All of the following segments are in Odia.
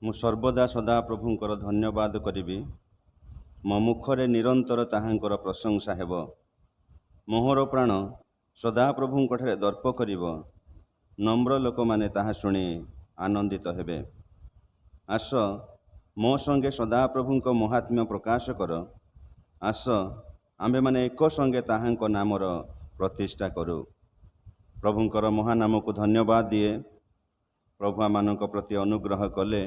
ମୁଁ ସର୍ବଦା ସଦା ପ୍ରଭୁଙ୍କର ଧନ୍ୟବାଦ କରିବି। ମୋ ମୁଖରେ ନିରନ୍ତର ତାହାଙ୍କର ପ୍ରଶଂସା ହେବ। ମୋହର ପ୍ରାଣ ସଦାପ୍ରଭୁଙ୍କଠାରେ ଦର୍ପ କରିବ। ନମ୍ର ଲୋକମାନେ ତାହା ଶୁଣି ଆନନ୍ଦିତ ହେବେ। ଆସ, ମୋ ସଙ୍ଗେ ସଦାପ୍ରଭୁଙ୍କ ମହାତ୍ମ୍ୟ ପ୍ରକାଶ କର। ଆସ, ଆମ୍ଭେମାନେ ଏକ ସଙ୍ଗେ ତାହାଙ୍କ ନାମର ପ୍ରତିଷ୍ଠା କରୁ। ପ୍ରଭୁଙ୍କର ମହାନାମକୁ ଧନ୍ୟବାଦ ଦିଏ। ପ୍ରଭୁ ଆମମାନଙ୍କ ପ୍ରତି ଅନୁଗ୍ରହ କଲେ।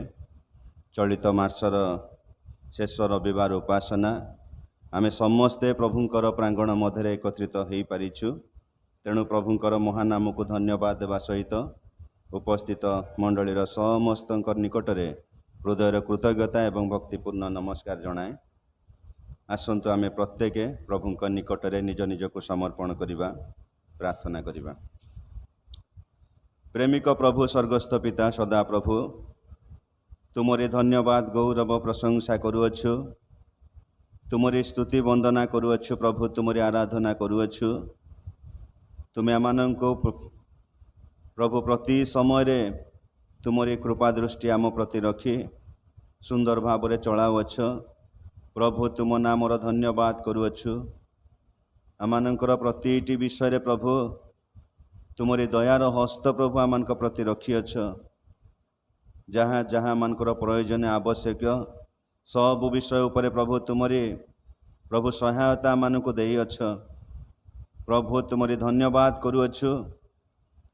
ଚଳିତ ମାସର ଶେଷ ରବିବାର ଉପାସନା ଆମେ ସମସ୍ତେ ପ୍ରଭୁଙ୍କର ପ୍ରାଙ୍ଗଣ ମଧ୍ୟରେ ଏକତ୍ରିତ ହୋଇପାରିଛୁ। ତେଣୁ ପ୍ରଭୁଙ୍କର ମହାନାମକୁ ଧନ୍ୟବାଦ ଦେବା ସହିତ ଉପସ୍ଥିତ ମଣ୍ଡଳୀର ସମସ୍ତଙ୍କ ନିକଟରେ ହୃଦୟର କୃତଜ୍ଞତା ଏବଂ ଭକ୍ତିପୂର୍ଣ୍ଣ ନମସ୍କାର ଜଣାଏ। ଆସନ୍ତୁ ଆମେ ପ୍ରତ୍ୟେକ ପ୍ରଭୁଙ୍କ ନିକଟରେ ନିଜ ନିଜକୁ ସମର୍ପଣ କରିବା, ପ୍ରାର୍ଥନା କରିବା। ପ୍ରେମିକ ପ୍ରଭୁ ସ୍ୱର୍ଗସ୍ଥ ପିତା ସଦାପ୍ରଭୁ, ତୁମରି ଧନ୍ୟବାଦ ଗୌରବ ପ୍ରଶଂସା କରୁଅଛୁ। ତୁମରି ସ୍ତୁତି ବନ୍ଦନା କରୁଅଛୁ ପ୍ରଭୁ, ତୁମରି ଆରାଧନା କରୁଅଛୁ। ତୁମେ ଆମମାନଙ୍କୁ ପ୍ରଭୁ ପ୍ରତି ସମୟରେ ତୁମରି କୃପା ଦୃଷ୍ଟି ଆମ ପ୍ରତି ରଖି ସୁନ୍ଦର ଭାବରେ ଚଳାଉଅଛ। ପ୍ରଭୁ ତୁମ ନାମର ଧନ୍ୟବାଦ କରୁଅଛୁ। ଆମମାନଙ୍କର ପ୍ରତିଟି ବିଷୟରେ ପ୍ରଭୁ ତୁମରି ଦୟାର ହସ୍ତ ପ୍ରଭୁ ଆମମାନଙ୍କ ପ୍ରତି ରଖିଅଛ। ଯାହା ଯାହା ମାନଙ୍କର ପ୍ରୟୋଜନ ଆବଶ୍ୟକ ସବୁ ବିଷୟ ଉପରେ ପ୍ରଭୁ ତୁମରି ପ୍ରଭୁ ସହାୟତା ମାନଙ୍କୁ ଦେଇଅଛ। ପ୍ରଭୁ ତୁମରି ଧନ୍ୟବାଦ କରୁଅଛୁ।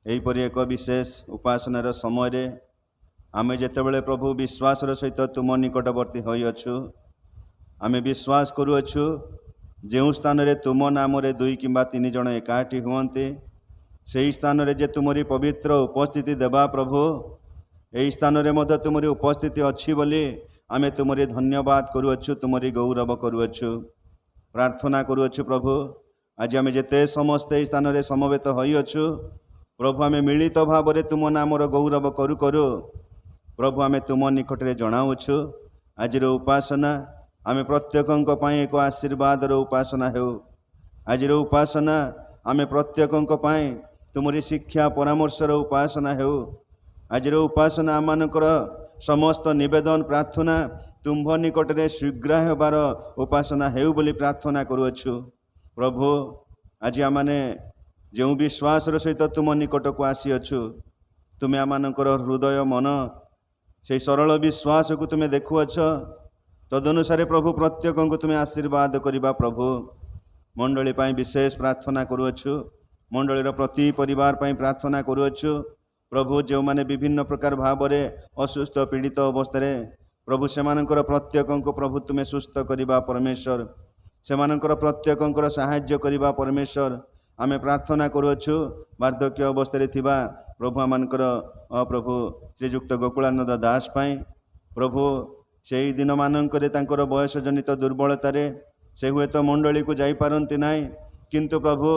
ଏହିପରି ଏକ ବିଶେଷ ଉପାସନାର ସମୟରେ ଆମେ ଯେତେବେଳେ ପ୍ରଭୁ ବିଶ୍ୱାସର ସହିତ ତୁମ ନିକଟବର୍ତ୍ତୀ ହୋଇଅଛୁ, ଆମେ ବିଶ୍ୱାସ କରୁଅଛୁ ଯେଉଁ ସ୍ଥାନରେ ତୁମ ନାମରେ 2 କିମ୍ବା 3 ଜଣ ଏକାଠି ହୁଅନ୍ତି, ସେହି ସ୍ଥାନରେ ଯେ ତୁମରି ପବିତ୍ର ଉପସ୍ଥିତି ଦେବା ପ୍ରଭୁ, ଏହି ସ୍ଥାନରେ ମଧ୍ୟ ତୁମରି ଉପସ୍ଥିତି ଅଛି ବୋଲି ଆମେ ତୁମରି ଧନ୍ୟବାଦ କରୁଅଛୁ, ତୁମରି ଗୌରବ କରୁଅଛୁ, ପ୍ରାର୍ଥନା କରୁଅଛୁ। ପ୍ରଭୁ ଆଜି ଆମେ ଯେତେ ସମସ୍ତେ ଏହି ସ୍ଥାନରେ ସମବେତ ହୋଇଅଛୁ, ପ୍ରଭୁ ଆମେ ମିଳିତ ଭାବରେ ତୁମ ନାମର ଗୌରବ କରୁ କରୁ ପ୍ରଭୁ ଆମେ ତୁମ ନିକଟରେ ଜଣାଉଛୁ। ଆଜିର ଉପାସନା ଆମେ ପ୍ରତ୍ୟେକଙ୍କ ପାଇଁ ଏକ ଆଶୀର୍ବାଦର ଉପାସନା ହେଉ। ଆଜିର ଉପାସନା ଆମେ ପ୍ରତ୍ୟେକଙ୍କ ପାଇଁ ତୁମରି ଶିକ୍ଷା ପରାମର୍ଶର ଉପାସନା ହେଉ। ଆଜିର ଉପାସନା ଆମମାନଙ୍କର ସମସ୍ତ ନିବେଦନ ପ୍ରାର୍ଥନା ତୁମ୍ଭ ନିକଟରେ ଶୀଘ୍ର ହେବାର ଉପାସନା ହେଉ ବୋଲି ପ୍ରାର୍ଥନା କରୁଅଛୁ। ପ୍ରଭୁ ଆଜି ଆମମାନେ ଯେଉଁ ବିଶ୍ୱାସର ସହିତ ତୁମ ନିକଟକୁ ଆସିଅଛୁ, ତୁମେ ଆମମାନଙ୍କର ହୃଦୟ ମନ ସେହି ସରଳ ବିଶ୍ୱାସକୁ ତୁମେ ଦେଖୁଅଛ। ତଦନୁସାରେ ପ୍ରଭୁ ପ୍ରତ୍ୟେକଙ୍କୁ ତୁମେ ଆଶୀର୍ବାଦ କରିବା। ପ୍ରଭୁ ମଣ୍ଡଳୀ ପାଇଁ ବିଶେଷ ପ୍ରାର୍ଥନା କରୁଅଛୁ। ମଣ୍ଡଳୀର ପ୍ରତି ପରିବାର ପାଇଁ ପ୍ରାର୍ଥନା କରୁଅଛୁ। ପ୍ରଭୁ ଯେଉଁମାନେ ବିଭିନ୍ନ ପ୍ରକାର ଭାବରେ ଅସୁସ୍ଥ ପୀଡ଼ିତ ଅବସ୍ଥାରେ ପ୍ରଭୁ ସେମାନଙ୍କର ପ୍ରତ୍ୟେକଙ୍କୁ ପ୍ରଭୁ ତୁମେ ସୁସ୍ଥ କରିବା ପରମେଶ୍ୱର, ସେମାନଙ୍କର ପ୍ରତ୍ୟେକଙ୍କର ସାହାଯ୍ୟ କରିବା ପରମେଶ୍ୱର। ଆମେ ପ୍ରାର୍ଥନା କରୁଅଛୁ ବାର୍ଦ୍ଧକ୍ୟ ଅବସ୍ଥାରେ ଥିବା ପ୍ରଭୁ ଆମମାନଙ୍କର ପ୍ରଭୁ ଶ୍ରୀଯୁକ୍ତ ଗୋକୁଳାନନ୍ଦ ଦାସ ପାଇଁ। ପ୍ରଭୁ ସେହି ଦିନମାନଙ୍କରେ ତାଙ୍କର ବୟସ ଜନିତ ଦୁର୍ବଳତାରେ ସେ ହୁଏତ ମଣ୍ଡଳୀକୁ ଯାଇପାରନ୍ତି ନାହିଁ, କିନ୍ତୁ ପ୍ରଭୁ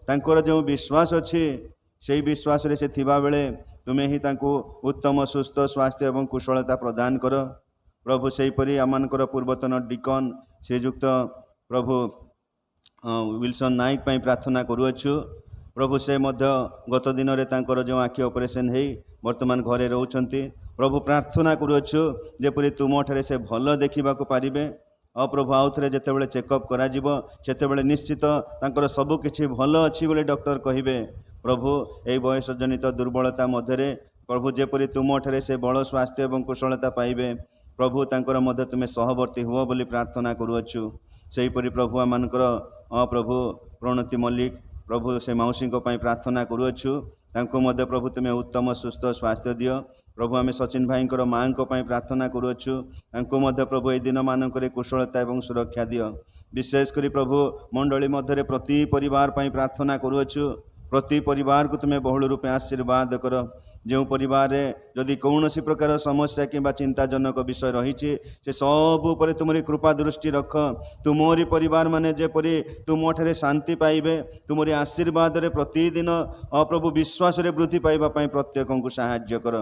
ତାଙ୍କର ଯେଉଁ ବିଶ୍ୱାସ ଅଛି ସେହି ବିଶ୍ୱାସରେ ସେ ଥିବାବେଳେ ତୁମେ ହିଁ ତାଙ୍କୁ ଉତ୍ତମ ସୁସ୍ଥ ସ୍ୱାସ୍ଥ୍ୟ ଏବଂ କୁଶଳତା ପ୍ରଦାନ କର। ପ୍ରଭୁ ସେହିପରି ଆମମାନଙ୍କର ପୂର୍ବତନ ଡିକନ୍ ଶ୍ରୀଯୁକ୍ତ ପ୍ରଭୁ ୱିଲସନ ନାୟକ ପାଇଁ ପ୍ରାର୍ଥନା କରୁଅଛୁ। ପ୍ରଭୁ ସେ ମଧ୍ୟ ଗତ ଦିନରେ ତାଙ୍କର ଯେଉଁ ଆଖି ଅପରେସନ୍ ହେଇ ବର୍ତ୍ତମାନ ଘରେ ରହୁଛନ୍ତି, ପ୍ରଭୁ ପ୍ରାର୍ଥନା କରୁଅଛୁ ଯେପରି ତୁମଠାରେ ସେ ଭଲ ଦେଖିବାକୁ ପାରିବେ। ପ୍ରଭୁ ଆଉଥରେ ଯେତେବେଳେ ଚେକଅପ୍ କରାଯିବ ସେତେବେଳେ ନିଶ୍ଚିତ ତାଙ୍କର ସବୁ କିଛି ଭଲ ଅଛି ବୋଲି ଡକ୍ଟର କହିବେ। ପ୍ରଭୁ ଏହି ବୟସ ଜନିତ ଦୁର୍ବଳତା ମଧ୍ୟରେ ପ୍ରଭୁ ଯେପରି ତୁମଠାରେ ସେ ବଳ ସ୍ୱାସ୍ଥ୍ୟ ଏବଂ କୁଶଳତା ପାଇବେ, ପ୍ରଭୁ ତାଙ୍କର ମଧ୍ୟ ତୁମେ ସହବର୍ତ୍ତୀ ହୁଅ ବୋଲି ପ୍ରାର୍ଥନା କରୁଅଛୁ। ସେହିପରି ପ୍ରଭୁ ଆମମାନଙ୍କର ପ୍ରଭୁ ପ୍ରଣତି ମଲ୍ଲିକ ପ୍ରଭୁ ସେ ମାଉସୀଙ୍କ ପାଇଁ ପ୍ରାର୍ଥନା କରୁଅଛୁ। ତାଙ୍କୁ ମଧ୍ୟ ପ୍ରଭୁ ତୁମେ ଉତ୍ତମ ସୁସ୍ଥ ସ୍ୱାସ୍ଥ୍ୟ ଦିଅ। ପ୍ରଭୁ ଆମେ ସଚିନ ଭାଇଙ୍କର ମାଆଙ୍କ ପାଇଁ ପ୍ରାର୍ଥନା କରୁଅଛୁ। ତାଙ୍କୁ ମଧ୍ୟ ପ୍ରଭୁ ଏହି ଦିନମାନଙ୍କରେ କୁଶଳତା ଏବଂ ସୁରକ୍ଷା ଦିଅ। ବିଶେଷ କରି ପ୍ରଭୁ ମଣ୍ଡଳୀ ମଧ୍ୟରେ ପ୍ରତି ପରିବାର ପାଇଁ ପ୍ରାର୍ଥନା କରୁଅଛୁ। ପ୍ରତି ପରିବାରକୁ ତୁମେ ବହୁଳ ରୂପେ ଆଶୀର୍ବାଦ କର। ଯେଉଁ ପରିବାରରେ ଯଦି କୌଣସି ପ୍ରକାର ସମସ୍ୟା କିମ୍ବା ଚିନ୍ତାଜନକ ବିଷୟ ରହିଛି, ସେ ସବୁ ଉପରେ ତୁମରି କୃପା ଦୃଷ୍ଟି ରଖ। ତୁମରି ପରିବାର ମାନେ ଯେପରି ତୁମଠାରେ ଶାନ୍ତି ପାଇବେ, ତୁମରି ଆଶୀର୍ବାଦରେ ପ୍ରତିଦିନ ପ୍ରଭୁ ବିଶ୍ୱାସରେ ବୃଦ୍ଧି ପାଇବା ପାଇଁ ପ୍ରତ୍ୟେକଙ୍କୁ ସାହାଯ୍ୟ କର।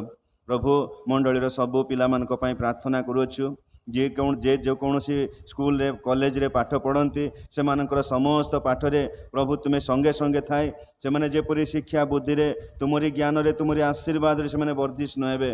ପ୍ରଭୁ ମଣ୍ଡଳୀର ସବୁ ପିଲାମାନଙ୍କ ପାଇଁ ପ୍ରାର୍ଥନା କରୁଅଛୁ। ଯେ ଯେକୌଣସି ସ୍କୁଲରେ କଲେଜରେ ପାଠ ପଢ଼ନ୍ତି, ସେମାନଙ୍କର ସମସ୍ତ ପାଠରେ ପ୍ରଭୁ ତୁମେ ସଙ୍ଗେ ସଙ୍ଗେ ଥାଏ। ସେମାନେ ଯେପରି ଶିକ୍ଷା ବୁଦ୍ଧିରେ ତୁମରି ଜ୍ଞାନରେ ତୁମରି ଆଶୀର୍ବାଦରେ ସେମାନେ ବର୍ଦ୍ଧିଷ୍ଣୁ ହେବେ।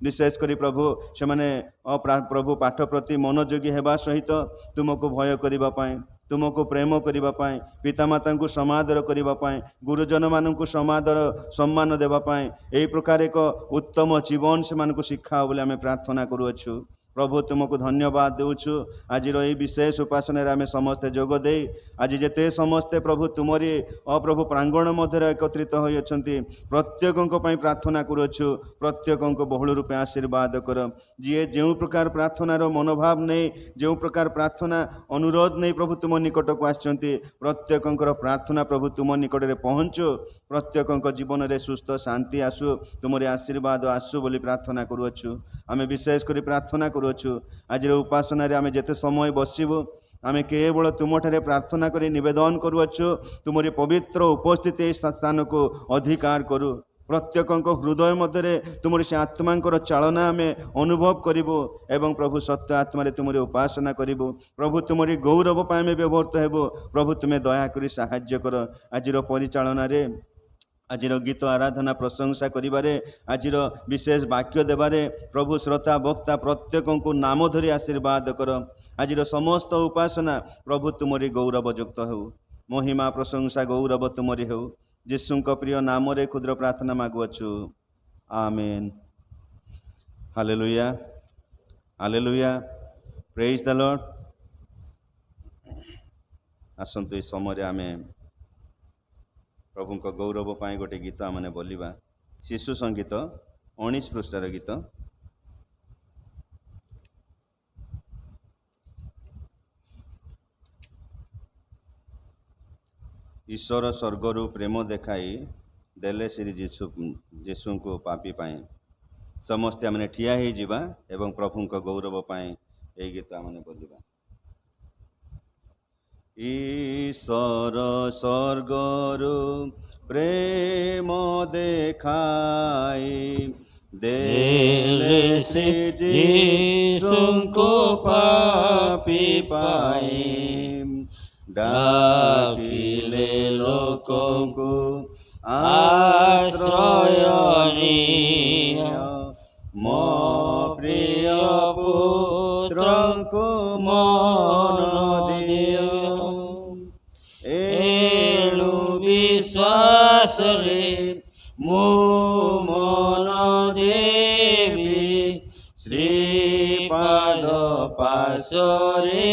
विशेष करी प्रभु से माने प्रभु पाठ प्रति मनोयोगी हेबा सहित तुमको भय करिबा पाए, तुमको प्रेम करिबा पाए, पितामाता को समादर करिबा पाए, गुरुजन मानू समादर सम्मान देबा पाए, एही प्रकार एक उत्तम जीवन से मानू शिक्षा बोले आम प्रार्थना करूछु। प्रभु तुमको धन्यवाद देउछु। आज ये विशेष उपासना आम समस्ते जोगदे आज जेते समस्ते प्रभु तुमरी अप्रभु प्रांगण मध्य एकत्रित होई अछंती प्रत्येकों प्रार्थना करूछु। प्रत्येकों बहुल रूपे आशीर्वाद कर। जी जो प्रकार प्रार्थनार मनोभाव नहीं, जो प्रकार प्रार्थना अनुरोध नहीं प्रभु तुम निकट को आसचंती प्रत्येकों प्रार्थना प्रभु तुम निकट में पहुँचु। प्रत्येकों जीवन में सुस्थ शांति आसु, तुमरी आशीर्वाद आसु बोली प्रार्थना करूछु। आम विशेष कर प्रार्थना आज उपासना आम जिते समय बसबू आम केवल तुमठारे प्रार्थना करी निवेदन करूछु। तुमरी पवित्र उपस्थिति स्थान को अधिकार करू। प्रत्येकों हृदय मध्य तुमरी से आत्मा चालना आम अनुभव करूँ एवं प्रभु सत्य आत्मा तुमरी उपासना करूँ। प्रभु तुमरी गौरव आम व्यवहृत हेबू। प्रभु तुम्हें दयाकोरी साहाय्य कर। आज परिचालना रे आज गीत आराधना प्रशंसा करिबारे आज विशेष वाक्य देवारे प्रभु श्रोता वक्ता प्रत्येकों को नाम धरी आशीर्वाद कर। आज समस्त उपासना प्रभु तुमरी गौरवयुक्त हो। महिमा प्रशंसा गौरव तुमरी हो। यीशु प्रिय नाम रे क्षुद्र प्रार्थना मागुअछु। Amen. Hallelujah, hallelujah, praise the Lord. आसंतु इस समय आमे प्रभु को गौरव पाई गोटे गीत आमने बोलिबा। शिशु संगीत 19 पृष्ठार गीत। ईश्वर स्वर्गरु प्रेम देखाई देले श्री जीशु को पापी पाए। समस्ते आमने ठिया ही जीवा एवं प्रभु को गौरव पाए यही गीत आमने बोलिबा। ईश्वर स्वर्गरु प्रेम देखाई देले से यीशु को पापी पाए। डाकिले लोकों को आश्रय मो प्रिय पुत्र को मन दियो। विश्वास रे मो मन देवी श्रीपाद पाशरे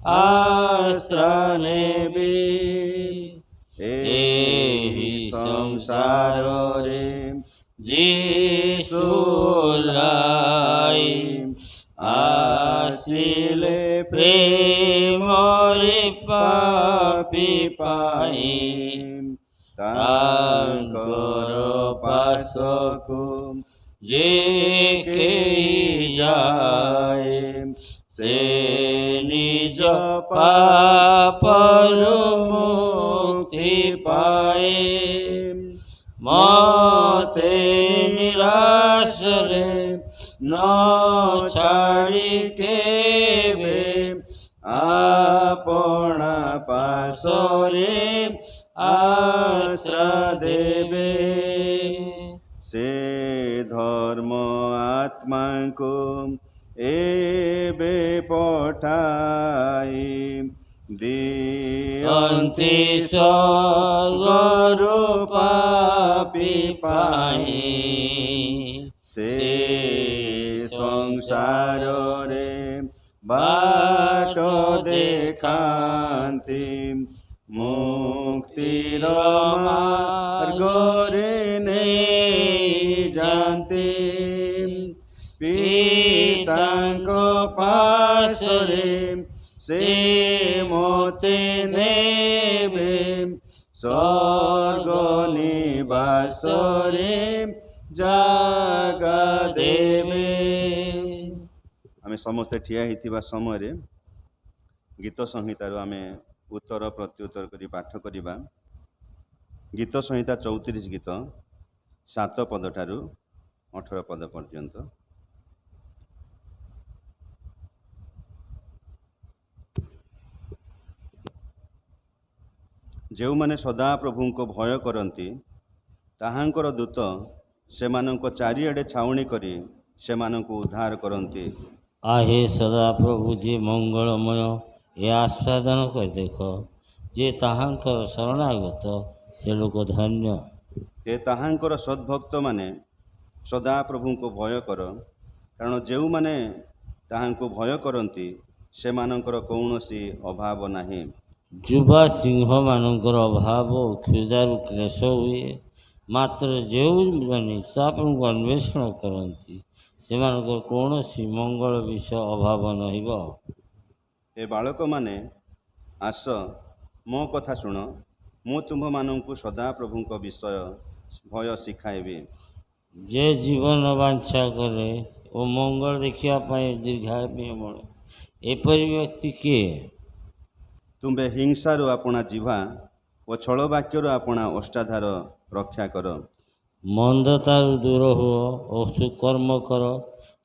आश्रय नेबी। एही संसार रे जीशु लाई आसिले प्रेम रे पापी पाई। तांकर पासको जे के जाए से निज पापरु मुक्ति पाए। मते निराश रे न छाड़ी केबे आपना पासरे आश्रय देवे। से धर्म आत्मा को एबे पठाई दियन्ति स्वर्गरु पापी पाई। से संसार रे बाट देखान्ति मुक्तिर मार्ग रे नहीं जानते। पितांको पास रे से मोते नेबे स्वर्ग निवास रे जागा देवे। आमे समस्ते ठिया हिथिबा समय रे गीत संहितार आमे उत्तर प्रत्युत्तर करी पाठ करिबा। गीत संहिता 34 गीत 7 पद ठारू 18 पद पर्यंत। जो माने सदा प्रभु को भय करती ताहांकर दूत सेमानंको चारिआडे छाउणी करी ସେମାନଙ୍କୁ ଉଦ୍ଧାର କରନ୍ତି। आहे ସଦାପ୍ରଭୁ ଯେ ମଙ୍ଗଳମୟ, ଏ ଆସ୍ୱାଦନ କରି ଦେଖ, ଯେ ତାହାଙ୍କର ଶରଣାଗତ ସେ ଲୋକ ଧନ୍ୟ। ଏ ତାହାଙ୍କର ସଦ୍ଭକ୍ତମାନେ ସଦାପ୍ରଭୁଙ୍କୁ ଭୟ କର, କାରଣ ଯେଉଁମାନେ ତାହାଙ୍କୁ ଭୟ କରନ୍ତି ସେମାନଙ୍କର କୌଣସି ଅଭାବ ନାହିଁ। ଯୁବା ସିଂହମାନଙ୍କର ଅଭାବ ଓ କ୍ଷୁଧାରୁ କ୍ଲେଶ ହୁଏ, ମାତ୍ର ଯେଉଁମାନେ ସଦାପ୍ରଭୁଙ୍କୁ ଅନ୍ୱେଷଣ କରନ୍ତି ସେମାନଙ୍କର କୌଣସି ମଙ୍ଗଳ ବିଷୟ ଅଭାବ ରହିବ। ଏ ବାଳକମାନେ, ଆସ ମୋ କଥା ଶୁଣ, ମୁଁ ତୁମ୍ଭମାନଙ୍କୁ ସଦାପ୍ରଭୁଙ୍କ ବିଷୟ ଭୟ ଶିଖାଇବି। ଯେ ଜୀବନ ବାଞ୍ଛା କରେ ଓ ମଙ୍ଗଳ ଦେଖିବା ପାଇଁ ଦୀର୍ଘାୟୁ ମିଳେ, ଏପରି ବ୍ୟକ୍ତି କିଏ? ତୁମ୍ଭେ ହିଂସାରୁ ଆପଣା ଜିହ୍ୱା ଓ ଛଳ ବାକ୍ୟରୁ ଆପଣା ଓଷ୍ଠାଧାର ରକ୍ଷା କର। ମନ୍ଦତାରୁ ଦୂର ହୁଅ ଓ ସୁକର୍ମ କର,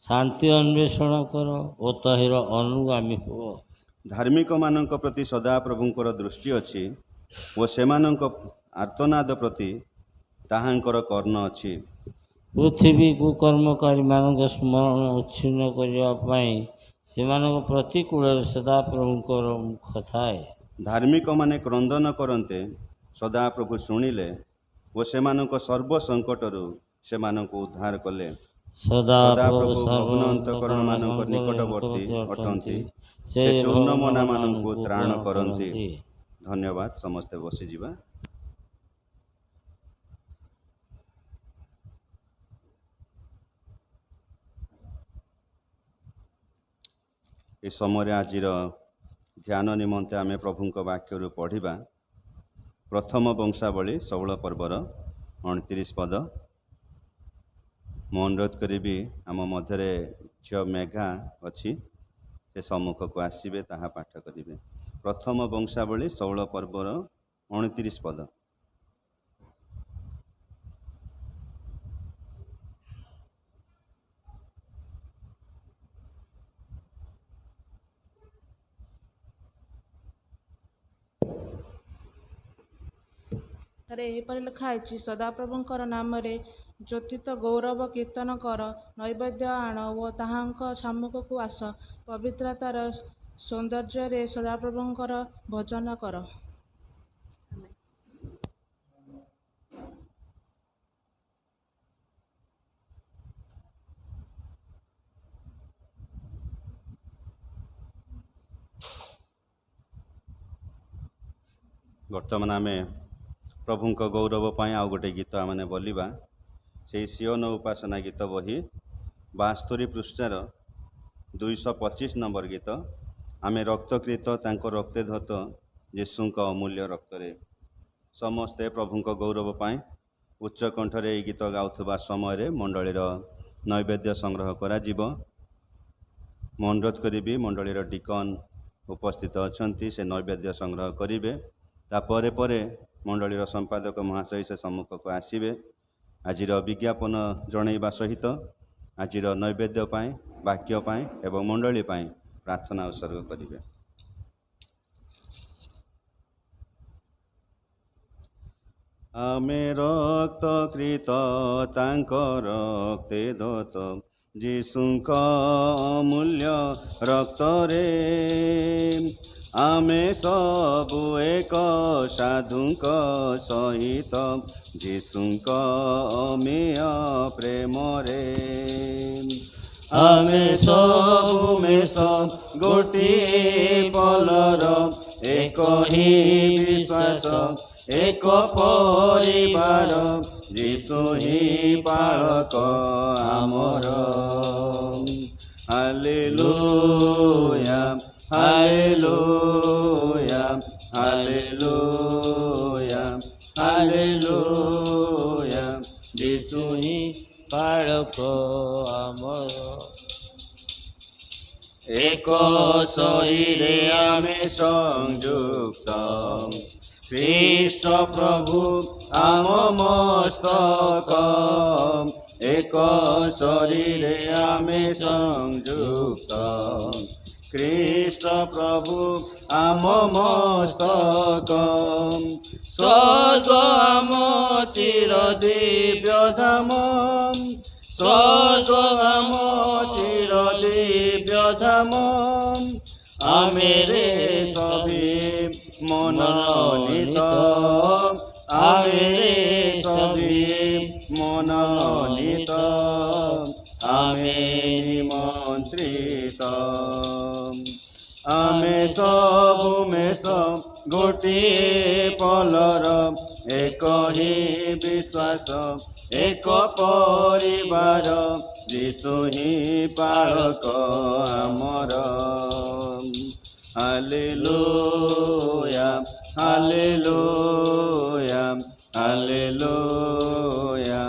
ଶାନ୍ତି ଅନ୍ୱେଷଣ କର ଓ ତହିଁର ଅନୁଗାମୀ ହୁଅ। ଧାର୍ମିକମାନଙ୍କ ପ୍ରତି ସଦାପ୍ରଭୁଙ୍କର ଦୃଷ୍ଟି ଅଛି ଓ ସେମାନଙ୍କ ଆର୍ତ୍ତନାଦ ପ୍ରତି ତାହାଙ୍କର କର୍ଣ୍ଣ ଅଛି। ପୃଥିବୀ କୁକର୍ମକାରୀମାନଙ୍କ ସ୍ମରଣ ଉଚ୍ଛିନ୍ନ କରିବା ପାଇଁ ସେମାନଙ୍କ ପ୍ରତିକୂଳରେ ସଦାପ୍ରଭୁଙ୍କର ମୁଖ ଥାଏ। ଧାର୍ମିକମାନେ କ୍ରନ୍ଦନ କରନ୍ତେ ସଦାପ୍ରଭୁ ଶୁଣିଲେ ଓ ସେମାନଙ୍କ ସର୍ବ ସଙ୍କଟରୁ ସେମାନଙ୍କୁ ଉଦ୍ଧାର କଲେ। ସଦାପ୍ରଭୁ ଭଗ୍ନ ଅନ୍ତଃକରଣମାନଙ୍କ ନିକଟବର୍ତ୍ତୀ ଅଟନ୍ତି, ସେ ଚୂର୍ଣ୍ଣମନାମାନଙ୍କୁ ତ୍ରାଣ କରନ୍ତି। ଧନ୍ୟବାଦ। ସମସ୍ତେ ବସିଯିବା। ଏ ସମୟରେ ଆଜିର ଧ୍ୟାନ ନିମନ୍ତେ ଆମେ ପ୍ରଭୁଙ୍କ ବାକ୍ୟରୁ ପଢ଼ିବା ପ୍ରଥମ ବଂଶାବଳୀ 16 ପର୍ବର 29 ପଦ। ମୁଁ ଅନୁରୋଧ କରିବି, ଆମ ମଧ୍ୟରେ ଝିଅ ମେଘା ଅଛି, ସେ ସମ୍ମୁଖକୁ ଆସିବେ, ତାହା ପାଠ କରିବେ। ପ୍ରଥମ ବଂଶାବଳୀ 16 ପର୍ବର 29 ପଦ। ଏହିପରି ଲେଖା ହେଇଛି, ସଦାପ୍ରଭୁଙ୍କର ନାମରେ ଜ୍ୟୋତିତ ଗୌରବ କୀର୍ତ୍ତନ କର, ନୈବେଦ୍ୟ ଆଣ ଓ ତାହାଙ୍କ ସମ୍ମୁଖକୁ ଆସ, ପବିତ୍ରତାର ସୌନ୍ଦର୍ଯ୍ୟରେ ସଦାପ୍ରଭୁଙ୍କର ଭଜନ କର। ବର୍ତ୍ତମାନ ଆମେ ପ୍ରଭୁଙ୍କ ଗୌରବ ପାଇଁ ଆଉ ଗୋଟେ ଗୀତ ଆମେ ବୋଲିବା। ସେଇ ସିଓନ ଉପାସନା ଗୀତ ବହି 72 ପୃଷ୍ଠାର 225 ନମ୍ବର ଗୀତ। ଆମେ ରକ୍ତକୃତ ତାଙ୍କ ରକ୍ତେ ଧତ ଯୀଶୁଙ୍କ ଅମୂଲ୍ୟ ରକ୍ତରେ। ସମସ୍ତେ ପ୍ରଭୁଙ୍କ ଗୌରବ ପାଇଁ ଉଚ୍ଚ କଣ୍ଠରେ ଏହି ଗୀତ ଗାଉଥିବା ସମୟରେ ମଣ୍ଡଳୀର ନୈବେଦ୍ୟ ସଂଗ୍ରହ କରାଯିବ। ମୁଁ ଅନୁରୋଧ କରିବି, ମଣ୍ଡଳୀର ଡିକନ ଉପସ୍ଥିତ ଅଛନ୍ତି, ସେ ନୈବେଦ୍ୟ ସଂଗ୍ରହ କରିବେ। ତାପରେ ପରେ ମଣ୍ଡଳୀର ସମ୍ପାଦକ ମହାଶୟ ସେ ସମ୍ମୁଖକୁ ଆସିବେ, ଆଜିର ବିଜ୍ଞାପନ ଜଣାଇବା ସହିତ ଆଜିର ନୈବେଦ୍ୟ ପାଇଁ, ବାକ୍ୟ ପାଇଁ ଏବଂ ମଣ୍ଡଳୀ ପାଇଁ ପ୍ରାର୍ଥନା ଉତ୍ସର୍ଗ କରିବେ। ଆମେ ରକ୍ତକୃତ ତାଙ୍କ ରକ୍ତେ ଧତ ଯୀଶୁଙ୍କ ଅମୂଲ୍ୟ ରକ୍ତରେ, ଆମେ ସବୁ ଏକ ସାଧୁଙ୍କ ସହିତ ଯୀଶୁଙ୍କ ଅମୀୟ ପ୍ରେମରେ। ଆମେ ସବୁ ମେଷ ଗୋଟିଏ ପଲର, ଏକ ହିଁ ବିଶ୍ୱାସ, ଏକ ପରିବାର, ଯୀଶୁ ହିଁ ପାଳକ ଆମର। ହାଲେଲୁୟା ହାଲେଲୁୟା ହାଲେଲୁୟା ହାଲେଲୁୟା, ଯୀଶୁ ହିଁ ପାଳକ ଆମର। ଏକ ଶରୀରେ ଆମେ ସଂଯୁକ୍ତ, ଖ୍ରୀଷ୍ଟ ପ୍ରଭୁ ଆମ ମସ୍ତକ। ଏକ ଶରୀରେ ଆମେ ସଂଯୁକ୍ତ, ଖ୍ରୀଷ୍ଟ ପ୍ରଭୁ ଆମ ମସ୍ତକ। ସ୍ୱର୍ଗ ଆମ ଚିର ଦିବ୍ୟ ଧାମ, ସ୍ୱର୍ଗ ଆମ মনোনীত ଆମେ ନିମନ୍ତ୍ରିତ ଆମେ ସବୁ ମେଷ ଗୋଟିଏ ପଲର ଏକ ହିଁ ବିଶ୍ୱାସ ଏକ ପରିବାର ଯୀଶୁ ହିଁ ପାଳକ ଆମର ହାଲେଲୁୟା ହାଲେଲୁୟା ହାଲେଲୁୟା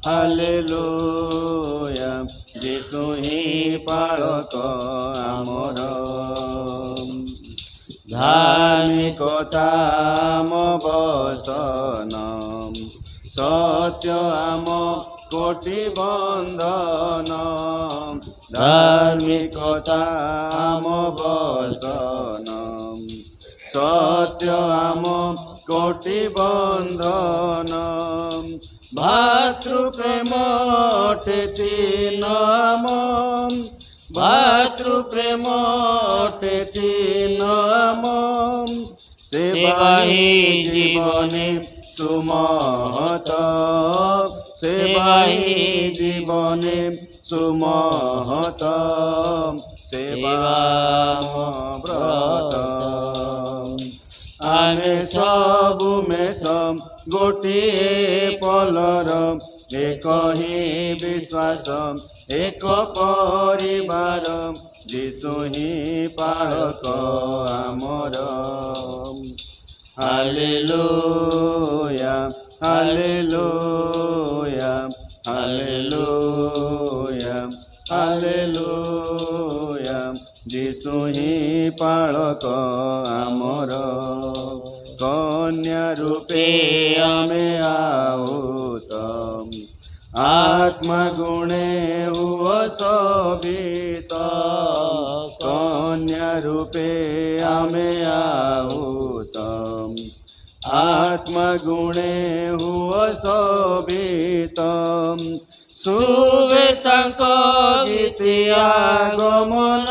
ହାଲେଲୁୟା ଯୀଶୁ ହିଁ ପାଳକ ଆମର ଧାର୍ମିକତା ଆମ ବସନ ସତ୍ୟ ଆମ କୋଟି ବନ୍ଧନ ଧାର୍ମିକତା ଆମ ବସନ ସତ୍ୟ ଆମ କୋଟି ବନ୍ଧନ ଭାତୃପ୍ରେମ ଟେତିନ ଆମ ଭାତୃପ୍ରେମ ଟେତିନ ଆମ ସେବା ହିଁ ଜୀବନେ ସୁମହତ সেবা হি জীবনে সুমহত সেবা ব্রত ଆମେ ସବୁ ମେଷ ଗୋଟିଏ ପଲର ଏକ ହିଁ ବିଶ୍ୱାସ ଏକ ପରିବାର ଯୀଶୁ ହିଁ ପାଳକ ଆମର ହାଲେଲୁୟା ହାଲେଲୁୟା ହାଲେଲୁୟା ହାଲେଲୁୟା ଯୀଶୁ ହିଁ ପାଳକ ଆମର କନ୍ୟା ରୂପେ ଆମେ ଆହୁତ ଆତ୍ମା ଗୁଣେ ହୁଅ ଶୋଭିତ କନ୍ୟା ରୂପେ ଆମେ ଆହୁତ आत्मा गुणे हुआ शोभित शुभे तांको गीतिया गमन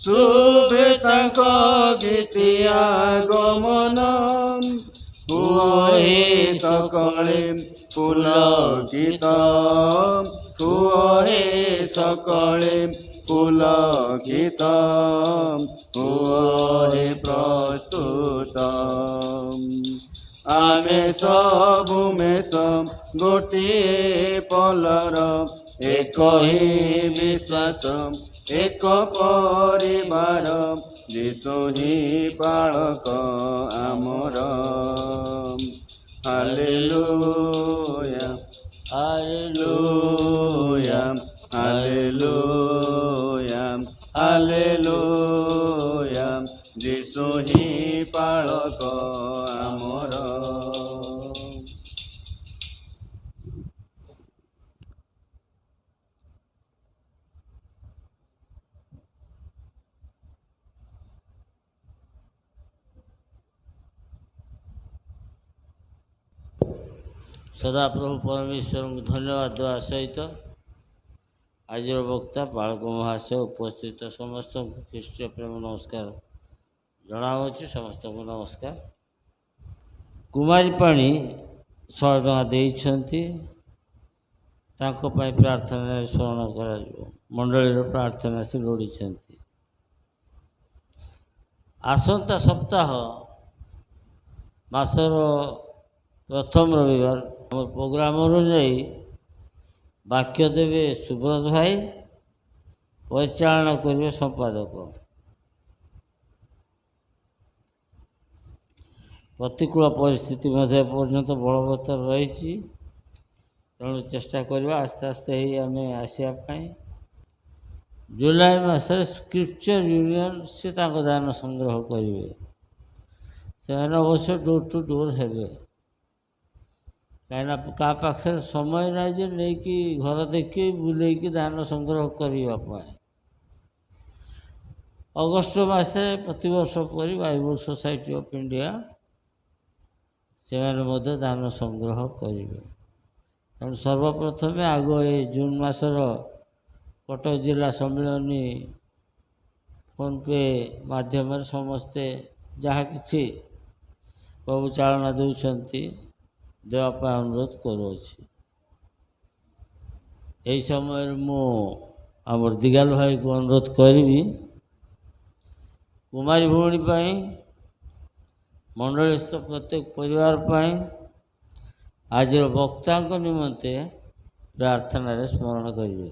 शुभे तांको गीतिया गमन हुए सकले पुलकित हुए सकले पुलकित हुए प्रस्तुत ଆମେ ସବୁ ମେଷ ଗୋଟିଏ ପଲର ଏକ ହିଁ ବିଶ୍ୱାସ ଏକ ପରିବାର ଯୀଶୁ ହିଁ ପାଳକ ଆମର ହାଲେଲୁୟା ହାଲେଲୁୟା ହାଲେଲୁୟା ହାଲେଲୁୟା ଯୀଶୁ ହିଁ ପାଳକ ଆମର ସଦାପ୍ରଭୁ ପରମେଶ୍ୱରଙ୍କୁ ଧନ୍ୟବାଦ ଦେବା ସହିତ ଆଜିର ବକ୍ତା ବାଳକ ମହାଶୟ ଉପସ୍ଥିତ ସମସ୍ତଙ୍କୁ ଖ୍ରୀଷ୍ଟୀୟ ପ୍ରେମ ନମସ୍କାର ଜଣାଉଛି। ସମସ୍ତଙ୍କୁ ନମସ୍କାର। କୁମାରୀ ପାଣି 100 ଟଙ୍କା ଦେଇଛନ୍ତି, ତାଙ୍କ ପାଇଁ ପ୍ରାର୍ଥନାରେ ସ୍ମରଣ କରାଯିବ। ମଣ୍ଡଳୀର ପ୍ରାର୍ଥନା ସେ ଲୋଡ଼ିଛନ୍ତି। ଆସନ୍ତା ସପ୍ତାହ ମାସର ପ୍ରଥମ ରବିବାର ଆମ ପ୍ରୋଗ୍ରାମ ଅନୁଯାୟୀ ବାକ୍ୟ ଦେବେ ସୁବ୍ରତ ଭାଇ, ପରିଚାଳନା କରିବେ ସମ୍ପାଦକ। ପ୍ରତିକୂଳ ପରିସ୍ଥିତି ମଧ୍ୟ ଏପର୍ଯ୍ୟନ୍ତ ବଳବତ୍ତର ରହିଛି, ତେଣୁ ଚେଷ୍ଟା କରିବା ଆସ୍ତେ ଆସ୍ତେ ହେଇ ଆମେ ଆସିବା ପାଇଁ। ଜୁଲାଇ ମାସରେ ସ୍କ୍ରିପଚର ୟୁନିୟନ ସେ ତାଙ୍କ ଦାନ ସଂଗ୍ରହ କରିବେ। ସେମାନେ ଅବଶ୍ୟ ଡୋର ଟୁ ଡୋର ହେବେ, କାହିଁକିନା କାହା ପାଖରେ ସମୟ ନାହିଁ ଯେ ନେଇକି ଘର ଦେଖି ବୁଲେଇକି ଦାନ ସଂଗ୍ରହ କରିବା ପାଇଁ। ଅଗଷ୍ଟ ମାସରେ ପ୍ରତିବର୍ଷ ପରି ବାଇବଲ ସୋସାଇଟି ଅଫ୍ ଇଣ୍ଡିଆ ସେମାନେ ମଧ୍ୟ ଦାନ ସଂଗ୍ରହ କରିବେ। ତେଣୁ ସର୍ବପ୍ରଥମେ ଆଗ ଏ ଜୁନ୍ ମାସର କଟକ ଜିଲ୍ଲା ସମ୍ମିଳନୀ ଫୋନ୍ପେ ମାଧ୍ୟମରେ ସମସ୍ତେ ଯାହା କିଛି ପ୍ରଭୁ ଚାଳନା ଦେଉଛନ୍ତି देवाई अनुरोध करुँची। यही समय मु आमर दिगाल भाई को अनुरोध करी कुमारी भौणी मंडलस्थ प्रत्येक परिवार आज वक्ता निमंते प्रार्थना स्मरण करेंगे।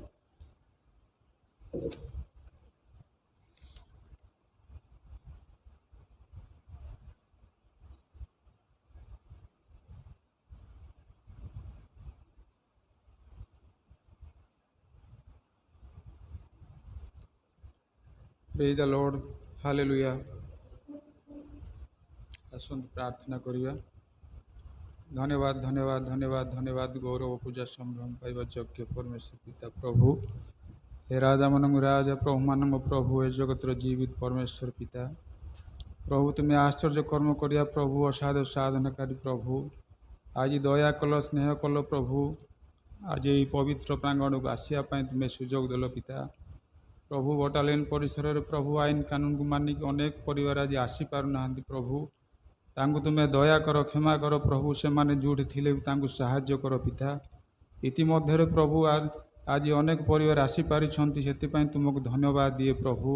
Praise the Lord. Hallelujah. आसंत प्रार्थना करिया। धन्यवाद धन्यवाद धन्यवाद धन्यवाद गौरव पूजा संभ्रम पाइबा योग्य परमेश्वर पिता प्रभु हे राजा मनंग राजा प्रभु मानंग प्रभु हे जगतर जीवित परमेश्वर पिता प्रभु तुम्हें आश्चर्य कर्म करिया प्रभु असाध्य साधनकारी प्रभु आज दया कल स्नेह कल प्रभु आज ये पवित्र प्रांगण को आसिया तुम्हें सुजोग देल पिता प्रभु बटालियन परिसर में प्रभु आईन कानून को मानिक अनेक परिवार आज आसी पारना प्रभु तांकु तुम्हें दया कर क्षमा कर प्रभु से माने जोड़ी थिले तांकु साहाय्य कर पिता इतिमध्य प्रभु आज अनेक परिवार आसी पारिछंती सेतिपई तुमको धन्यवाद दिए प्रभु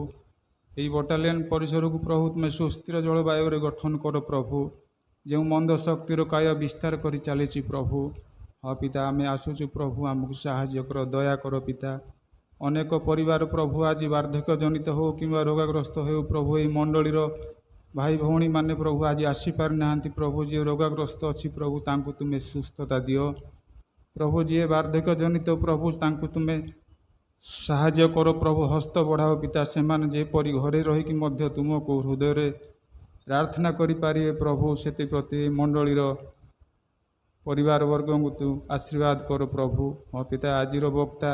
यही बटालियन परिसर को प्रभु तुम्हें सुस्थिर जलवायु गठन कर प्रभु जो मंद शक्तिर काय विस्तार कर चली प्रभु हाँ पिता आम आसुचु प्रभु आमको साहाय्य कर दया कर पिता अनेक परिवार प्रभु आज वार्धक्य जनित हो कि रोगाग्रस्त हो प्रभु यही मंडलीर भाई भौणी माने प्रभु आज आसी पारि नाहांती प्रभु जी रोगाग्रस्त अच्छी प्रभु तांकु तुम्हें सुस्थता दियो प्रभु जी वार्धक्य जनित प्रभु तांकु तुम्हें साहाय्य कर प्रभु हस्त बढ़ाओ पिता से जेपरी घरे रहीकि मध्य तुमको हृदय रे प्रार्थना करें प्रभु से प्रति मंडलीर परिवार वर्ग को तू आशीर्वाद कर प्रभु हाँ पिता आजिर वक्ता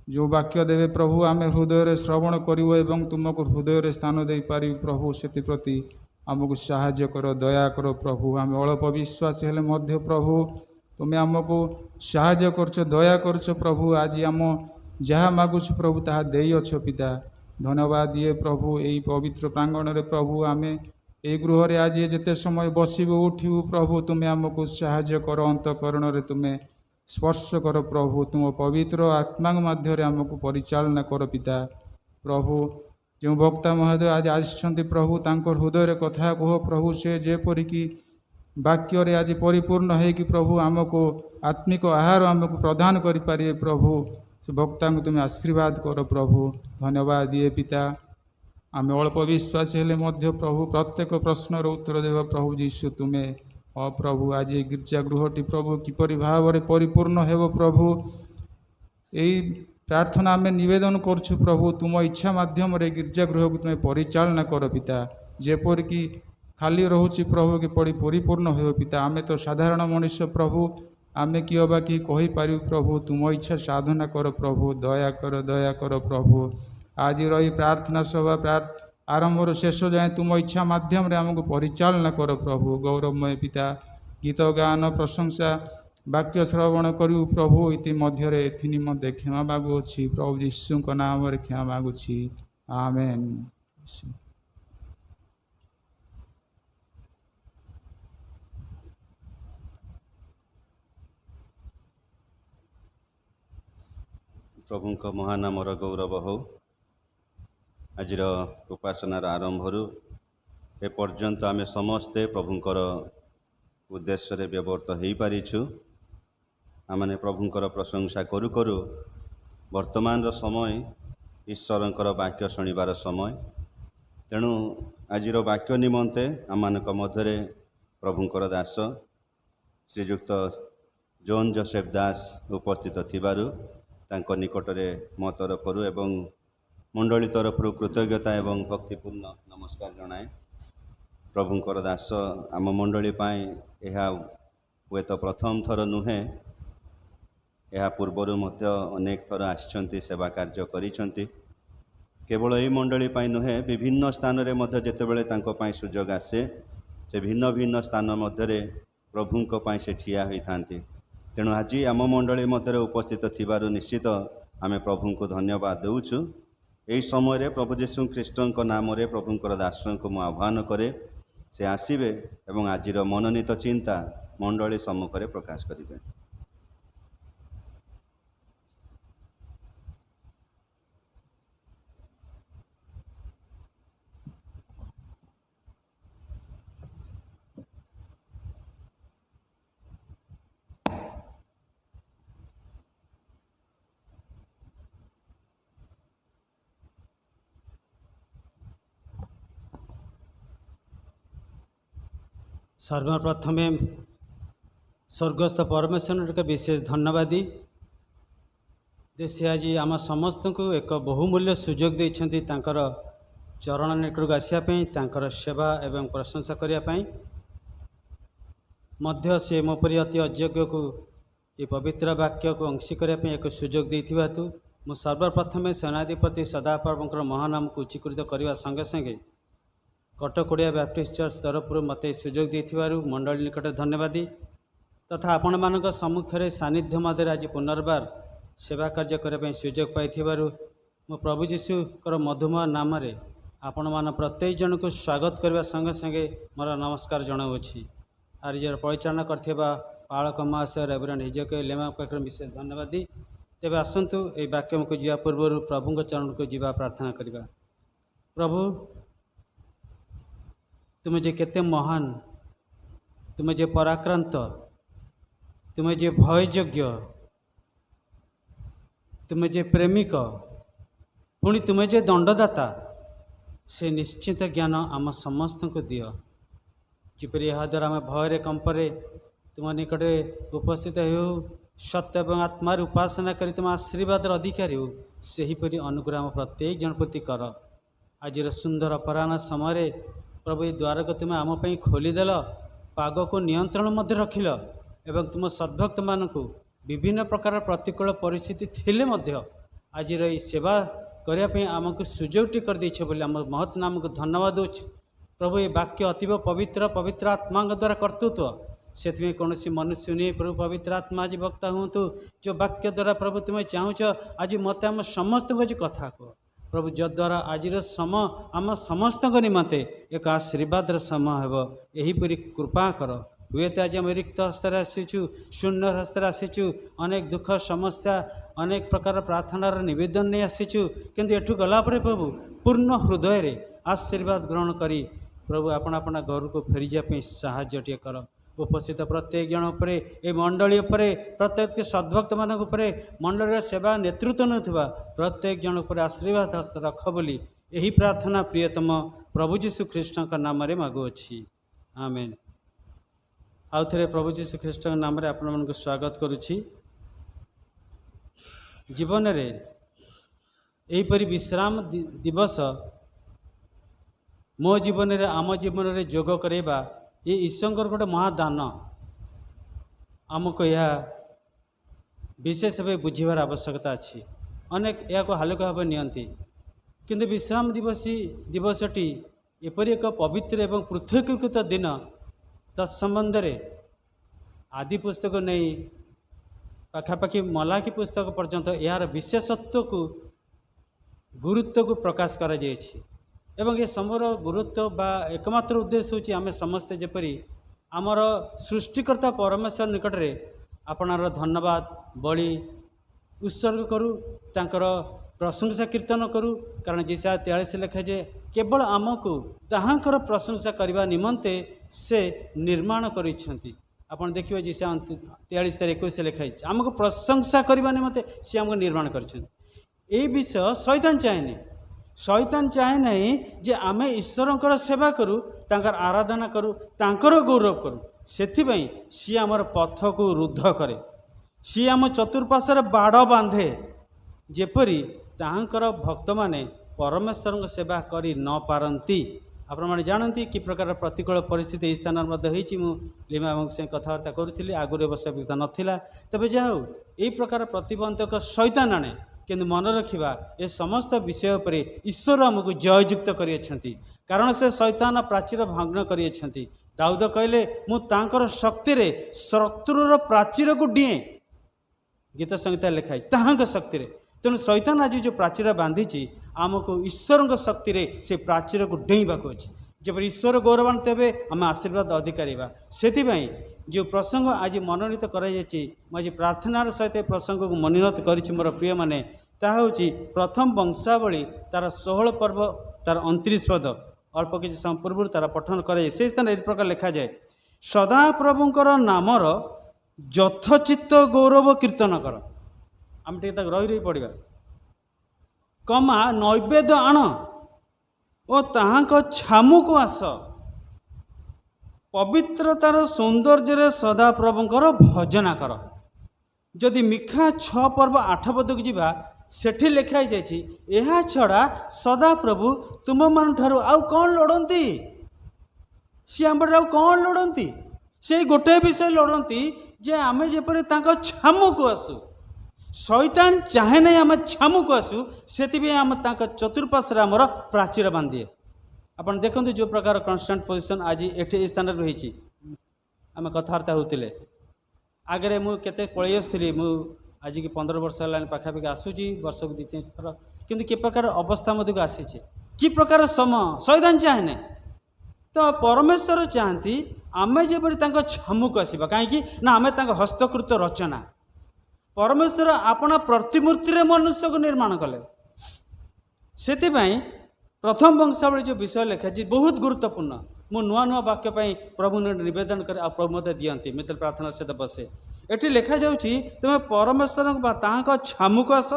जो वाक्य देवे प्रभु आम हृदय श्रवण करूँ एवं तुमको हृदय स्थान दे पार प्रभु से प्रति आमको साहाय्य कर दया कर प्रभु आम अल्प विश्वास हेले मध्य प्रभु तुम्हें आमको साहाय्य करछ दया करछ प्रभु आज आम जहाँ मागुछ प्रभु ताहा देइछ पिता धन्यवाद दिए प्रभु यही पवित्र प्रांगण में प्रभु आम ये गृह रे आज जिते समय बसबू उठू प्रभु तुम्हें आमको साहाय्य कर अंतकरण में तुम्हें स्पर्श कर प्रभु तुम पवित्र आत्मा मध्य आमको परिचालना कर पिता प्रभु जो वक्ता महोदय आज आसिछंती प्रभु तांकर हृदय कथा कह प्रभु से जेपरिकी वाक्य रे आज परिपूर्ण है कि प्रभु आमको आत्मिक आहार आमको प्रदान करें प्रभु से वक्ता को तुम्हें आशीर्वाद कर प्रभु धन्यवाद दिए पिता आम अल्प विश्वास हेले मध्य प्रभु प्रत्येक प्रश्नर उत्तर देव प्रभु जीशु तुम्हें प्रभु आज ये गिरजा गृहटी प्रभु किपरि भाव में परिपूर्ण हेब प्रभु यही प्रार्थना आम निवेदन करछु प्रभु तुम इच्छा माध्यम रे गिरजा गृह को तुम्हें परिचालना कर पिता जेपरिकी खाली रोचे प्रभु किपरि परिपूर्ण हो पिता आम तो साधारण मनुष्य प्रभु आम कि हवा कि कहीपर प्रभु तुम इच्छा साधना कर प्रभु दया कर प्रभु आज रही प्रार्थना सभा आरंभ शेष जाए तुम इच्छा माध्यम रे आमको परिचालना कर प्रभु गौरवमय पिता गीत गान प्रशंसा वाक्य श्रवण करू प्रभु इति मध्य एथि निमंते क्षमा मागुछि प्रभु यीशु नाम रे क्षमा मागुछि आमेन। प्रभु महानामर गौरव हो आज उपासनार आरंभ एपर्यंत आम समस्ते प्रभुंकर उद्देश्य रे व्यवर्त हो पारिछु आमने प्रभुंकर प्रशंसा करू करू वर्तमान समय ईश्वरंकर वाक्य शुणिबार समय तेणु आजिर वाक्य निमंते आमानक मध्य प्रभुंकर दास श्रीजुक्त जोन जोसेफ दास उपस्थित थिबारु तांको निकटरे मो तरफरु एवं मंडली तरफरु कृतज्ञता एवं भक्तिपूर्ण नमस्कार जनाए। प्रभुंकर दास आम मंडली पाई यह हुए तो प्रथम थर नुहे यह पूर्वर मध्य अनेक थर आसिछंती सेवा कार्य करिछंती केवल यही मंडली पाई नुहे विभिन्न स्थान रे मध्य जेतेबेले तांको पाई सुजोग आसे से भिन्न भिन्न स्थान मध्य प्रभुंको पाई से ठिया होई थांती तेणु आज आम मंडली मध्य उपस्थित थिबारु निश्चित आमे प्रभु को धन्यवाद देउछु। यही समय प्रभु यीशु ख्रीष्टन नाम रे प्रभुंकर दास को मु आह्वान करे से आसीबे एवं आजिर मनोनीत चिंता ମଣ୍ଡଳୀ ସମ୍ମୁଖରେ ପ୍ରକାଶ କରିବେ। सर्वप्रथमे स्वर्गस्थ परमेश्वर के विशेष धन्यवादी जे से आज आम समस्त को एक बहुमूल्य सुजोग देइछन्ति तांकर चरण निकटक आसियापाई तांकर सेवा एवं प्रशंसा करने मध्य से मोपरी अति अयोग्य को ये पवित्र वाक्य को अंशी करने एक सुजोग देइथिबा हेतु मु सर्वप्रथमे सेनाधिपति सदाप्रभुंकर महानाम को उच्चीकृत करने संगे संगे कटक ओडिया बैप्टिस्ट चर्च तरफ मत सुजोग देथिबारु मंडली निकट धन्यवादी तथा आपण मानक सम्मुखें सानिध्य मध्य आज पुनर्बार सेवा कार्य करने सुजोग पाइथिबारु मो प्रभु जीशुकर मधुमय नाम रे आपण मान प्रत्येक जन को स्वागत करने संगे संगे मोर नमस्कार जनाऊँगी। आज परिचालना करथिबा पालक महाशय रेवरेंड हिजके लेमा पाखर विशेष धन्यवादी। तेबे आसंतु ए वाक्य को जीवा पूर्व प्रभु चरण को जीवा प्रार्थना करबा। प्रभु तुम जे केते महान, तुम जे पराक्रांत, तुम जे भययोग्य, तुम जे प्रेमिक, पुणी तुम जे दंडदाता से निश्चित ज्ञान आम समस्त को दियो जिपरि यह द्वारा आम भय कंपरे तुम निकट उपस्थित हो सत्य एवं आत्मार उपासना करी तुम आशीर्वाद अधिकारी हो सेहीपरि अनुग्रह आम प्रत्येक जन प्रति कर। आज सुंदर अपराह्न समय प्रभु ये द्वार को तुम आम खोलीदेल, पाग को नियंत्रण मध्य रखिल एवं तुम सद्भक्त मान को विभिन्न प्रकार प्रतिकूल परिस्थिति थिले मध्य आज सेवा करने आमको सुजोगटी कर देछ बोली आम महत नाम को धन्यवाद दूँ। प्रभु ये वाक्य अतीव पवित्र पवित्र आत्मा द्वारा कर्तृत्व से कौन मनुष्य नहीं प्रभु पवित्र आत्मा आज वक्ता हूँ जो वाक्य द्वारा प्रभु तुम्हें चाहूच आज मत आम समस्त को कथा कह प्रभु जद्वारा आज समय आम समस्त निमंते एक आशीर्वाद समय हो यहीपरि कृपा कर। हुए तो आज आम रिक्त हस्तर आसीचु, शून्य हस्तर आसीचु, अनेक दुख समस्या अनेक प्रकार प्रार्थनार निवेदन नहीं आसीचु, किंतु एठू गलापर प्रभु पूर्ण हृदय रे आशीर्वाद ग्रहण करी प्रभु आपण आपण घर को फेरी जाए साहाय्य टे कर। उपस्थित प्रत्येक जन उपरे ए मंडली उपरे प्रत्येक सद्भक्त मान उपरे मंडली सेवा नेतृत्व नथुवा प्रत्येक जन उपरे आशीर्वाद हस्त रख बोली यही प्रार्थना प्रियतम प्रभु जीशु ख्रीष्ट नाम रे मागुअछि, आमेन। आउ थे प्रभु जीशु ख्रीष्ट नाम रे आपण मन को स्वागत करुछि। जीवन रे एहीपरि विश्राम दिवस मो जीवन रे आम जीवन रे जोग करेबा ये ईश्वर गोटे महादान आमको यह विशेष भाव बुझीबार आवश्यकता अच्छी। अनेक या हालुका भाव नियंती किंतु विश्राम दिवसटी एपरी एक पवित्र एवं पृथकीकृत दिन तत्संबंध रे आदि पुस्तक नहीं पाखापाखि मलाखी पुस्तक पर्यंत यार विशेषत्व को गुरुत्व को प्रकाश करा जायछि एवं ये समर गुरुत्व बा एकमात्र उद्देश्य होची आमे समस्ते जेपरी आमर सृष्टिकर्ता परमेश्वर निकट रे आपनार धन्यवाद बलि उत्सर्ग करूँ, तांकर प्रशंसा कीर्तन करूँ। कारण जिसा 43 लेखा जे केवल आमको ताहांकर प्रशंसा करने निमंते से निर्माण करिसेंती। आपण देखिए जिसा 43:21 लेखाई आमको प्रशंसा करने निमंते से आमको निर्माण करिसेंती। ए विषय शैतान चाहेनी, शैतान चाहे नहीं जे आमे ईश्वरंकर सेवा करूँ, तांकर आराधना करूँ, तांकर गौरव करूँ। सेथिबाई सी आमर पथ को रुद्ध करे, सी आम चतुर्पाशर बाड़ बांधे जेपरी तांकर भक्त माने परमेश्वर सेवा करी न पारंती। आपण माने जानती कि प्रकार प्रतिकूल परिस्थिति स्थान मध्य लीमा से कथबार्ता करुली आगुरी आवश्यकता नाला। तबे जाओ यही प्रकार प्रतिबंधक शैतान आने किंतु मन रखा ये समस्त विषय पर ईश्वर आमको जययुक्त करियछंती। कारण से शैतान प्राचीर भग्न करियछंती। दाऊद कहले मु तांकर शक्ति रे शत्रुर प्राचीर को डिए, गीत संहिता लिखाई ताहांक शक्ति रे। तेणु शैतान आज जो प्राचीर बांधी आमको ईश्वर शक्ति रे से प्राचीर को डेईबाक अच्छी। जब ईश्वर गौरवान तेबे आम आशीर्वाद अधिकारी से जो प्रसंग आज मनोनीत कराଯାଇଛି ମୁଁ ଆଜି ପ୍ରାର୍ଥନାର ସହିତ ଏ ପ୍ରସଙ୍ଗକୁ ମନୋନୀତ କରିଛି ମୋର ପ୍ରିୟମାନେ, ତାହା ହେଉଛି ପ୍ରଥମ ବଂଶାବଳୀ ତାର 16 ପର୍ବ ତାର 29 ପଦ। ଅଳ୍ପ କିଛି ସମୟ ପୂର୍ବରୁ ତାର ପଠନ କରାଯାଏ। ସେହି ସ୍ଥାନରେ ଏହି ପ୍ରକାର ଲେଖାଯାଏ, ସଦାପ୍ରଭୁଙ୍କର ନାମର ଯଥୋଚିତ ଗୌରବ କୀର୍ତ୍ତନ କର। ଆମେ ଟିକେ ତାକୁ ରହି ରହି ପଡ଼ିବା। କମା ନୈବେଦ୍ୟ ଆଣ ଓ ତାହାଙ୍କ ଛାମୁକୁ ଆସ, ପବିତ୍ରତାର ସୌନ୍ଦର୍ଯ୍ୟରେ ସଦାପ୍ରଭୁଙ୍କର ଭଜନା କର। ଯଦି ମିଖା 6 ପର୍ବ 8 ପଦକୁ ଯିବା, ସେଠି ଲେଖା ହେଇଯାଇଛି, ଏହା ଛଡ଼ା ସଦାପ୍ରଭୁ ତୁମମାନଙ୍କଠାରୁ ଆଉ କ'ଣ ଲୋଡ଼ନ୍ତି? ସିଏ ଆମଠାରୁ ଆଉ କ'ଣ ଲୋଡ଼ନ୍ତି? ସେଇ ଗୋଟାଏ ବିଷୟ ଲୋଡ଼ନ୍ତି ଯେ ଆମେ ଯେପରି ତାଙ୍କ ଛାମୁକୁ ଆସୁ। ଶୈତାନ ଚାହେଁ ନାହିଁ ଆମେ ଛାମୁକୁ ଆସୁ, ସେଥିପାଇଁ ଆମେ ତାଙ୍କ ଚତୁଃପାର୍ଶ୍ୱରେ ଆମର ପ୍ରାଚୀର ବାନ୍ଧିଏ। ଆପଣ ଦେଖନ୍ତୁ ଯେଉଁ ପ୍ରକାର କନଷ୍ଟାଣ୍ଟ ପୋଜିସନ୍ ଆଜି ଏଠି ଏ ସ୍ଥାନରେ ରହିଛି। ଆମେ କଥାବାର୍ତ୍ତା ହେଉଥିଲେ, ଆଗରେ ମୁଁ କେତେ ପଳେଇ ଆସୁଥିଲି, ମୁଁ ଆଜିକି 15 ବର୍ଷ ହେଲାଣି ପାଖାପାଖି ଆସୁଛି, ବର୍ଷକୁ 2-3 ଥର, କିନ୍ତୁ କି ପ୍ରକାର ଅବସ୍ଥା ମଧ୍ୟକୁ ଆସିଛି, କି ପ୍ରକାର ସମୟ। ଶୈତାନ ଚାହେଁ ନାହିଁ, ତ ପରମେଶ୍ୱର ଚାହାନ୍ତି ଆମେ ଯେପରି ତାଙ୍କ ଛାମୁକୁ ଆସିବା। କାହିଁକି ନା ଆମେ ତାଙ୍କ ହସ୍ତକୃତ ରଚନା। ପରମେଶ୍ୱର ଆପଣା ପ୍ରତିମୂର୍ତ୍ତିରେ ମନୁଷ୍ୟକୁ ନିର୍ମାଣ କଲେ। ସେଥିପାଇଁ ପ୍ରଥମ ବଂଶାବଳୀ ଯେଉଁ ବିଷୟ ଲେଖାଛି ବହୁତ ଗୁରୁତ୍ୱପୂର୍ଣ୍ଣ। ମୁଁ ନୂଆ ନୂଆ ବାକ୍ୟ ପାଇଁ ପ୍ରଭୁ ନିବେଦନ କରେ, ଆଉ ପ୍ରଭୁ ମୋତେ ଦିଅନ୍ତି। ମୁଁ ଯେତେବେଳେ ପ୍ରାର୍ଥନାର ସହିତ ବସେ, ଏଠି ଲେଖାଯାଉଛି ତୁମେ ପରମେଶ୍ୱରଙ୍କ ବା ତାହାଙ୍କ ଛାମୁକୁ ଆସ।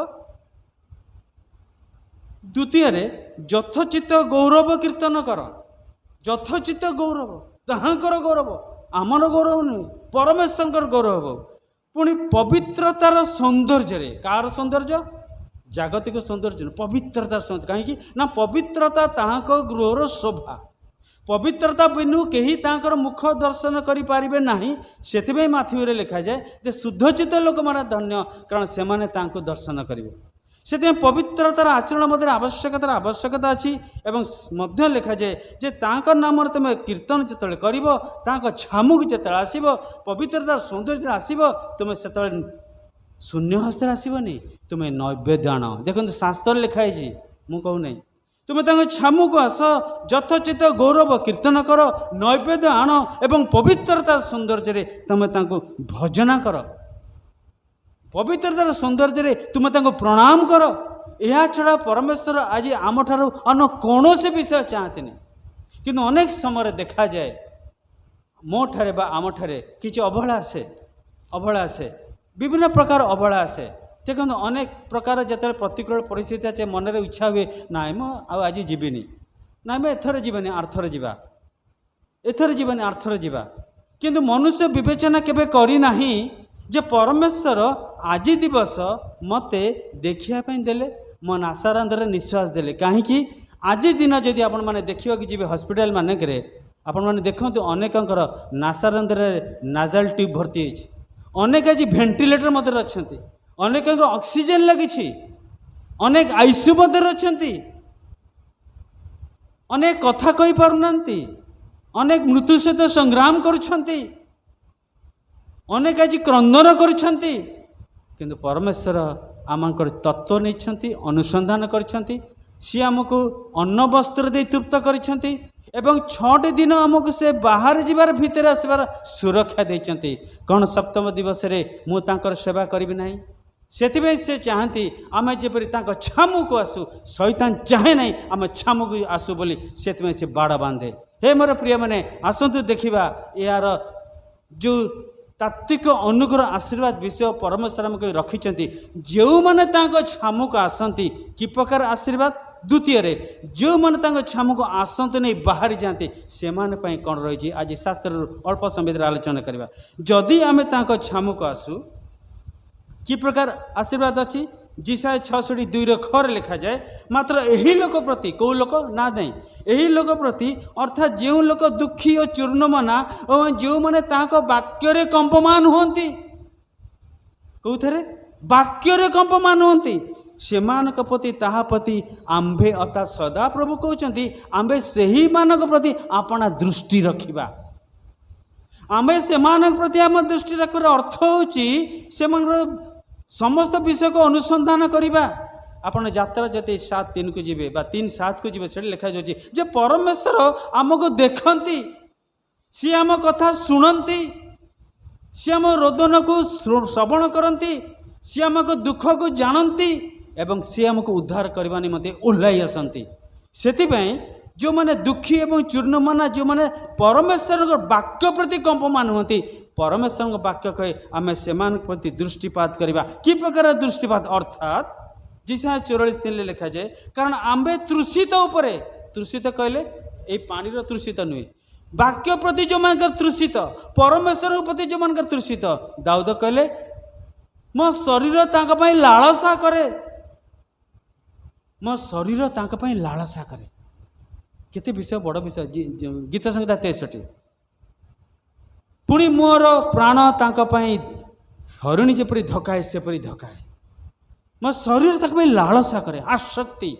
ଦ୍ୱିତୀୟରେ ଯଥୋଚିତ ଗୌରବ କୀର୍ତ୍ତନ କର। ଯଥୋଚିତ ଗୌରବ, ତାହାଙ୍କର ଗୌରବ, ଆମର ଗୌରବ ନୁହେଁ, ପରମେଶ୍ୱରଙ୍କର ଗୌରବ। ପୁଣି ପବିତ୍ରତାର ସୌନ୍ଦର୍ଯ୍ୟରେ, କାହାର ସୌନ୍ଦର୍ଯ୍ୟ? ଜାଗତିକ ସୌନ୍ଦର୍ଯ୍ୟ ନୁହେଁ, ପବିତ୍ରତାର ସୌନ୍ଦର୍ଯ୍ୟ। କାହିଁକି ନା ପବିତ୍ରତା ତାହାଙ୍କ ଗୃହର ଶୋଭା। ପବିତ୍ରତା ବିନୁ କେହି ତାଙ୍କର ମୁଖ ଦର୍ଶନ କରିପାରିବେ ନାହିଁ। ସେଥିପାଇଁ ମାଥିବରେ ଲେଖାଯାଏ ଯେ ଶୁଦ୍ଧଚିତ ଲୋକମାନେ ଧନ୍ୟ, କାରଣ ସେମାନେ ତାଙ୍କୁ ଦର୍ଶନ କରିବେ। ସେଥିପାଇଁ ପବିତ୍ରତାର ଆଚରଣ ମଧ୍ୟରେ ଆବଶ୍ୟକତା ଅଛି। ଏବଂ ମଧ୍ୟ ଲେଖାଯାଏ ଯେ ତାଙ୍କ ନାମରେ ତୁମେ କୀର୍ତ୍ତନ ଯେତେବେଳେ କରିବ, ତାଙ୍କ ଛାମୁକୁ ଯେତେବେଳେ ଆସିବ, ପବିତ୍ରତାର ସୌନ୍ଦର୍ଯ୍ୟ ଆସିବ, ତୁମେ ସେତେବେଳେ ଶୂନ୍ୟ ହସ୍ତରେ ଆସିବନି, ତୁମେ ନୈବେଦ୍ୟ ଆଣ। ଦେଖନ୍ତୁ ଶାସ୍ତ୍ରରେ ଲେଖା ହେଇଛି, ମୁଁ କହୁନାହିଁ। ତୁମେ ତାଙ୍କ ଛାମୁକୁ ଆସ, ଯଥୋଚିତ ଗୌରବ କୀର୍ତ୍ତନ କର, ନୈବେଦ୍ୟ ଆଣ ଏବଂ ପବିତ୍ରତାର ସୌନ୍ଦର୍ଯ୍ୟରେ ତୁମେ ତାଙ୍କୁ ଭଜନା କର। ପବିତ୍ରତାର ସୌନ୍ଦର୍ଯ୍ୟରେ ତୁମେ ତାଙ୍କୁ ପ୍ରଣାମ କର। ଏହା ଛଡ଼ା ପରମେଶ୍ୱର ଆଜି ଆମଠାରୁ ଅନ୍ୟ କୌଣସି ବିଷୟ ଚାହାନ୍ତିନି। କିନ୍ତୁ ଅନେକ ସମୟରେ ଦେଖାଯାଏ ମୋ ଠାରେ ବା ଆମଠାରେ କିଛି ଅବହେଳା ଆସେ, ବିଭିନ୍ନ ପ୍ରକାର ଅବହେଳା ଆସେ। ଦେଖନ୍ତୁ ଅନେକ ପ୍ରକାର ଯେତେବେଳେ ପ୍ରତିକୂଳ ପରିସ୍ଥିତି ଅଛି, ମନରେ ଇଚ୍ଛା ହୁଏ, ନାଇଁ ମୁଁ ଆଉ ଆଜି ଯିବିନି, ନାଇଁ ମୁଁ ଏଥର ଯିବିନି, ଆରଥର ଯିବା, ଏଥର ଯିବାନି, ଆରଥର ଯିବା। କିନ୍ତୁ ମନୁଷ୍ୟ ବିବେଚନା କେବେ କରିନାହିଁ ଯେ ପରମେଶ୍ୱର ଆଜି ଦିବସ ମୋତେ ଦେଖିବା ପାଇଁ ଦେଲେ, ମୋ ନାସାରନ୍ଧ୍ରରେ ନିଶ୍ୱାସ ଦେଲେ। କାହିଁକି? ଆଜି ଦିନ ଯଦି ଆପଣମାନେ ଦେଖିବାକୁ ଯିବେ ହସ୍ପିଟାଲ ମାନଙ୍କରେ, ଆପଣମାନେ ଦେଖନ୍ତୁ ଅନେକଙ୍କର ନାସାରନ୍ଧ୍ରରେ ନାଜାଲ ଟ୍ୟୁବ୍ ଭର୍ତ୍ତି ହେଇଛି, ଅନେକ ଆଜି ଭେଣ୍ଟିଲେଟର ମଧ୍ୟରେ ଅଛନ୍ତି, ଅନେକଙ୍କ ଅକ୍ସିଜେନ୍ ଲାଗିଛି, ଅନେକ ଆଇସିୟୁ ମଧ୍ୟରେ ଅଛନ୍ତି, ଅନେକ କଥା କହିପାରୁନାହାନ୍ତି, ଅନେକ ମୃତ୍ୟୁ ସହିତ ସଂଗ୍ରାମ କରୁଛନ୍ତି, ଅନେକ ଆଜି କ୍ରନ୍ଦନ କରୁଛନ୍ତି। କିନ୍ତୁ ପରମେଶ୍ୱର ଆମଙ୍କର ତତ୍ତ୍ୱ ନେଇଛନ୍ତି, ଅନୁସନ୍ଧାନ କରିଛନ୍ତି। ସିଏ ଆମକୁ ଅନ୍ନ ବସ୍ତ୍ର ଦେଇ ତୃପ୍ତ କରିଛନ୍ତି ଏବଂ 6ଟି ଦିନ ଆମକୁ ସେ ବାହାରେ ଯିବାର ଭିତରେ ଆସିବାର ସୁରକ୍ଷା ଦେଇଛନ୍ତି। କ'ଣ ସପ୍ତମ ଦିବସରେ ମୁଁ ତାଙ୍କର ସେବା କରିବି ନାହିଁ? ସେଥିପାଇଁ ସେ ଚାହାନ୍ତି ଆମେ ଯେପରି ତାଙ୍କ ଛାମୁକୁ ଆସୁ। ଶୈତାନ ଚାହେଁ ନାହିଁ ଆମେ ଛାମୁକୁ ଆସୁ ବୋଲି, ସେଥିପାଇଁ ସେ ବାଡ଼ ବାନ୍ଧେ। ହେ ମୋର ପ୍ରିୟମାନେ, ଆସନ୍ତୁ ଦେଖିବା ଏହାର ଯେଉଁ ତାତ୍ତ୍ୱିକ ଅନୁଗ୍ରହ ଆଶୀର୍ବାଦ ବିଷୟ ପରମେଶ୍ୱର ଆମକୁ ରଖିଛନ୍ତି। ଯେଉଁମାନେ ତାଙ୍କ ଛାମୁକୁ ଆସନ୍ତି, କି ପ୍ରକାର ଆଶୀର୍ବାଦ? ଦ୍ୱିତୀୟରେ, ଯେଉଁମାନେ ତାଙ୍କ ଛାମୁକୁ ଆସନ୍ତି ନେଇ ବାହାରି ଯାଆନ୍ତି, ସେମାନେ ପାଇଁ କ'ଣ ରହିଛି ଆଜି ଶାସ୍ତ୍ରରୁ ଅଳ୍ପ ସମୟ ଭିତରେ ଆଲୋଚନା କରିବା। ଯଦି ଆମେ ତାଙ୍କ ଛାମୁକୁ ଆସୁ, କି ପ୍ରକାର ଆଶୀର୍ବାଦ ଅଛି? ଜିସାୟ 66:2 ଲେଖାଯାଏ, ମାତ୍ର ଏହି ଲୋକ ପ୍ରତି, କେଉଁ ଲୋକ? ନା ନାହିଁ, ଏହି ଲୋକ ପ୍ରତି ଅର୍ଥାତ୍ ଯେଉଁ ଲୋକ ଦୁଃଖୀ ଓ ଚୂର୍ଣ୍ଣମନା ଏବଂ ଯେଉଁମାନେ ତାଙ୍କ ବାକ୍ୟରେ କମ୍ପମାନ ହୁଅନ୍ତି। କେଉଁଥିରେ? ବାକ୍ୟରେ କମ୍ପମାନ ହୁଅନ୍ତି। ସେମାନଙ୍କ ପ୍ରତି, ତାହା ପ୍ରତି ଆମ୍ଭେ ଅର୍ଥାତ୍ ସଦାପ୍ରଭୁ କହୁଛନ୍ତି ଆମ୍ଭେ ସେହିମାନଙ୍କ ପ୍ରତି ଆପଣା ଦୃଷ୍ଟି ରଖିବା। ଆମେ ସେମାନଙ୍କ ପ୍ରତି ଆମ ଦୃଷ୍ଟି ରଖିବାର ଅର୍ଥ ହେଉଛି ସେମାନଙ୍କର ସମସ୍ତ ବିଷୟକୁ ଅନୁସନ୍ଧାନ କରିବା। ଆପଣ ଯାତ୍ରା ଯଦି 7:3 ଯିବେ ବା 3:7 ଯିବେ, ସେଠି ଲେଖାଯାଉଛି ଯେ ପରମେଶ୍ୱର ଆମକୁ ଦେଖନ୍ତି, ସିଏ ଆମ କଥା ଶୁଣନ୍ତି, सी आम रोदन को श्रवण करती, सी आम दुख को जानती एवं सी आमको उद्धार करने निमंते ओह्लाई आसती। से जो माने दुखी एवं चूर्णमाना जो माने परमेश्वर वाक्य प्रति कंपमान हुंती, परमेश्वर वाक्य कहे आम से प्रति दृष्टिपात करवा। कि प्रकार दृष्टिपात अर्थात जिसा 44 लिखा जाए, कारण आम्बे तृषित उपरे, तृषित कहले ये पानी तृषित नुहे, वाक्य प्रति जो मान तृषित, परमेश्वर प्रति जो मान तृषित। दाऊद कहले मो शरीर तांका पई लालसा करे, मो शरीर तांका पई लालसा करे। केते विषय बड़ विषय। गीत संहिता 63। पुणी मोर प्राण तांका पई हरिणी जेपरी धकाए सेपरी धकाए, मो शरीर तांका पई लालसा करे, आसक्ति।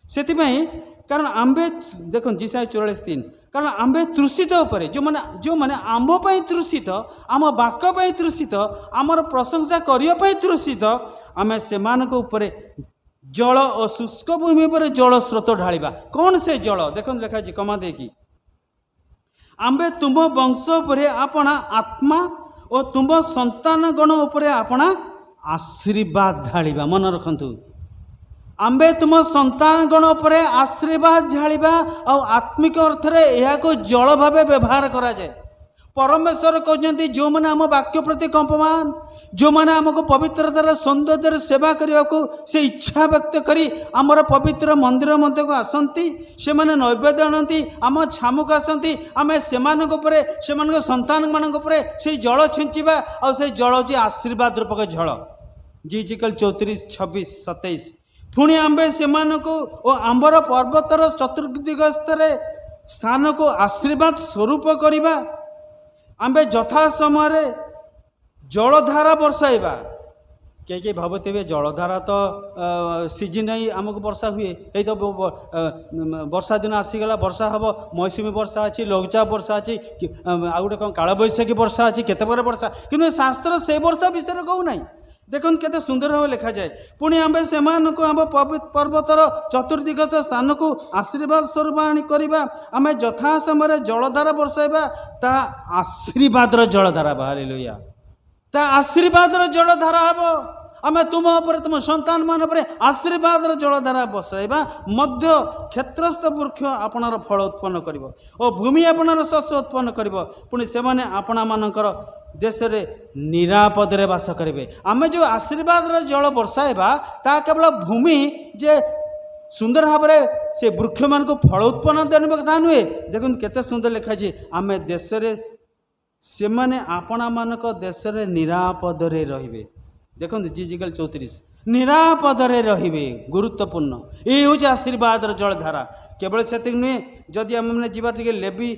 सेतिपई कारण आम्बे देखो जिसा 44:3, कारण आम्बे तृषित उपरे जो माने आंब पई तृषित, आम वाक्य पई तृषित, आमर प्रशंसा करिया पई तृषित, आमे सेमानक उपरे जल और शुष्क भूमि पर जल स्रोत ढालिबा। कौन से जल देखो लिखा जी कमा देखी, आम्बे तुम वंश उपरे आपना आत्मा और तुम संतान गण उपरे आपना आशीर्वाद ढालिबा। मन रखंतु, आम्बे तुम संतान गण उपरे आशीर्वाद ढालिबा। और आत्मिक अर्थ रे यह को जल भावे व्यवहार करा जाए। परमेश्वर कहते जो मैंने आम वाक्य प्रति कंपमान, जो मैंने आमको पवित्रतार सौंदर्य सेवा करने को से इच्छा व्यक्त करी आमर पवित्र मंदिर मध्य को आसती, से मैंने नैवेद्य आनती, आम छामुक आसती, आम से संतान मान से जल छिंचा और से जल हूँ आशीर्वाद रूपक जल। जिजिकल 34, 26, 27। पुणी आम्बे से आंबर पर्वतर चतुर्दिगस्तर स्थान को आशीर्वाद स्वरूप करवा। आम्बे यथा समय जलधारा बर्षाइबा। किए भावुवे जलधारा तो सीजन नहीं आमको वर्षा हुए, ये तो वर्षा दिन आसीगला, वर्षा हम, मौसुमी वर्षा अच्छी, लघुचाप वर्षा अच्छी, आउ गोटे कौन काल बैशाखी वर्षा अच्छी, केते प्रकार वर्षा, किंतु शास्त्र से वर्षा विषय कहूना। देखो केते सुंदर भाव लिखा जाए। पुणी आम्बे से आम पर्वतर चतुर्दिगज स्थान को आशीर्वाद स्वरूप करवा। आम यथा समय जलधारा बर्षाइबा, ता आशीर्वाद जलधारा। हालेलुया। ता आशीर्वाद जलधारा हम। आम तुम उपर तुम संतान मान आशीर्वाद जलधारा बसाइबा। मध्य क्षेत्रस्थ वृक्ष आपणार फल उत्पन्न कर और भूमि आपणार शस्य उत्पन्न कर। पुणी से आपणा मानकर देश रे निरापद रे वास करेंगे। आम जो आशीर्वाद जल बर्षाइबा ता केवल भूमि जे सुंदर भाव से वृक्ष मान को फल उत्पन्न देने कथा नुहे। देखो केते सुंदर लिखा जी, आम देश रे से माने आपणा मानक देश रे निरापद रे रहिबे। देखो जिजिकल 34, निरापद रे रहिबे, गुरुत्वपूर्ण। ये हूँ आशीर्वाद जलधारा। केवल से नुहे, जदि आम मैंने जीवा टे लेवी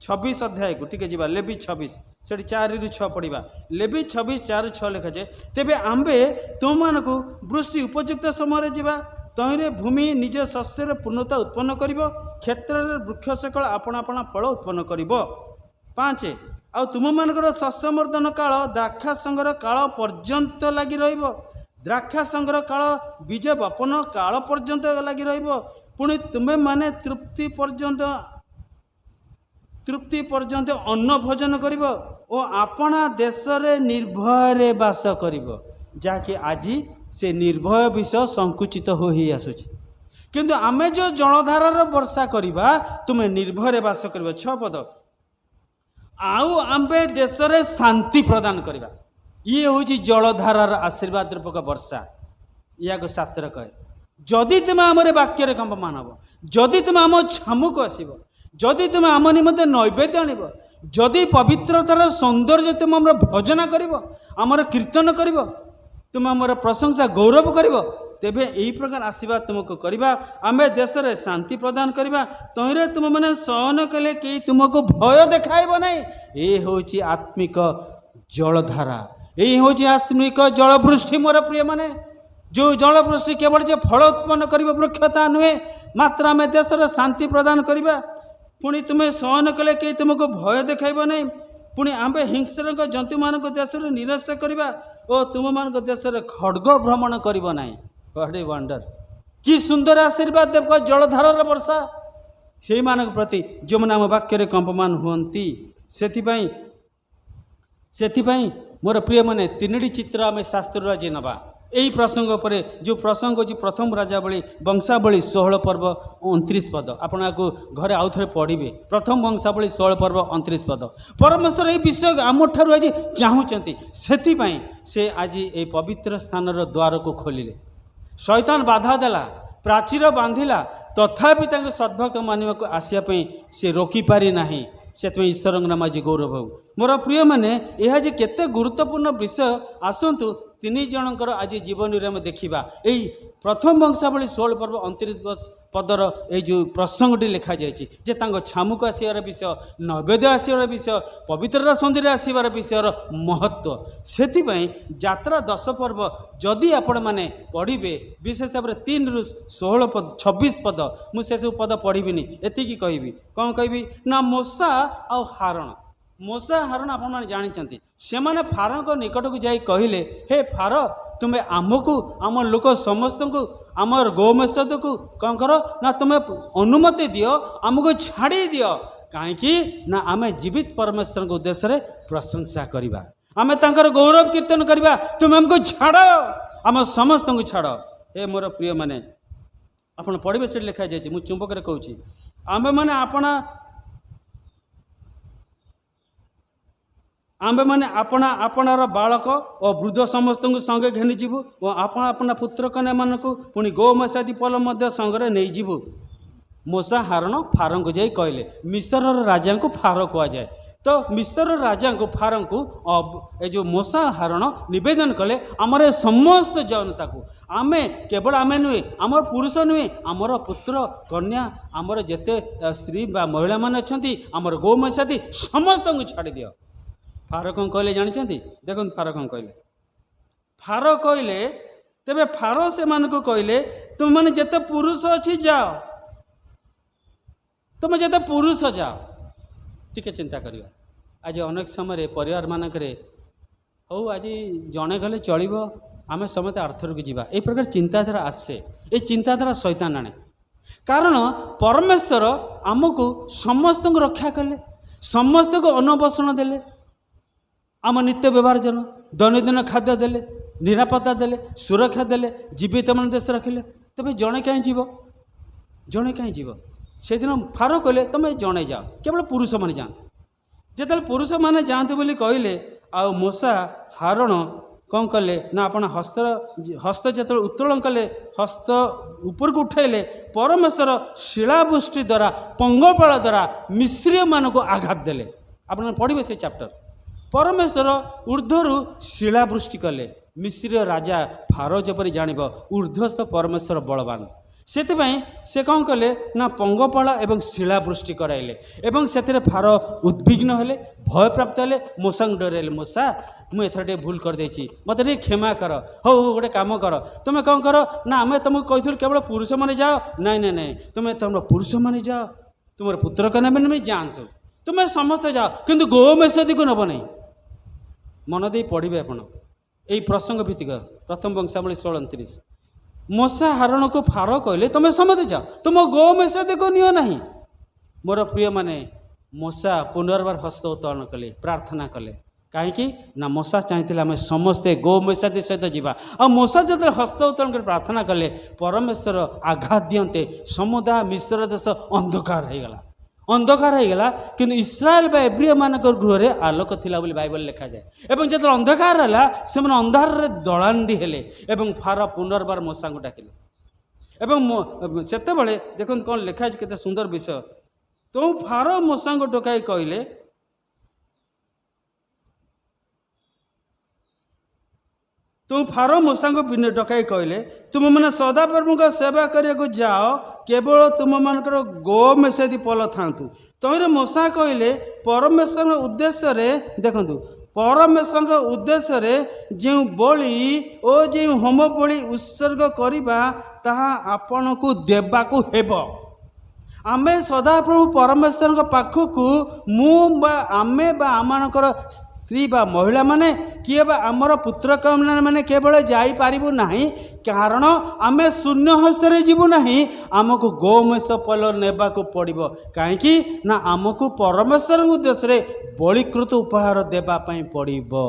26 अध्याय को टे जीवा, लेवी 26 से 4-6 पढ़ा। लेवी 26, 4-6 लिखा जाए, तेबे आम्बे तुम मान को वृष्टि उपयुक्त समय जावा, तहिरे भूमि निज शस्यर पूर्णता उत्पन्न कर, क्षेत्र वृक्ष सकल आपणा आपणा फल उत्पन्न कर। 5, आ तुम मानकर शस्यवर्धन काल द्राक्षा संग्रह काल पर्यंत लगी रहिब। द्राक्षा संग्रह काल बीज बपन काल पर्यंत लगी रहिब। पुणी तुम्हें माने तृप्ति पर्यंत अन्न भोजन करिब और आपणा देश रे निर्भय वास करिब। जहाँकि आज से निर्भय विषय संकुचित हो ही आसुची, किंतु आमे जो जलधारार वर्षा करिबा तुम्हें निर्भय वास करिब। 6 पद, आउ आम्बे देश रे शांति प्रदान करिबा। ये हूँ जलधारार आशीर्वाद रूपक वर्षा। या को शास्त्र कहे, जदि तुम आमरे वाक्य कंपमान हम, जदि तुम आम छामुक आसब, जदि तुम आम निमंते नैवेद्य आणब, जदि पवित्रतार सौंदर्य तुम आम भजन कर, आमर कीर्तन कर, तुम आमर प्रशंसा गौरव कर, तेबे यही प्रकार आशीर्वाद तुमको करवा। आम देश रे शांति प्रदान करवा, तहिरे तुम मैंने सहन कले कि तुमको भय देखाइब नहीं। ये हूँ आत्मिक जलधारा, यही हूँ आत्मिक जलवृष्टि। मोर प्रिय माने, जो जलवृष्टि केवल जे फल उत्पन्न कर वृक्षता नुहे, मात्र आम देश रे शांति प्रदान करवा। पुणी तुम्हें सहन कले कि तुमको भय देखाइब नहीं। पुणी आम्बे हिंस्र जंतु मान देश रे निरस्त करवा और तुम मान देश रे खड्ग भ्रमण करिब नहीं। What a wonder! कि सुंदर आशीर्वाद देव जलधारार वर्षा से मान प्रति जो मैंने आम वाक्य कंपमान हुंती। से ସେଥିପାଇଁ ମୋର ପ୍ରିୟ ମାନେ ତିନିଟି ଚିତ୍ର ଆମେ ଶାସ୍ତ୍ରରୁ ଆଜି ନେବା ଏହି ପ୍ରସଙ୍ଗ ଉପରେ। ଯେଉଁ ପ୍ରସଙ୍ଗ ହେଉଛି ପ୍ରଥମ ରାଜାବଳୀ ବଂଶାବଳୀ 16 ପର୍ବ 29 ପଦ। ଆପଣ ଆକୁ ଘରେ ଆଉ ଥରେ ପଢ଼ିବେ। ପ୍ରଥମ ବଂଶାବଳୀ 16 ପର୍ବ 29 ପଦ। ପରମେଶ୍ୱର ଏହି ବିଷୟ ଆମଠାରୁ ଆଜି ଚାହୁଁଛନ୍ତି, ସେଥିପାଇଁ ସେ ଆଜି ଏହି ପବିତ୍ର ସ୍ଥାନର ଦ୍ୱାରକୁ ଖୋଲିଲେ। ଶୈତାନ ବାଧା ଦେଲା, ପ୍ରାଚୀର ବାନ୍ଧିଲା, ତଥାପି ତାଙ୍କ ସଦ୍ଭକ୍ତ ମାନିବାକୁ ଆସିବା ପାଇଁ ସେ ରୋକିପାରି ନାହିଁ। ସେଥିପାଇଁ ଈଶ୍ୱରଙ୍କ ନାମ ଆଜି ଗୌରବ ହେଉ। ମୋର ପ୍ରିୟମାନେ, ଏହା ଯେ କେତେ ଗୁରୁତ୍ୱପୂର୍ଣ୍ଣ ବିଷୟ, ଆସନ୍ତୁ ତିନି ଜଣଙ୍କର ଆଜି ଜୀବନୀରେ ଆମେ ଦେଖିବା। ଏହି ପ୍ରଥମ ବଂଶାବଳୀ 16 ପର୍ବ 29 ପଦର এই ଯେଉଁ ପ୍ରସଙ୍ଗଟି ଲେଖାଯାଇଛି ଯେ ତାଙ୍କ ଛାମୁକୁ ଆସିବାର ବିଷୟ, ନୈବେଦ୍ୟ ଆସିବାର ବିଷୟ, ପବିତ୍ରତା ସନ୍ଧିରେ ଆସିବାର ବିଷୟର ମହତ୍ତ୍ୱ। ସେଥିପାଇଁ ଯାତ୍ରା 10 ପର୍ବ ଯଦି ଆପଣମାନେ ପଢ଼ିବେ, ବିଶେଷ ଭାବରେ 3ରୁ 16 ପଦ 26 ପଦ, ମୁଁ ସେସବୁ ପଦ ପଢ଼ିବିନି, ଏତିକି କହିବି। କ'ଣ କହିବି ନା ମୋଶା ଆଉ ହାରଣ, ମୋଶା ହାରଣ ଆପଣମାନେ ଜାଣିଛନ୍ତି, ସେମାନେ ଫାରୋଙ୍କ ନିକଟକୁ ଯାଇ କହିଲେ, ହେ ଫାରୋ, ତୁମେ ଆମକୁ, ଆମ ଲୋକ ସମସ୍ତଙ୍କୁ, ଆମର ଗୋମେଶକୁ କ'ଣ କର ନା ତୁମେ ଅନୁମତି ଦିଅ, ଆମକୁ ଛାଡ଼ି ଦିଅ। କାହିଁକି ନା ଆମେ ଜୀବିତ ପରମେଶ୍ୱରଙ୍କ ଉଦ୍ଦେଶ୍ୟରେ ପ୍ରଶଂସା କରିବା, ଆମେ ତାଙ୍କର ଗୌରବ କୀର୍ତ୍ତନ କରିବା। ତୁମେ ଆମକୁ ଛାଡ଼, ଆମ ସମସ୍ତଙ୍କୁ ଛାଡ଼। ହେ ମୋର ପ୍ରିୟମାନେ, ଆପଣ ପଢ଼ିବେ, ସେଠି ଲେଖାଯାଇଛି, ମୁଁ ଚୁମ୍ବକରେ କହୁଛି, ଆମ୍ଭେମାନେ ଆପଣାର ବାଳକ ଓ ବୃଦ୍ଧ ସମସ୍ତଙ୍କୁ ସଙ୍ଗେ ଘେନିଯିବୁ ଓ ଆପଣା ପୁତ୍ର କନ୍ୟାମାନଙ୍କୁ ପୁଣି ଗୋମେସାଦି ପଲ ମଧ୍ୟ ସଙ୍ଗରେ ନେଇଯିବୁ। ମୋଶା ହାରଣ ଫାରୋଙ୍କୁ ଯାଇ କହିଲେ। ମିଶ୍ରର ରାଜାଙ୍କୁ ଫାରୋ କୁହାଯାଏ। ତ ମିଶ୍ରର ରାଜାଙ୍କୁ ଫାରୋଙ୍କୁ ଏ ଯେଉଁ ମୋଶା ହାରଣ ନିବେଦନ କଲେ, ଆମର ଏ ସମସ୍ତ ଜନତାକୁ, ଆମେ କେବଳ ଆମେ ନୁହେଁ, ଆମର ପୁରୁଷ ନୁହେଁ, ଆମର ପୁତ୍ର କନ୍ୟା, ଆମର ଯେତେ ସ୍ତ୍ରୀ ବା ମହିଳାମାନେ ଅଛନ୍ତି, ଆମର ଗୋମେସାଦି ସମସ୍ତଙ୍କୁ ଛାଡ଼ି ଦିଅ। ଫାରୋ କ'ଣ କହିଲେ ଜାଣିଛନ୍ତି? ଦେଖନ୍ତୁ ଫାରୋ କ'ଣ କହିଲେ। ଫାରୋ କହିଲେ, ତେବେ ଫାରୋ ସେମାନଙ୍କୁ କହିଲେ, ତୁମମାନେ ଯେତେ ପୁରୁଷ ଅଛି ଯାଅ, ତୁମେ ଯେତେ ପୁରୁଷ ଯାଅ। ଟିକେ ଚିନ୍ତା କରିବା, ଆଜି ଅନେକ ସମୟରେ ପରିବାରମାନଙ୍କରେ, ହଉ ଆଜି ଜଣେ ଗଲେ ଚଳିବ, ଆମେ ସମସ୍ତେ ଆର୍ଥରକୁ ଯିବା, ଏହି ପ୍ରକାର ଚିନ୍ତାଧାରା ଆସେ। ଏ ଚିନ୍ତାଧାରା ଶୈତାନ ଆଣେ। କାରଣ ପରମେଶ୍ୱର ଆମକୁ ସମସ୍ତଙ୍କୁ ରକ୍ଷା କଲେ, ସମସ୍ତଙ୍କୁ ଅନ୍ନବସନ ଦେଲେ, ଆମ ନିତ୍ୟ ବ୍ୟବହାରଜନ ଦୈନନ୍ଦିନ ଖାଦ୍ୟ ଦେଲେ, ନିରାପତ୍ତା ଦେଲେ, ସୁରକ୍ଷା ଦେଲେ, ଜୀବିତ ମାନ ଦେଶ ରଖିଲେ। ତେବେ ଜଣେ କାହିଁ ଯିବ? ଜଣେ କାହିଁ ଯିବ? ସେଦିନ ଫାରୋ କହିଲେ, ତୁମେ ଜଣେ ଯାଅ, କେବଳ ପୁରୁଷମାନେ ଯାଆନ୍ତୁ। ଯେତେବେଳେ ପୁରୁଷମାନେ ଯାଆନ୍ତୁ ବୋଲି କହିଲେ, ଆଉ ମୋଶା ହାରଣ କ'ଣ କଲେ ନା ଆପଣ ହସ୍ତ ଯେତେବେଳେ ଉତ୍ତୋଳନ କଲେ, ହସ୍ତ ଉପରକୁ ଉଠାଇଲେ, ପରମେଶ୍ୱର ଶିଳାବୃଷ୍ଟି ଦ୍ୱାରା, ପଙ୍ଗପାଳ ଦ୍ୱାରା ମିଶ୍ରୀୟମାନଙ୍କୁ ଆଘାତ ଦେଲେ। ଆପଣ ପଢ଼ିବେ ସେ ଚାପ୍ଟର। ପରମେଶ୍ୱର ଉର୍ଦ୍ଧ୍ୱରୁ ଶିଳାବୃଷ୍ଟି କଲେ। ମିଶ୍ରୀୟ ରାଜା ଫାରୋ ଯେପରି ଜାଣିବ ଉର୍ଦ୍ଧ୍ୱସ୍ଥ ପରମେଶ୍ୱର ବଳବାନ, ସେଥିପାଇଁ ସେ କ'ଣ କଲେ ନା ପଙ୍ଗପାଳ ଏବଂ ଶିଳାବୃଷ୍ଟି କରାଇଲେ। ଏବଂ ସେଥିରେ ଫାରୋ ଉଦ୍ବିଗ୍ନ ହେଲେ, ଭୟପ୍ରାପ୍ତ ହେଲେ, ମୋଶାଙ୍କୁ ଡରାଇଲେ, ମୋଶା, ମୁଁ ଏଥର ଟିକେ ଭୁଲ କରିଦେଇଛି, ମୋତେ ଟିକେ କ୍ଷମା କର। ହଉ ଗୋଟେ କାମ କର, ତୁମେ କ'ଣ କର ନା ଆମେ ତୁମକୁ କହିଥିଲୁ କେବଳ ପୁରୁଷମାନେ ଯାଅ। ନାଇଁ ନାଇଁ ନାଇଁ, ତୁମେ ତୁମର ପୁରୁଷମାନେ ଯାଅ, ତୁମର ପୁତ୍ର କନ୍ୟାମାନେ ଯାଆନ୍ତୁ, ତୁମେ ସମସ୍ତେ ଯାଅ, କିନ୍ତୁ ଗୋମେସାଦିକୁ ନେବ ନାହିଁ। ମନ ଦେଇ ପଢ଼ିବେ ଆପଣ এই ପ୍ରସଙ୍ଗ ଭିତ୍ତିକ ପ୍ରଥମ ବଂଶାବଳୀ 16:29। ମୋଶା ହାରଣକୁ ଫାରୋ କହିଲେ, ତୁମେ ସମସ୍ତେ ଯାଅ, ତୁମ ଗୋମେସାଦିକୁ ନିଅ ନାହିଁ। ମୋର ପ୍ରିୟମାନେ, ମୋଶା ପୁନର୍ବାର ହସ୍ତ ଉତ୍ତୋଳନ କଲେ, ପ୍ରାର୍ଥନା କଲେ। କାହିଁକି ନା ମୋଶା ଚାହିଁଥିଲେ ଆମେ ସମସ୍ତେ ଗୋମେସାଦି ସହିତ ଯିବା। ଆଉ ମୋଶା ଯେତେବେଳେ ହସ୍ତ ଉତ୍ତୋଳନ କରି ପ୍ରାର୍ଥନା କଲେ, ପରମେଶ୍ୱର ଆଘାତ ଦିଅନ୍ତେ ସମୁଦାୟ ମିଶ୍ର ଦେଶ ଅନ୍ଧକାର ହେଇଗଲା, ଅନ୍ଧକାର ହେଇଗଲା। କିନ୍ତୁ ଇସ୍ରାଏଲ ବା ଏବ୍ରିୟମାନଙ୍କ ଗୃହରେ ଆଲୋକ ଥିଲା ବୋଲି ବାଇବଲ ଲେଖାଯାଏ। ଏବଂ ଯେତେବେଳେ ଅନ୍ଧକାର ହେଲା, ସେମାନେ ଅନ୍ଧାରରେ ଦଳାଣ୍ଡି ହେଲେ ଏବଂ ଫାରୋ ପୁନର୍ବାର ମୋଶାଙ୍କୁ ଡାକିଲେ। ଏବଂ ସେତେବେଳେ ଦେଖନ୍ତୁ କ'ଣ ଲେଖାଯାଇଛି, କେତେ ସୁନ୍ଦର ବିଷୟ। ତ ଫାରୋ ମୋଶାଙ୍କୁ ଡକାଇ କହିଲେ, ଫାରୋ ମୋଶାଙ୍କୁ ଡକାଇ କହିଲେ, ତୁମମାନେ ସଦାପ୍ରଭୁଙ୍କ ସେବା କରିବାକୁ ଯାଅ, କେବଳ ତୁମମାନଙ୍କର ଗୋମେସାଦି ପଲ ଥାନ୍ତୁ। ତହିଁରେ ମୋଶା କହିଲେ, ପରମେଶ୍ୱରଙ୍କ ଉଦ୍ଦେଶ୍ୟରେ, ଦେଖନ୍ତୁ, ପରମେଶ୍ୱରଙ୍କ ଉଦ୍ଦେଶ୍ୟରେ ଯେଉଁ ବଳି ଓ ଯେଉଁ ହୋମ ବଳି ଉତ୍ସର୍ଗ କରିବା, ତାହା ଆପଣଙ୍କୁ ଦେବାକୁ ହେବ। ଆମେ ସଦାପ୍ରଭୁ ପରମେଶ୍ୱରଙ୍କ ପାଖକୁ ଆମେ ବା ଆମମାନଙ୍କର ସ୍ତ୍ରୀ ବା ମହିଳାମାନେ, କିଏ ବା ଆମର ପୁତ୍ର କନ୍ୟାମାନେ କେବଳ ଯାଇପାରିବୁ ନାହିଁ, कारण आमे शून्य हस्ते जीवु नहीं, आमको गोमेष पल नेबाकू पड़िबो। काहेकि ना आमको परमेश्वर उद्देश्य बलिकृत उपहार देवाई पड़िबो।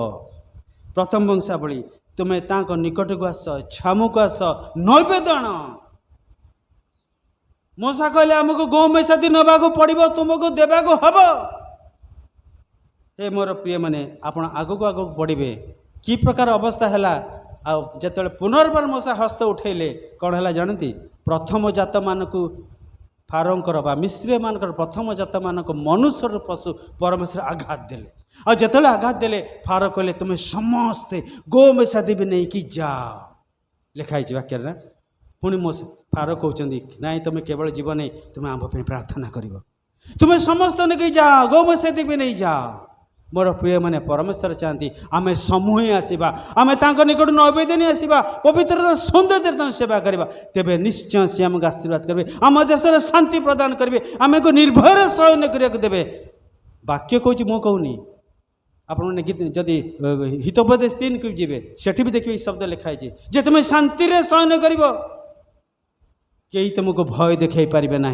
प्रथम वंशावली तुम्हें तांको निकट को आस, छामुक आस, नैवेद्य आण। मूसा कहले आमको गोमेषादी नेबाकू पड़िबो, तुमको देबाकू हब। हे मोर प्रिय माने आपण आगक आगक बढ़े कि प्रकार अवस्था है। आते पुनर्बार मूसा हस्त उठेले कौन है जानती, प्रथम जात मानक फारोंकर बा मिस्र मान प्रथम जात मानक मनुष्य पशु परमेश्वर आघात देले। आ जिते आघात देले फारो कहले तुम्हें समस्ते गोमेषा देवी नहीं कि जाओ, लिखाई वाक्य ना। पुणी मो फारो कहते नाई तुम्हें केवल जीव नहीं, तुम्हें आम प्रार्थना कर, तुम्हें समस्त नहीं जाओ, गोमेषा देवी नहीं जाओ। मोर प्रिय माने परमेश्वर चाहती आमे समूह आसवा, आमे तांको निकट नैवेद्य नहीं आसवा, पवित्रता सौंदर्य सेवा करवा, तेबे निश्चय से आमको आशीर्वाद करेंगे, आम देश शांति प्रदान करेंगे, आम को निर्भय शयन करने देवे। वाक्य कहूँ मु कहूनी, आपने जदि हितोपदेश 3 को जी सेठी भी देखिए शब्द लिखाई जे तुम्हें शांति शयन कर, कई तुमको भय देखा पारे ना।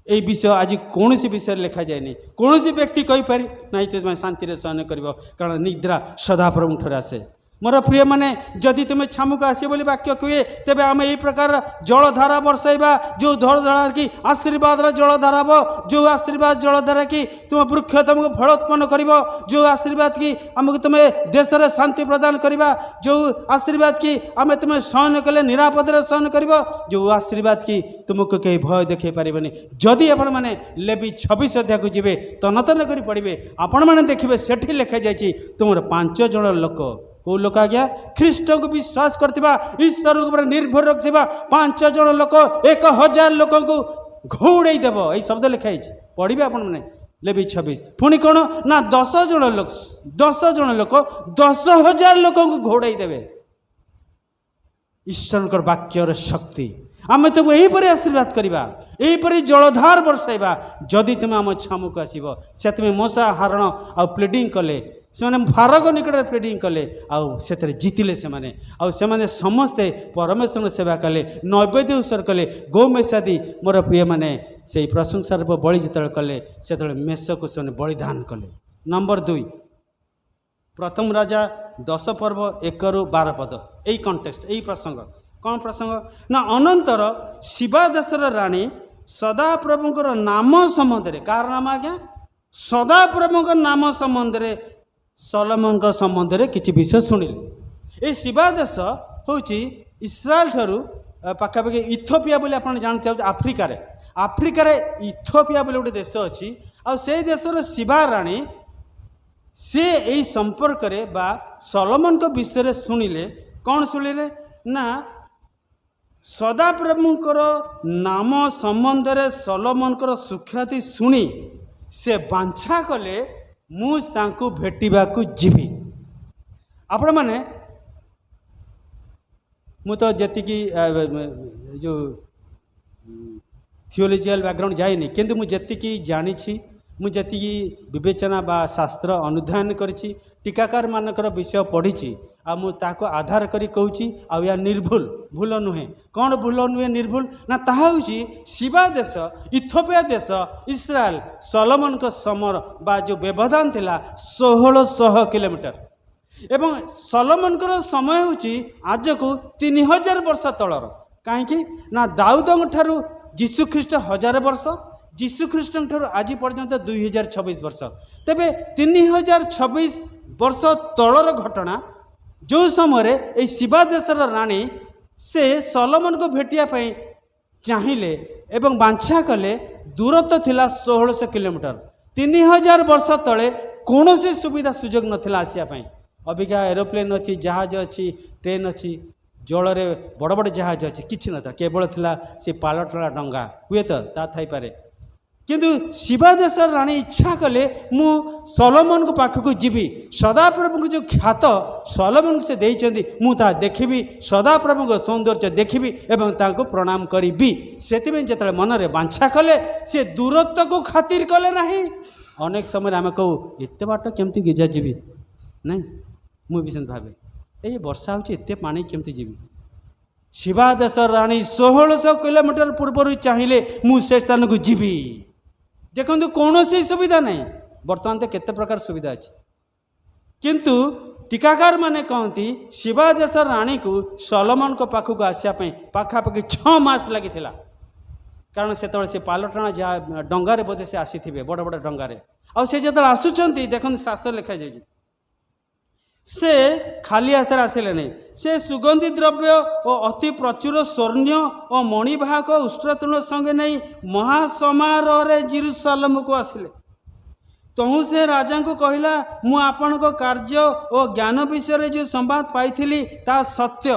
ये विषय आज कौन सी विषय लिखा जाए, कौन सी व्यक्ति कहीपर ना तुम शांति शयन कर, कारण निद्रा सदा प्रभु ठार आसे। मोर प्रिय माने जदि तुम्हें छामुक आसे बोली वाक्य कहे, तेबे आम यही प्रकार जलधारा बरसाइबा, जो जलधारा की आशीर्वाद जलधारा हो, जो आशीर्वाद जलधारा की तुम वृक्ष तुमको फल उत्पन्न कर, जो आशीर्वाद की आमको तुम्हें देश में शांति प्रदान करवा, जो आशीर्वाद की आम तुम्हें शयन कले निरापद शयन कर, जो आशीर्वाद की तुमको कहीं भय देखे पारे। जदि आपण मैंने लेवी 26 अध्याय को जी तनतन कर पढ़े, आपण मैंने देखिए सेठी लिखा जाए तुम 5 जन लोक, कौ लोक आज्ञा ख्रीष्ट को विश्वास करथिबा, ईश्वर ऊपर निर्भर रखिबा 5 जन लोक 1000 लोक को घोड़े देव। यही शब्द लिखाई पढ़े आपण मैंने लेवी 26। पुणी कौन ना 10 जन लोक 10,000 लोक को घोड़े देवे। ईश्वर वाक्यर शक्ति आम तुम यहीपर आशीर्वाद करवा, यहीपर जलधार बरसाइबा। जदि तुम आम छामुक आसब से तुम मूसा हारण आ प्लेडिंग कले, से फारग निकट प्लेडिंग कले, से जीतिले से समस्ते परमेश्वर सेवा कले, नैवेद्य उत्सर्ग कले, गोमेषादी। मोर प्रिय माने से प्रशंसार बलि जिते कले से मेष को से बलिदान कले। नंबर 2 प्रथम राजा 10 पर्व 1 ରୁ 12 पद। यही कंटेक्स्ट यही प्रसंग कौन प्रसंग ना, अनंतर शिवा देशर राणी सदाप्रभुंकर नाम संबंध में, कार नाम आज्ञा सदाप्रभुंकर नाम संबंध में सलोमन संबंध में किसी विषय शुणिले। ये शिवा देश हूँ इस्राएल ठारू पाखापाखि इथियोपिया बोली आप जानते आफ्रिकार, आफ्रिकार इथियोपिया बोली गोटे देश अच्छी, आ से देशर शिवा राणी से यही संपर्क रे बा सलोमन को विषय शुणिले। कौन शुणिले ना, सदाप्रभुंकर नाम संबंध में सलोमन सुख्याति शुणी से बांछा कले मुझे भेटिबाकू जीवी। आपण मैंने मु तो जी जो थियोलॉजिकल बैकग्राउंड जाइनी, किंतु मुझे जानी मुझे विवेचना बा शास्त्र अनुधान करी, टीकाकार मानकर विषय पढ़ी, आ मु ताको आधार करी कहूँ आ या निर्भुल भूल नुहे। कौन भूल नुहे निर्भुल ना, ताहा होची शिवा देश इथियोपिया देश इस्राएल सलोमन को समर बा जो व्यवधान थिला 1600 किलोमीटर, एवं सलोमन को समय होची आज को 3000 वर्ष तलर। कहीं ना दाऊद ठारू जीशु ख्रीष्ट 1000 वर्ष, जीशु ख्रीष्ट ठारू आज पर्यंत 2026 वर्ष। तेबे 3026 वर्ष तलर घटना जो समय ये शिवा देशर राणी से सलोमन को भेटिया चाहिए एवं बांछा कले, दूरत्व थिला 1600 किलोमीटर। 3000 वर्ष तले कौन सी सुविधा सुजोग नथिला आसिया पई। अबिका एरोप्लेन अच्छी, जहाज अच्छी, ट्रेन अच्छी, जल रे बड़ बड़ जहाज अच्छी, किछि नथा, केवल थिला से पालटला डंगा हुए तो ता थाई पारे। किंतु शिवा देश राणी इच्छा कले मु सलोमन को पाखक जीवी, सदाप्रभु को जो ख्यात सलोमन से देइचंदी मु ता देखिबी, सदाप्रभु को सौंदर्य देखिबी एवं ताको प्रणाम करिबी। सेतिबे जेतले मन रे बांछा कले से दूरत्व को खातिर कले नाही। अनेक समय आम कहू एते बाट केमती गिजा जीवी नहीं, मुझे भी भावे ये वर्षा होची एते पानी केमती जीवी, ଶିବା ଦେଶ ରାଣୀ 1600 କିଲୋମିଟର ପୂର୍ବରୁ ଚାହିଁଲେ ମୁଁ ସେ ସ୍ଥାନକୁ ଯିବି। ଦେଖନ୍ତୁ କୌଣସି ସୁବିଧା ନାହିଁ। ବର୍ତ୍ତମାନ ତ କେତେ ପ୍ରକାର ସୁବିଧା ଅଛି, କିନ୍ତୁ ଟିକାକାର ମାନେ କହନ୍ତି ଶିବା ଦେଶ ରାଣୀକୁ ସଲୋମନଙ୍କ ପାଖକୁ ଆସିବା ପାଇଁ ପାଖାପାଖି 6 ମାସ ଲାଗିଥିଲା। କାରଣ ସେତେବେଳେ ସେ ପାଲଟଣା ଯାହା ଡଙ୍ଗାରେ ବୋଧେ ସେ ଆସିଥିବେ, ବଡ଼ ବଡ଼ ଡଙ୍ଗାରେ। ଆଉ ସେ ଯେତେବେଳେ ଆସୁଛନ୍ତି ଦେଖନ୍ତୁ ଶାସ୍ତ୍ର ଲେଖାଯାଇଛି ସେ ଖାଲି ହାତରେ ଆସିଲେ ନାହିଁ, ସେ ସୁଗନ୍ଧି ଦ୍ରବ୍ୟ ଓ ଅତି ପ୍ରଚୁର ସ୍ୱର୍ଣ୍ଣ ଓ ମଣିବାହକ ଉଷ୍ଟ୍ରତୃଣ ସଙ୍ଗେ ନେଇ ମହାସମାରୋହରେ ଜେରୁସାଲେମକୁ ଆସିଲେ। ତହୁଁ ସେ ରାଜାଙ୍କୁ କହିଲା, ମୁଁ ଆପଣଙ୍କ କାର୍ଯ୍ୟ ଓ ଜ୍ଞାନ ବିଷୟରେ ଯେଉଁ ସମ୍ବାଦ ପାଇଥିଲି ତାହା ସତ୍ୟ,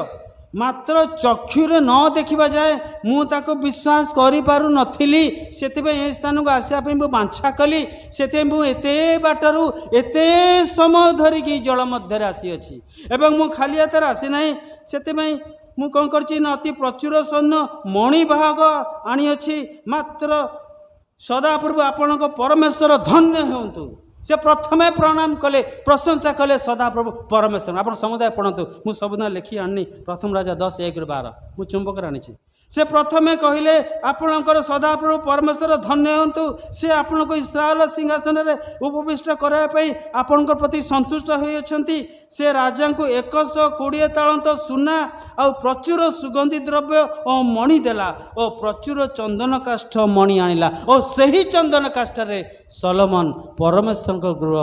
ମାତ୍ର ଚକ୍ଷୁରେ ନ ଦେଖିବା ଯାଏ ମୁଁ ତାକୁ ବିଶ୍ୱାସ କରିପାରୁନଥିଲି। ସେଥିପାଇଁ ଏ ସ୍ଥାନକୁ ଆସିବା ପାଇଁ ମୁଁ ବାଞ୍ଛା କଲି। ସେଥିପାଇଁ ମୁଁ ଏତେ ବାଟରୁ ଏତେ ସମୟ ଧରିକି ଜଳ ମଧ୍ୟରେ ଆସିଅଛି ଏବଂ ମୁଁ ଖାଲି ହାତରେ ଆସିନାହିଁ। ସେଥିପାଇଁ ମୁଁ କ'ଣ କରିଛି ନା ଅତି ପ୍ରଚୁର ସ୍ୱର୍ଣ୍ଣ ମଣିବାହକ ଆଣିଅଛି। ମାତ୍ର ସଦାପ୍ରଭୁ ଆପଣଙ୍କ ପରମେଶ୍ୱର ଧନ୍ୟ ହୁଅନ୍ତୁ। ସେ ପ୍ରଥମେ ପ୍ରଣାମ କଲେ, ପ୍ରଶଂସା କଲେ ସଦାପ୍ରଭୁ ପରମେଶ୍ୱର। ଆପଣ ସମୁଦାୟ ପଢ଼ନ୍ତୁ, ମୁଁ ସବୁଦିନ ଲେଖି ଆଣିନି। ପ୍ରଥମ ରାଜା 10:1-12 ମୁଁ ଚୁମ୍ବକରେ ଆଣିଛି। ସେ ପ୍ରଥମେ କହିଲେ ଆପଣଙ୍କର ସଦାପ୍ରଭୁ ପରମେଶ୍ୱର ଧନ୍ୟ ହୁଅନ୍ତୁ। ସେ ଆପଣଙ୍କୁ ଇସ୍ରାଏଲ ସିଂହାସନରେ ଉପବିଷ୍ଟ କରାଇବା ପାଇଁ ଆପଣଙ୍କ ପ୍ରତି ସନ୍ତୁଷ୍ଟ ହୋଇଅଛନ୍ତି। ସେ ରାଜାଙ୍କୁ 120 ତାଳନ୍ତ ସୁନା ଆଉ ପ୍ରଚୁର ସୁଗନ୍ଧି ଦ୍ରବ୍ୟ ଓ ମଣି ଦେଲା ଓ ପ୍ରଚୁର ଚନ୍ଦନ କାଷ୍ଠ ମଣି ଆଣିଲା ଓ ସେହି ଚନ୍ଦନ କାଷ୍ଠରେ ସଲୋମନ ପରମେଶ୍ୱରଙ୍କ ଗୃହ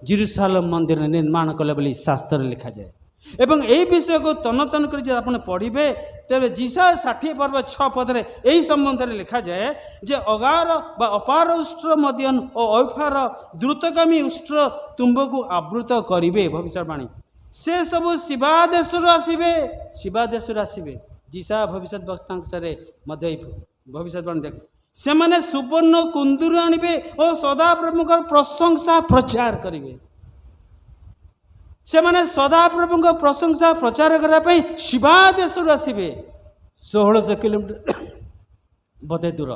ଜେରୁସାଲେମ ମନ୍ଦିର ନିର୍ମାଣ କଲେ ବୋଲି ଶାସ୍ତ୍ରରେ ଲେଖାଯାଏ। ଏବଂ ଏହି ବିଷୟକୁ ତନ ତନ କରି ଯଦି ଆପଣ ପଢ଼ିବେ ତେବେ ଜିସାୟ 60 ପର୍ବ 6 ପଦରେ ଏହି ସମ୍ବନ୍ଧରେ ଲେଖାଯାଏ ଯେ ଅଗାର ବା ଅପାର ଉଷ୍ଟ୍ର ମଧ୍ୟନ ଓ ଐଫାର ଦ୍ରୁତଗାମୀ ଉଷ୍ଟ୍ର ତୁମ୍ବକୁ ଆବୃତ କରିବେ। ଭବିଷ୍ୟବାଣୀ ସେ ସବୁ ଶିବା ଦେଶରୁ ଆସିବେ, ଶିବା ଦେଶରୁ ଆସିବେ। ଜିସାୟ ଭବିଷ୍ୟତ ବକ୍ତାଙ୍କଠାରେ ମଧ୍ୟ ଏହି ଭବିଷ୍ୟତବାଣୀ ଦେଖ। ସେମାନେ ସୁବର୍ଣ୍ଣ କୁନ୍ଦୁରୁ ଆଣିବେ ଓ ସଦାପ୍ରଭୁଙ୍କର ପ୍ରଶଂସା ପ୍ରଚାର କରିବେ। ସେମାନେ ସଦାପ୍ରଭୁଙ୍କ ପ୍ରଶଂସା ପ୍ରଚାର କରିବା ପାଇଁ ଶିବା ଦେଶରୁ ଆସିବେ। 1600 କିଲୋମିଟର ବୋଧେ ଦୂର।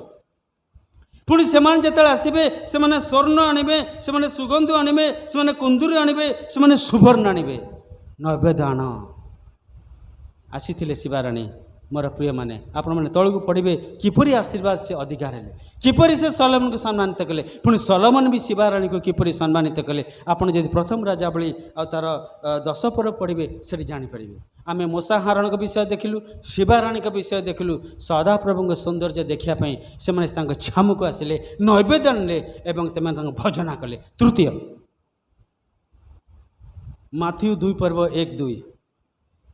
ପୁଣି ସେମାନେ ଯେତେବେଳେ ଆସିବେ ସେମାନେ ସ୍ୱର୍ଣ୍ଣ ଆଣିବେ, ସେମାନେ ସୁଗନ୍ଧ ଆଣିବେ, ସେମାନେ କୁନ୍ଦୁରୁ ଆଣିବେ, ସେମାନେ ସୁବର୍ଣ୍ଣ ଆଣିବେ। ନୈବେଦ୍ୟ ଆଣ। ଆସିଥିଲେ ଶିବାରାଣୀ। ମୋର ପ୍ରିୟମାନେ ଆପଣମାନେ ତଳକୁ ପଢ଼ିବେ କିପରି ଆଶୀର୍ବାଦ ସେ ଅଧିକାର ହେଲେ, କିପରି ସେ ସଲୋମନକୁ ସମ୍ମାନିତ କଲେ, ପୁଣି ସଲୋମନ ବି ଶିବାରାଣୀକୁ କିପରି ସମ୍ମାନିତ କଲେ। ଆପଣ ଯଦି ପ୍ରଥମ ରାଜାବଳୀ ଆଉ ତାର 10 ପର୍ବ ପଢ଼ିବେ ସେଠି ଜାଣିପାରିବେ। ଆମେ ମୂଷା ହାରଣଙ୍କ ବିଷୟ ଦେଖିଲୁ, ଶିବାରାଣୀଙ୍କ ବିଷୟ ଦେଖିଲୁ। ସଦାପ୍ରଭୁଙ୍କ ସୌନ୍ଦର୍ଯ୍ୟ ଦେଖିବା ପାଇଁ ସେମାନେ ତାଙ୍କ ଛାମୁକୁ ଆସିଲେ, ନୈବେଦ୍ୟ ଆଣିଲେ ଏବଂ ସେମାନେ ତାଙ୍କୁ ଭଜନା କଲେ। ତୃତୀୟ ମାଥ୍ୟୁ 2 ପର୍ବ 1-2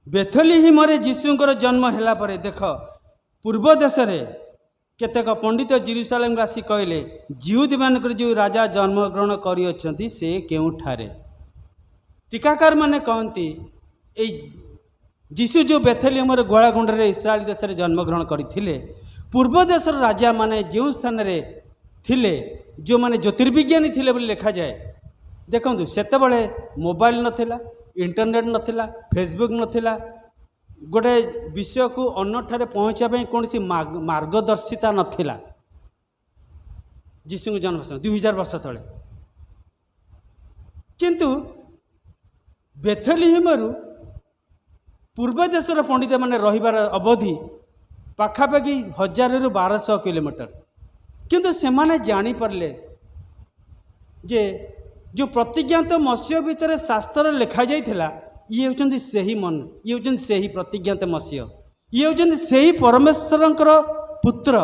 ବେଥଲିହିମରେ ଯୀଶୁଙ୍କର ଜନ୍ମ ହେଲା ପରେ ଦେଖ ପୂର୍ବ ଦେଶରେ କେତେକ ପଣ୍ଡିତ ଜେରୁସାଲେମକୁ ଆସି କହିଲେ, ଜିହୁଦୀମାନଙ୍କର ଯେଉଁ ରାଜା ଜନ୍ମଗ୍ରହଣ କରିଅଛନ୍ତି ସେ କେଉଁଠାରେ? ଟୀକାକାରମାନେ କହନ୍ତି ଏଇ ଯୀଶୁ ଯେଉଁ ବେଥଲିହିମର ଗୋଳାଗୁଣ୍ଡରେ ଇସ୍ରାଏଲ ଦେଶରେ ଜନ୍ମଗ୍ରହଣ କରିଥିଲେ, ପୂର୍ବ ଦେଶର ରାଜାମାନେ ଯେଉଁ ସ୍ଥାନରେ ଥିଲେ, ଯେଉଁମାନେ ଜ୍ୟୋତିର୍ବିଜ୍ଞାନୀ ଥିଲେ ବୋଲି ଲେଖାଯାଏ। ଦେଖନ୍ତୁ ସେତେବେଳେ ମୋବାଇଲ ନଥିଲା, ଇଣ୍ଟରନେଟ୍ ନଥିଲା, ଫେସବୁକ୍ ନଥିଲା। ଗୋଟେ ବିଷୟକୁ ଅନ୍ୟଠାରେ ପହଞ୍ଚିବା ପାଇଁ କୌଣସି ମାର୍ଗଦର୍ଶିତା ନଥିଲା। ଯୀଶୁଙ୍କ ଜନ୍ମ 2000 ବର୍ଷ ତଳେ। କିନ୍ତୁ ବେଥଲିହିମରୁ ପୂର୍ବ ଦେଶର ପଣ୍ଡିତମାନେ ରହିବାର ଅବଧି ପାଖାପାଖି 1000ରୁ 1200 କିଲୋମିଟର। କିନ୍ତୁ ସେମାନେ ଜାଣିପାରିଲେ ଯେ ଯେଉଁ ପ୍ରତିଜ୍ଞାତ ମସିହ ଭିତରେ ଶାସ୍ତ୍ରରେ ଲେଖାଯାଇଥିଲା, ଇଏ ହେଉଛନ୍ତି ସେହି ଇଏ ହେଉଛନ୍ତି ସେହି ପ୍ରତିଜ୍ଞାତ ମସିହ, ଇଏ ହେଉଛନ୍ତି ସେହି ପରମେଶ୍ୱରଙ୍କର ପୁତ୍ର।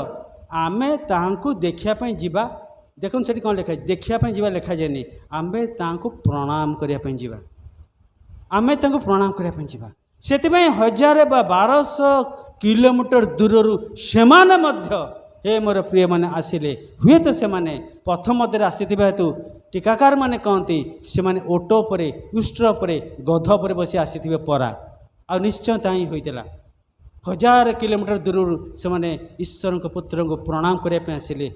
ଆମେ ତାହାଙ୍କୁ ଦେଖିବା ପାଇଁ ଯିବା। ଦେଖନ୍ତୁ ସେଠି କ'ଣ ଲେଖାଯାଇଛି, ଦେଖିବା ପାଇଁ ଯିବା ଲେଖାଯାଏନି, ଆମେ ତାଙ୍କୁ ପ୍ରଣାମ କରିବା ପାଇଁ ଯିବା। ଆମେ ତାଙ୍କୁ ପ୍ରଣାମ କରିବା ପାଇଁ ଯିବା। ସେଥିପାଇଁ 1000 ବା 1200 କିଲୋମିଟର ଦୂରରୁ ସେମାନେ ମଧ୍ୟ ହେ ମୋର ପ୍ରିୟମାନେ ଆସିଲେ। ହୁଏତ ସେମାନେ ପଥ ମଧ୍ୟରେ ଆସିଥିବା ହେତୁ ଟୀକାକାରମାନେ କହନ୍ତି ସେମାନେ ଓଟ ଉପରେ, ଉଷ୍ଟ୍ର ଉପରେ, ଗଧ ଉପରେ ବସି ଆସିଥିବେ ପରା। ଆଉ ନିଶ୍ଚୟ ତାହା ହିଁ ହୋଇଥିଲା। 1000 କିଲୋମିଟର ଦୂରରୁ ସେମାନେ ଈଶ୍ୱରଙ୍କ ପୁତ୍ରଙ୍କୁ ପ୍ରଣାମ କରିବା ପାଇଁ ଆସିଲେ।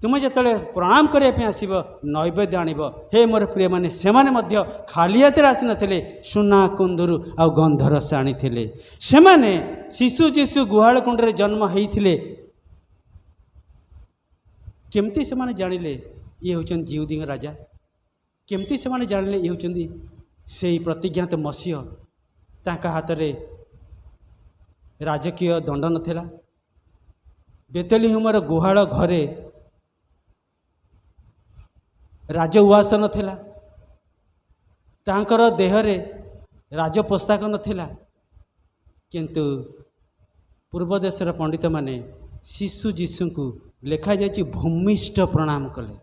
ତୁମେ ଯେତେବେଳେ ପ୍ରଣାମ କରିବା ପାଇଁ ଆସିବ ନୈବେଦ୍ୟ ଆଣିବ। ହେ ମୋର ପ୍ରିୟମାନେ ସେମାନେ ମଧ୍ୟ ଖାଲି ହାତରେ ଆସିନଥିଲେ, ସୁନା କୁନ୍ଦୁରୁ ଆଉ ଗନ୍ଧରସ ଆଣିଥିଲେ। ସେମାନେ ଶିଶୁ ଯୀଶୁ ଗୁହାଳ କୁଣ୍ଡରେ ଜନ୍ମ ହେଇଥିଲେ। କେମିତି ସେମାନେ ଜାଣିଲେ ଇଏ ହେଉଛନ୍ତି ଜିହୁଦୀଙ୍କ ରାଜା? କେମିତି ସେମାନେ ଜାଣିଲେ ଇଏ ହେଉଛନ୍ତି ସେହି ପ୍ରତିଜ୍ଞାତ ମସିହ? ତାଙ୍କ ହାତରେ ରାଜକୀୟ ଦଣ୍ଡ ନଥିଲା। ବେତଲିହମର ଗୁହାଳ ଘରେ ରାଜ ଉଆସ ନଥିଲା। ତାଙ୍କର ଦେହରେ ରାଜ ପୋଷାକ ନଥିଲା। କିନ୍ତୁ ପୂର୍ବ ଦେଶର ପଣ୍ଡିତମାନେ ଶିଶୁ ଯୀଶୁଙ୍କୁ ଲେଖାଯାଇଛି ଭୂମିଷ୍ଠ ପ୍ରଣାମ କଲେ।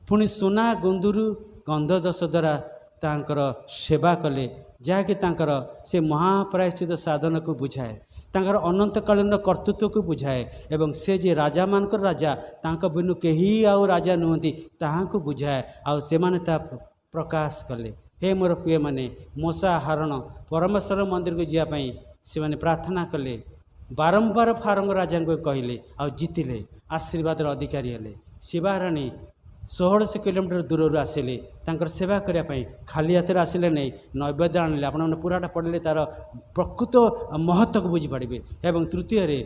ପୁଣି ସୁନା ଗୁନ୍ଦୁରୁ ଗନ୍ଧଦଶ ଦ୍ୱାରା ତାଙ୍କର ସେବା କଲେ, ଯାହାକି ତାଙ୍କର ସେ ମହାପ୍ରାୟଶ୍ଚିତ ସାଧନକୁ ବୁଝାଏ, ତାଙ୍କର ଅନନ୍ତକାଳୀନ କର୍ତ୍ତୃତ୍ୱକୁ ବୁଝାଏ ଏବଂ ସେ ଯେ ରାଜାମାନଙ୍କର ରାଜା, ତାଙ୍କ ବିନୁ କେହି ଆଉ ରାଜା ନୁହନ୍ତି ତାହାଙ୍କୁ ବୁଝାଏ। ଆଉ ସେମାନେ ତାହା ପ୍ରକାଶ କଲେ। ହେ ମୋର ପ୍ରିୟମାନେ, ମୂଷା ହାରଣ ପରମେଶ୍ୱର ମନ୍ଦିରକୁ ଯିବା ପାଇଁ ସେମାନେ ପ୍ରାର୍ଥନା କଲେ, ବାରମ୍ବାର ଫାରଙ୍ଗ ରାଜାଙ୍କୁ କହିଲେ ଆଉ ଜିତିଲେ, ଆଶୀର୍ବାଦର ଅଧିକାରୀ ହେଲେ। ଶିବାରାଣୀ 1600 କିଲୋମିଟର ଦୂରରୁ ଆସିଲେ ତାଙ୍କର ସେବା କରିବା ପାଇଁ। ଖାଲି ହାତରେ ଆସିଲେ ନାହିଁ, ନୈବେଦ୍ୟ ଆଣିଲେ। ଆପଣମାନେ ପୁରାଟା ପଢ଼ିଲେ ତା'ର ପ୍ରକୃତ ମହତ୍ତ୍ୱକୁ ବୁଝିପାରିବେ। ଏବଂ ତୃତୀୟରେ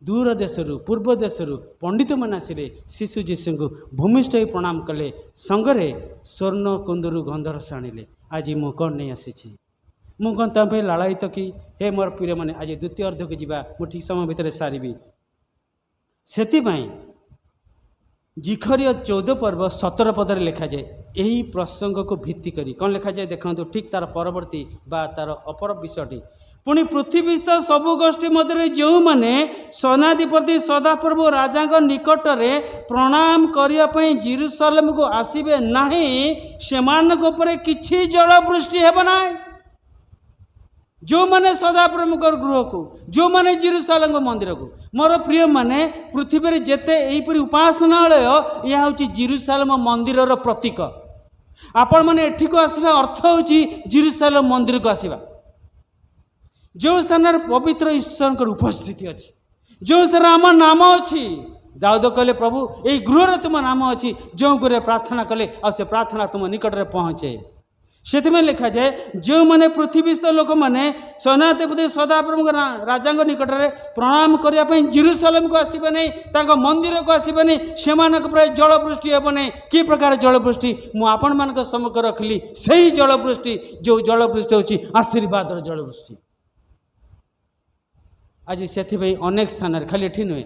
ଦୂର ଦେଶରୁ ପୂର୍ବ ଦେଶରୁ ପଣ୍ଡିତମାନେ ଆସିଲେ, ଶିଶୁ ଯୀଶୁଙ୍କୁ ଭୂମିଷ୍ଠ ହୋଇ ପ୍ରଣାମ କଲେ, ସଙ୍ଗରେ ସ୍ୱର୍ଣ୍ଣ କୁନ୍ଦୁରୁ ଗନ୍ଧରସ ଆଣିଲେ। ଆଜି ମୁଁ କ'ଣ ନେଇ ଆସିଛି? ମୁଁ କ'ଣ ତୁମ ପାଇଁ ଲାଳାୟିତ କି? ହେ ମୋର ପ୍ରିୟମାନେ, ଆଜି ଦ୍ୱିତୀୟ ଅର୍ଦ୍ଧକୁ ଯିବା, ମୁଁ ଠିକ୍ ସମୟ ଭିତରେ ସାରିବି। ସେଥିପାଇଁ ଜିଖରୀୟ 14 ପର୍ବ 17 ପଦରେ ଲେଖାଯାଏ, ଏହି ପ୍ରସଙ୍ଗକୁ ଭିତ୍ତି କରି କ'ଣ ଲେଖାଯାଏ ଦେଖନ୍ତୁ। ଠିକ୍ ତା'ର ପରବର୍ତ୍ତୀ ବା ତା'ର ଅପର ବିଷୟଟି, ପୁଣି ପୃଥିବୀସ୍ଥ ସବୁ ଗୋଷ୍ଠୀ ମଧ୍ୟରେ ଯେଉଁମାନେ ସେନାଧିପତି ସଦାପ୍ରଭୁ ରାଜାଙ୍କ ନିକଟରେ ପ୍ରଣାମ କରିବା ପାଇଁ ଜେରୁସାଲେମକୁ ଆସିବେ ନାହିଁ, ସେମାନଙ୍କ ଉପରେ କିଛି ଜଳବୃଷ୍ଟି ହେବ ନାହିଁ। ଯେଉଁମାନେ ସଦାପ୍ରଭୁଙ୍କ ଗୃହକୁ, ଯେଉଁମାନେ ଜେରୁସାଲେମ ମନ୍ଦିରକୁ, ମୋର ପ୍ରିୟମାନେ, ପୃଥିବୀରେ ଯେତେ ଏହିପରି ଉପାସନାଳୟ, ଏହା ହେଉଛି ଜେରୁସାଲେମ ମନ୍ଦିରର ପ୍ରତୀକ। ଆପଣମାନେ ଏଠିକୁ ଆସିବା ଅର୍ଥ ହେଉଛି ଜେରୁସାଲେମ ମନ୍ଦିରକୁ ଆସିବା। ଯେଉଁ ସ୍ଥାନରେ ପବିତ୍ର ଈଶ୍ୱରଙ୍କର ଉପସ୍ଥିତି ଅଛି, ଯେଉଁ ସ୍ଥାନରେ ଆମ ନାମ ଅଛି। ଦାଉଦ କହିଲେ, ପ୍ରଭୁ ଏହି ଗୃହରେ ତୁମ ନାମ ଅଛି, ଯେଉଁ ଗୃହରେ ପ୍ରାର୍ଥନା କଲେ ଆଉ ସେ ପ୍ରାର୍ଥନା ତୁମ ନିକଟରେ ପହଞ୍ଚେ। ସେଥିପାଇଁ ଲେଖାଯାଏ, ଯେଉଁମାନେ ପୃଥିବୀସ୍ଥ ଲୋକମାନେ ସେନାଧିପତି ସଦାପ୍ରଭୁଙ୍କ ରାଜାଙ୍କ ନିକଟରେ ପ୍ରଣାମ କରିବା ପାଇଁ ଜେରୁସାଲେମକୁ ଆସିବେ ନାହିଁ, ତାଙ୍କ ମନ୍ଦିରକୁ ଆସିବେ ନାହିଁ, ସେମାନଙ୍କ ଉପରେ ଜଳବୃଷ୍ଟି ହେବ ନାହିଁ। କି ପ୍ରକାର ଜଳବୃଷ୍ଟି? ମୁଁ ଆପଣମାନଙ୍କ ସମ୍ମୁଖରେ ରଖିଲି ସେହି ଜଳବୃଷ୍ଟି, ଯେଉଁ ଜଳବୃଷ୍ଟି ହେଉଛି ଆଶୀର୍ବାଦର ଜଳବୃଷ୍ଟି। ଆଜି ସେଥିପାଇଁ ଅନେକ ସ୍ଥାନରେ, ଖାଲି ଏଠି ନୁହେଁ,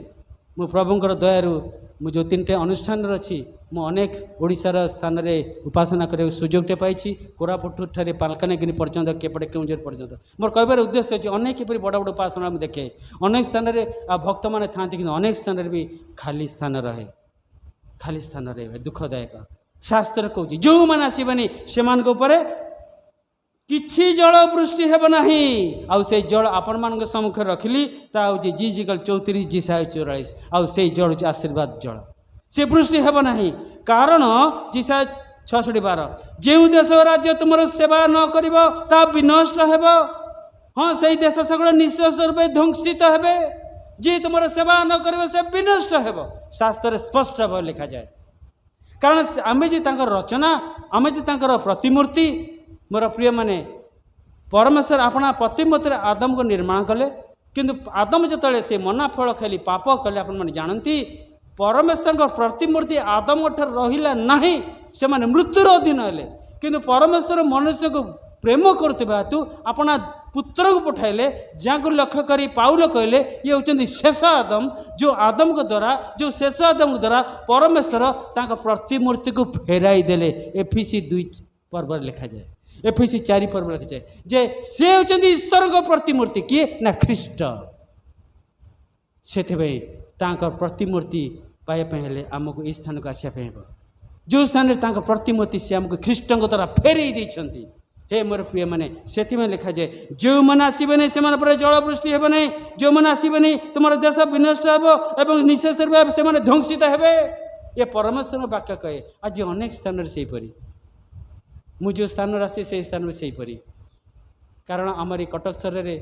ମୁଁ ପ୍ରଭୁଙ୍କର ଦୟାରୁ ମୁଁ ଯେଉଁ 3ଟି ଅନୁଷ୍ଠାନରେ ଅଛି, ମୁଁ ଅନେକ ଓଡ଼ିଶାର ସ୍ଥାନରେ ଉପାସନା କରିବାକୁ ସୁଯୋଗଟେ ପାଇଛି। କୋରାପୁଟ ଠାରେ ମାଲକାନଗିରି ପର୍ଯ୍ୟନ୍ତ, କେପଟେ କେଉଁଝର ପର୍ଯ୍ୟନ୍ତ। ମୋର କହିବାର ଉଦ୍ଦେଶ୍ୟ ହେଉଛି, ଅନେକ ଏପରି ବଡ଼ ବଡ଼ ଉପାସନା ମୁଁ ଦେଖେ। ଅନେକ ସ୍ଥାନରେ ଭକ୍ତମାନେ ଥାଆନ୍ତି, କିନ୍ତୁ ଅନେକ ସ୍ଥାନରେ ବି ଖାଲି ସ୍ଥାନ ରହେ। ଖାଲି ସ୍ଥାନ ରହେ, ଦୁଃଖଦାୟକ। ଶାସ୍ତ୍ର କହୁଛି, ଯେଉଁମାନେ ଆସିବେନି ସେମାନଙ୍କ ଉପରେ କିଛି ଜଳବୃଷ୍ଟି ହେବ ନାହିଁ। ଆଉ ସେଇ ଜଳ ଆପଣମାନଙ୍କ ସମ୍ମୁଖରେ ରଖିଲି, ତା ହେଉଛି ଜିଜିକାଲ 34, ଜିସାୟ 44। ଆଉ ସେଇ ଜଳ ହେଉଛି ଆଶୀର୍ବାଦ ଜଳ। ସେ ବୃଷ୍ଟି ହେବ ନାହିଁ, କାରଣ ଜିସାୟ 66:12, ଯେଉଁ ଦେଶ ରାଜ୍ୟ ତୁମର ସେବା ନ କରିବ ତାହା ବିନଷ୍ଟ ହେବ। ହଁ, ସେଇ ଦେଶ ସକଳ ନିଃଶେଷ ରୂପେ ଧ୍ୱଂସିତ ହେବେ। ଯିଏ ତୁମର ସେବା ନ କରିବ ସେ ବିନଷ୍ଟ ହେବ। ଶାସ୍ତ୍ରରେ ସ୍ପଷ୍ଟ ଭାବରେ ଲେଖାଯାଏ। କାରଣ ଆମେ ଯେ ତାଙ୍କର ରଚନା, ଆମେ ଯେ ତାଙ୍କର ପ୍ରତିମୂର୍ତ୍ତି। ମୋର ପ୍ରିୟମାନେ, ପରମେଶ୍ୱର ଆପଣା ପ୍ରତିମୂର୍ତ୍ତିରେ ଆଦମକୁ ନିର୍ମାଣ କଲେ, କିନ୍ତୁ ଆଦମ ଯେତେବେଳେ ସେ ମନା ଫଳ ଖାଇଲି, ପାପ କଲେ, ଆପଣମାନେ ଜାଣନ୍ତି, ପରମେଶ୍ୱରଙ୍କ ପ୍ରତିମୂର୍ତ୍ତି ଆଦମଠାରୁ ରହିଲା ନାହିଁ, ସେମାନେ ମୃତ୍ୟୁର ଅଧୀନ ହେଲେ। କିନ୍ତୁ ପରମେଶ୍ୱର ମନୁଷ୍ୟକୁ ପ୍ରେମ କରୁଥିବା ହେତୁ ଆପଣା ପୁତ୍ରକୁ ପଠାଇଲେ, ଯାହାକୁ ଲକ୍ଷ୍ୟ କରି ପାଉଲ କହିଲେ, ଇଏ ହେଉଛନ୍ତି ଶେଷ ଆଦମ। ଯେଉଁ ଆଦମଙ୍କ ଦ୍ୱାରା, ଯେଉଁ ଶେଷ ଆଦମଙ୍କ ଦ୍ୱାରା ପରମେଶ୍ୱର ତାଙ୍କ ପ୍ରତିମୂର୍ତ୍ତିକୁ ଫେରାଇ ଦେଲେ। ଏଫେସୀ 2 ପର୍ବରେ ଲେଖାଯାଏ, ଏଫେସୀ 4 ପର୍ବରେ ଲେଖାଯାଏ ଯେ ସେ ହେଉଛନ୍ତି ଈଶ୍ୱରଙ୍କ ପ୍ରତିମୂର୍ତ୍ତି। କିଏ? ନା ଖ୍ରୀଷ୍ଟ। ସେଥିପାଇଁ ତାଙ୍କ ପ୍ରତିମୂର୍ତ୍ତି ପାଇବା ପାଇଁ ହେଲେ ଆମକୁ ଏହି ସ୍ଥାନକୁ ଆସିବା ପାଇଁ ହେବ, ଯେଉଁ ସ୍ଥାନରେ ତାଙ୍କ ପ୍ରତିମୂର୍ତ୍ତି ସେ ଆମକୁ ଖ୍ରୀଷ୍ଟଙ୍କ ଦ୍ୱାରା ଫେରାଇ ଦେଇଛନ୍ତି। ହେ ମୋର ପ୍ରିୟମାନେ, ସେଥିପାଇଁ ଲେଖାଯାଏ, ଯେଉଁମାନେ ଆସିବେ ନାହିଁ ସେମାନଙ୍କ ଉପରେ ଜଳବୃଷ୍ଟି ହେବ ନାହିଁ, ଯେଉଁମାନେ ଆସିବେ ନାହିଁ ତୁମର ଦେଶ ବିନଷ୍ଟ ହେବ ଏବଂ ନିଃଶେଷ ରୂପେ ସେମାନେ ଧ୍ୱଂସିତ ହେବେ। ଏ ପରମେଶ୍ୱରଙ୍କ ବାକ୍ୟ କହେ। ଆଜି ଅନେକ ସ୍ଥାନରେ ସେହିପରି, ମୁଁ ଯେଉଁ ସ୍ଥାନରେ ଆସି ସେହି ସ୍ଥାନରେ ସେହିପରି। କାରଣ ଆମର এই କଟକ ସହରରେ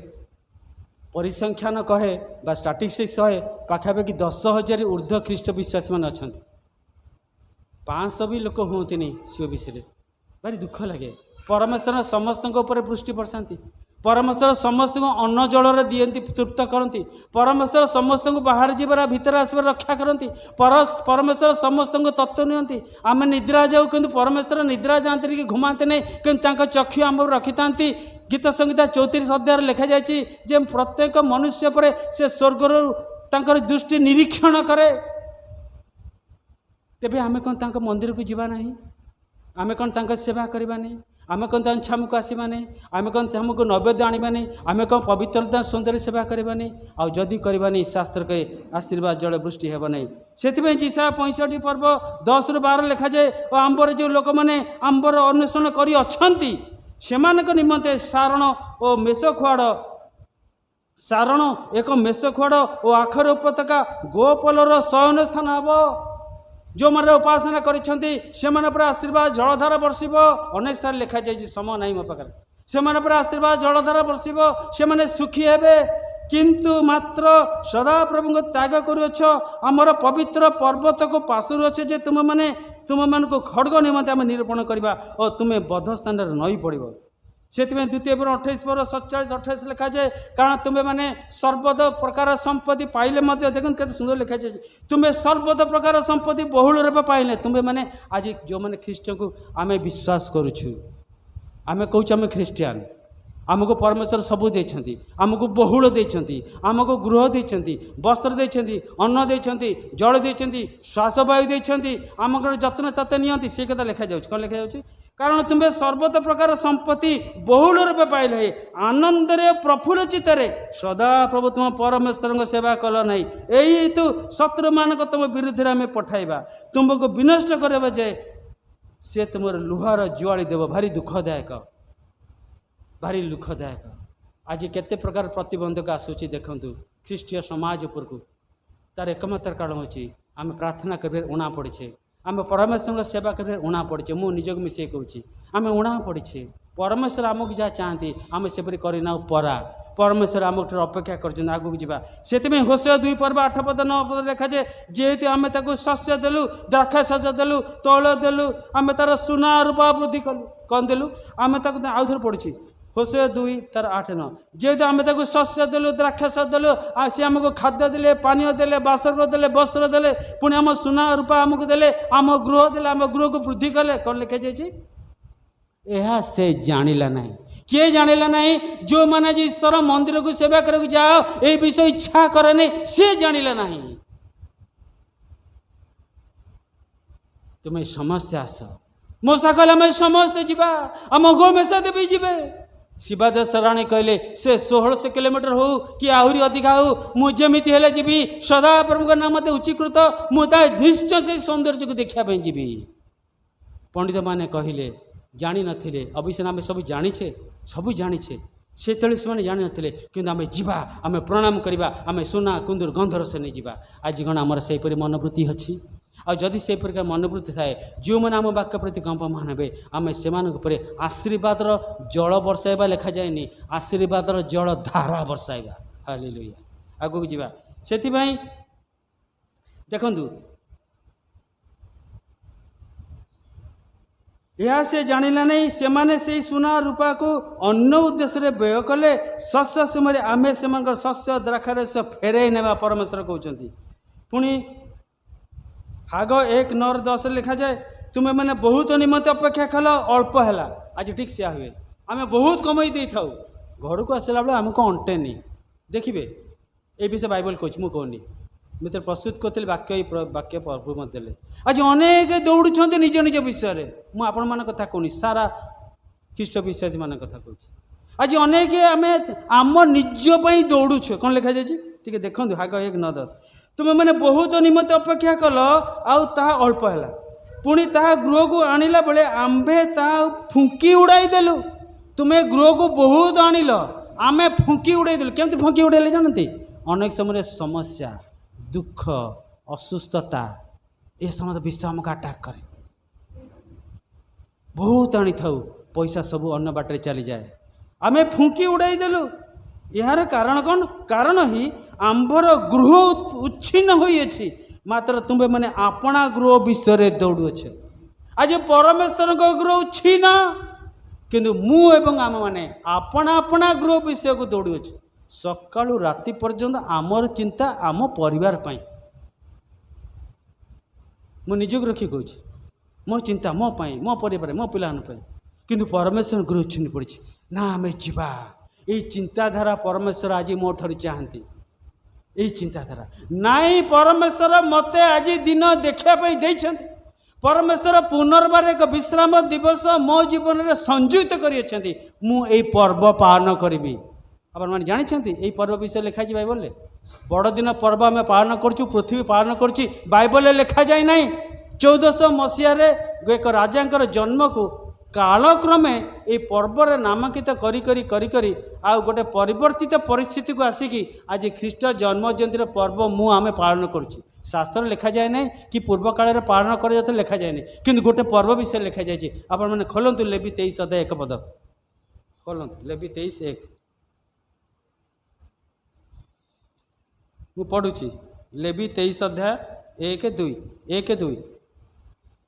ପରିସଂଖ୍ୟାନ କହେ ବା ଷ୍ଟାଟିଷ୍ଟିକ୍ସ କହେ, ପାଖାପାଖି 10,000 ଊର୍ଦ୍ଧ୍ୱ ଖ୍ରୀଷ୍ଟ ବିଶ୍ୱାସୀମାନେ ଅଛନ୍ତି। 500 ବି ଲୋକ ହୁଅନ୍ତିନି ଶିବ ବିଷୟରେ। ଭାରି ଦୁଃଖ ଲାଗେ। ପରମେଶ୍ୱର ସମସ୍ତଙ୍କ ଉପରେ ବୃଷ୍ଟି ବର୍ଷାନ୍ତି, परमेश्वर समस्त को अन्न जल दियंती तृप्त करती परमेश्वर समस्त को बाहर जीवार भितर आसबार रक्षा करती परमेश्वर समस्त को तत्व नियंती आम निद्रा जाऊ कि परमेश्वर निद्रा जाती कि घुमाते नहीं कि चक्षु आम रखी था गीत संहिता 34 अध्याय लिखा जाए प्रत्येक मनुष्य पर से स्वर्गर तांकर दृष्टि निरीक्षण करे तेबे आमे कौन तांका मंदिर को जीवा नहीं आमे कौन तांका सेवा करवा नहीं आमे कौन तांका छामु को आसीबा नहीं आमे कौन छामु नैवेद्य आनिबा नहीं आमे कौन पवित्रता सुंदर सेवा करवा नहीं आ जदि करवा नहीं शास्त्र के आशीर्वाद जल वृष्टि हेब नहीं से जिसा 65 पर्व 10 ରୁ 12 लिखा जाए और आंबर जो लोक मैंने आंबर अन्वेषण करी अछंती सेमानक निमंते सारण और मेष खुआड़ सारण एक मेष खुआड़ और आखर उपत्यका गोपलर शयन स्थान हम जो मैंने उपासना कर आशीर्वाद जलधारा बर्षिब अनेक स्थान लिखा जाए समय ना मो पाखे से आशीर्वाद जलधारा बर्षिब से सुखी हे किंतु मात्र सदा प्रभु त्याग करुछ आमर पवित्र पर्वत को पाशुरुछ जे तुम मान को खड्ग निमंते आम निरूपण करवा और तुम्हें बद्ध स्थान नई पड़ से द्वितीय 27-47-28 लिखा जाए कारण तुम्हें माने सर्वद प्रकार संपत्ति पाइले देखो के सुंदर लिखा जाए तुम्हें सर्वद प्रकार संपत्ति बहुल रूप पाइले तुम्हें माने आज जो मैंने ख्रीष्ट को आम विश्वास करुछु आम कहूँ आम ख्रीष्टियान आमको परमेश्वर सबू देछंती आमको बहुल देछंती आमको गृह देछंती वस्त्र देछंती अन्न देछंती जल देछंती श्वासवायु देछंती आमको जत्न तत्व नियंती से कथा लिखा जाउछ कोन लिखा जाउछ कारण तुम्हें सर्वत प्रकार संपत्ति बहुल रूप पाइले आनंद प्रफुल्ल चित्तरे सदा प्रभु तुम परमेश्वर सेवा कल नहीं यही हेतु शत्रु मान तुम विरुद्ध आम पठाइबा तुमको विनष्ट करवा जाए सी तुम लुहार जुआली देव भारी दुखदायक भारी दुखदायक आज केते प्रकार प्रतिबंधक आसूची देखु ख्रीष्टीय समाज उपरकू तार एकमात्र कारण होची आम प्रार्थना कर उणा पड़े आम परमेश्वर सेवा कर उणा पड़े मु निजक मिसे कहूँ आम उणा पड़े परमेश्वर आमको जहाँ चाहती आम सेपरी करना परा परमेश्वर आम अपेक्षा कर आगू जावा से होशे 2 पर्व 8 पद 9 पद लिखा जाए जेहेतु आम शस्य देलु द्राक्षाशस्य देलु तैल देलु आम तार सुना रूपा वृद्धि कलु कौन देलु आम आउ थे पढ़ी होशे 2 तार 8 9 जेहेतु आम शस्य देलु द्राक्षाश देलु सी आमको खाद्य देले पानी देले बासगृह देले वस्त्र देले पुणी आम सुना रूपा आमको देले आम गृह देले आम गृह को वृद्धि कले कौन लिखा जाए यह से जानिला नहीं किए जानिला नहीं जो माने जी ईश्वर मंदिर को सेवा करके जाओ ये विषय इच्छा करे नहीं सी जानिला नहीं तुम्हें समस्या आस मोसा कहले समस्ते जीवा आम गोमेशा देवी जीवे शिवादास राणी कहले से 1600 किलोमीटर हो कि आहरी अधिका हो मुझेमी हेले जीवी सदा प्रभु नाम मत उच्चीकृत मुझे निश्चय से सौंदर्य को देखा जीवी पंडित माने कहले जानी नथिले अवश्य आम सब जानीछे सब जानीछे से जानी नथिले किंतु आम जीवा आम प्रणाम करवा आम सुना कुंदूर गंधर से नहीं जीवा आज कौन आमर से मनोवृत्ति अच्छी आदि से प्रकार मनोवृत्ति थाए जो मैंने आम वाक्य प्रति कंपमान हे आम से आशीर्वाद जल बर्षाइबा लिखा जाए आशीर्वाद जल धारा बर्षाइबा हालेलुया आगू जावा से देखु यह से जानिला नहीं से माने से सुना रूपा को अन्य उद्देश्य व्यय कले शस्य समय आम से शस्य द्राक्षारस फेरई नेबा परमेश्वर कहते पुणी हाग 1:9-10 लिखा जाए तुम्हें मैंने बहुत निमंते अपेक्षा कल अल्प है आज ठीक से हुए आम बहुत कमई दे था घर को आसला बेले आमको अंटेनी देखिए ये विषय बाइबल कह मुझे मुझे प्रस्तुत करी वाक्य प्रभु मत देले आज अनेक दौड़ निज निज विषय मुझे कथा कहूनी सारा ख्रीष्ट विश्वासी मान कथा कहूँ आज अनेक आम आम निजपाई दौड़ू कौन लिखा जाए ठीक देखो हाग 1:9-10 तुम्हें मैंने बहुत निमंत अपेक्षा कल आउ अल्प है पुणी गृह को आणला बेले आंबे फुंकी उड़ाई देलु तुम्हें गृह को बहुत आणिल आमे फुंकी उड़ाई देलु केमती फुंकी उड़ाइले जानते अनेक समय समस्या दुख असुस्थता ये समय विश्व आमको अटाक करे बहुत आनी था पैसा सब अन्न बाटे चली जाए आमे फुंकी उड़ाई देलु यार कारण कौन कारण ही आंबर गृह उच्छिन्न होइछि मात्र तुम्हें मैंने आपणा गृह विषय दौड़ुछ आज परमेश्वर गृह उच्छिन्न କିନ୍ତୁ ମୁଁ ଏବଂ ଆମେମାନେ ଆପଣା ଆପଣା ଗୃହ ବିଷୟକୁ ଦୌଡ଼ୁଅଛୁ। ସକାଳୁ ରାତି ପର୍ଯ୍ୟନ୍ତ ଆମର ଚିନ୍ତା ଆମ ପରିବାର ପାଇଁ। ମୁଁ ନିଜକୁ ରଖି କହୁଛି, ମୋ ଚିନ୍ତା ମୋ ପାଇଁ, ମୋ ପରିବାର, ମୋ ପିଲାମାନଙ୍କ ପାଇଁ। କିନ୍ତୁ ପରମେଶ୍ୱର ଗୃହ ଛୁନି ପଡ଼ିଛି, ନା ଆମେ ଯିବା। ଏଇ ଚିନ୍ତାଧାରା ପରମେଶ୍ୱର ଆଜି ମୋ ଠାରୁ ଚାହାନ୍ତି। ଏଇ ଚିନ୍ତାଧାରା ନାଇଁ, ପରମେଶ୍ୱର ମୋତେ ଆଜି ଦିନ ଦେଖିବା ପାଇଁ ଦେଇଛନ୍ତି। ପରମେଶ୍ୱର ପୁନର୍ବାର ଏକ ବିଶ୍ରାମ ଦିବସ ମୋ ଜୀବନରେ ସଂଯୁକ୍ତ କରିଅଛନ୍ତି। ମୁଁ ଏଇ ପର୍ବ ପାଳନ କରିବି। ଆପଣମାନେ ଜାଣିଛନ୍ତି ଏଇ ପର୍ବ ବିଷୟରେ ଲେଖାଯାଇଛି ବାଇବଲରେ? ବଡ଼ଦିନ ପର୍ବ ଆମେ ପାଳନ କରୁଛୁ, ପୃଥିବୀ ପାଳନ କରୁଛି, ବାଇବଲରେ ଲେଖାଯାଇ ନାହିଁ। 1400 ମସିହାରେ ଏକ ରାଜାଙ୍କର ଜନ୍ମକୁ କାଳକ୍ରମେ এই ପର୍ବରେ ନାମାଙ୍କିତ କରି କରି ଆଉ ଗୋଟେ ପରିବର୍ତ୍ତିତ ପରିସ୍ଥିତିକୁ ଆସିକି ଆଜି ଖ୍ରୀଷ୍ଟ ଜନ୍ମ ଜୟନ୍ତୀର ପର୍ବ ଆମେ ପାଳନ କରୁଛୁ। ଶାସ୍ତ୍ରରେ ଲେଖାଯାଏ ନାହିଁ କି ପୂର୍ବ କାଳରେ ପାଳନ କରାଯାଉଥିଲା, ଲେଖାଯାଏ ନାହିଁ। କିନ୍ତୁ ଗୋଟେ ପର୍ବ ବିଷୟରେ ଲେଖାଯାଇଛି। ଆପଣମାନେ ଖୋଲନ୍ତୁ ଲେବୀ 23 ଅଧ୍ୟାୟ 1 ପଦ, ଖୋଲନ୍ତୁ ଲେବୀ 23:1। ମୁଁ ପଢ଼ୁଛି ଲେବୀ 23 ଅଧ୍ୟାୟ 1-2।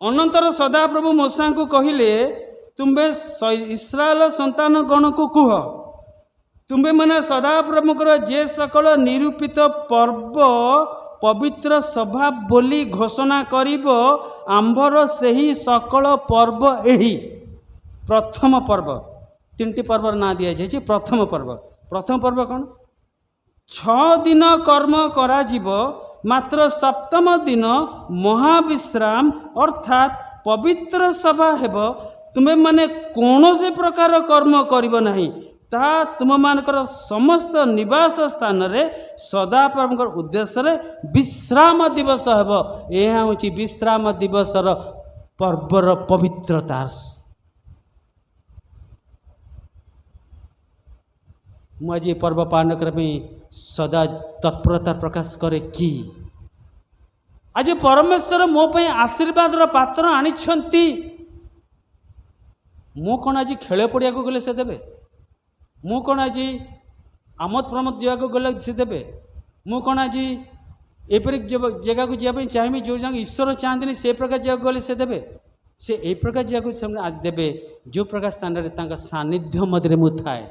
ଅନନ୍ତର ସଦାପ୍ରଭୁ ମୋଶାଙ୍କୁ କହିଲେ, ତୁମ୍ଭେ ଇସ୍ରାଏଲ ସନ୍ତାନ ଗଣକୁ କୁହ, ତୁମ୍ଭେମାନେ ସଦାପ୍ରଭୁଙ୍କର ଯେ ସକଳ ନିରୂପିତ ପର୍ବ ପବିତ୍ର ସଭା ବୋଲି ଘୋଷଣା କରିବ, ଆମ୍ଭର ସେହି ସକଳ ପର୍ବ ଏହି। ପ୍ରଥମ ପର୍ବ, 3ଟି ପର୍ବର ନାଁ ଦିଆଯାଇଛି। ପ୍ରଥମ ପର୍ବ କ'ଣ? 6 ଦିନ କର୍ମ କରାଯିବ, ମାତ୍ର ସପ୍ତମ ଦିନ ମହାବିଶ୍ରାମ ଅର୍ଥାତ୍ ପବିତ୍ର ସଭା ହେବ। ତୁମେମାନେ କୌଣସି ପ୍ରକାର କର୍ମ କରିବ ନାହିଁ, ତାହା ତୁମମାନଙ୍କର ସମସ୍ତ ନିବାସ ସ୍ଥାନରେ ସଦାପ୍ରଭୁଙ୍କର ଉଦ୍ଦେଶ୍ୟରେ ବିଶ୍ରାମ ଦିବସ ହେବ। ଏହା ହେଉଛି ବିଶ୍ରାମ ଦିବସର ପର୍ବର ପବିତ୍ରତା। ମୁଁ ଆଜି ଏ ପର୍ବ ପାଳନ କରିବା ପାଇଁ ସଦା ତତ୍ପରତା ପ୍ରକାଶ କରେ କି ଆଜି ପରମେଶ୍ୱର ମୋ ପାଇଁ ଆଶୀର୍ବାଦର ପାତ୍ର ଆଣିଛନ୍ତି। ମୁଁ କ'ଣ ଆଜି ଖେଳ ପଡ଼ିଆକୁ ଗଲେ ସେ ଦେବେ? ମୁଁ କ'ଣ ଆଜି ଆମୋଦ ପ୍ରମୋଦ ଯିବାକୁ ଗଲେ ସେ ଦେବେ? ମୁଁ କ'ଣ ଆଜି ଏପରି ଜାଗାକୁ ଯିବା ପାଇଁ ଚାହିଁବି ଯେଉଁ ଜାଗା ଈଶ୍ୱର ଚାହାନ୍ତିନି ସେ ପ୍ରକାର ଜାଗାକୁ ଗଲେ ସେ ଦେବେ? ସେ ଏଇ ପ୍ରକାର ଜାଗାକୁ ସେମାନେ ଦେବେ ଯେଉଁ ପ୍ରକାର ସ୍ଥାନରେ ତାଙ୍କ ସାନ୍ନିଧ୍ୟ ମଧ୍ୟରେ ମୁଁ ଥାଏ।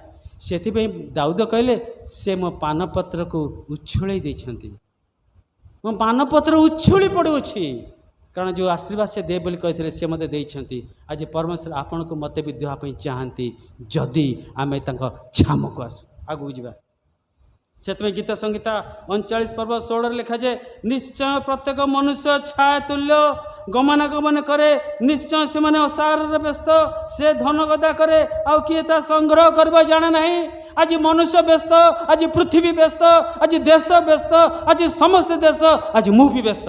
ସେଥିପାଇଁ ଦାଉଦ କହିଲେ, ସେ ମୋ ପାନପତ୍ରକୁ ଉଛୁଳେଇ ଦେଇଛନ୍ତି। ମୋ ପାନପତ୍ର ଉଛୁଳି ପଡ଼ୁଅଛି, କାରଣ ଯେଉଁ ଆଶୀର୍ବାଦ ସେ ଦେବେ ବୋଲି କହିଥିଲେ ସେ ମୋତେ ଦେଇଛନ୍ତି। ଆଜି ପରମେଶ୍ୱର ଆପଣଙ୍କୁ ମୋତେ ବି ଦେବା ପାଇଁ ଚାହାନ୍ତି, ଯଦି ଆମେ ତାଙ୍କ ଛାମକୁ ଆସୁ। ଆଗକୁ ଯିବା। ସେଥିପାଇଁ ଗୀତ ସଂହିତା 39 ପର୍ବ 16ରେ ଲେଖାଯାଏ, ନିଶ୍ଚୟ ପ୍ରତ୍ୟେକ ମନୁଷ୍ୟ ଛାୟା ତୁଲ୍ୟ ଗମନାଗମନ କରେ, ନିଶ୍ଚୟ ସେମାନେ ଅସାରରେ ବ୍ୟସ୍ତ, ସେ ଧନ ଗଦା କରେ, ଆଉ କିଏ ତା ସଂଗ୍ରହ କରିବ ଜାଣେ ନାହିଁ। ଆଜି ମନୁଷ୍ୟ ବ୍ୟସ୍ତ, ଆଜି ପୃଥିବୀ ବ୍ୟସ୍ତ, ଆଜି ଦେଶ ବ୍ୟସ୍ତ, ଆଜି ସମସ୍ତେ ଦେଶ, ଆଜି ମୁଁ ବି ବ୍ୟସ୍ତ।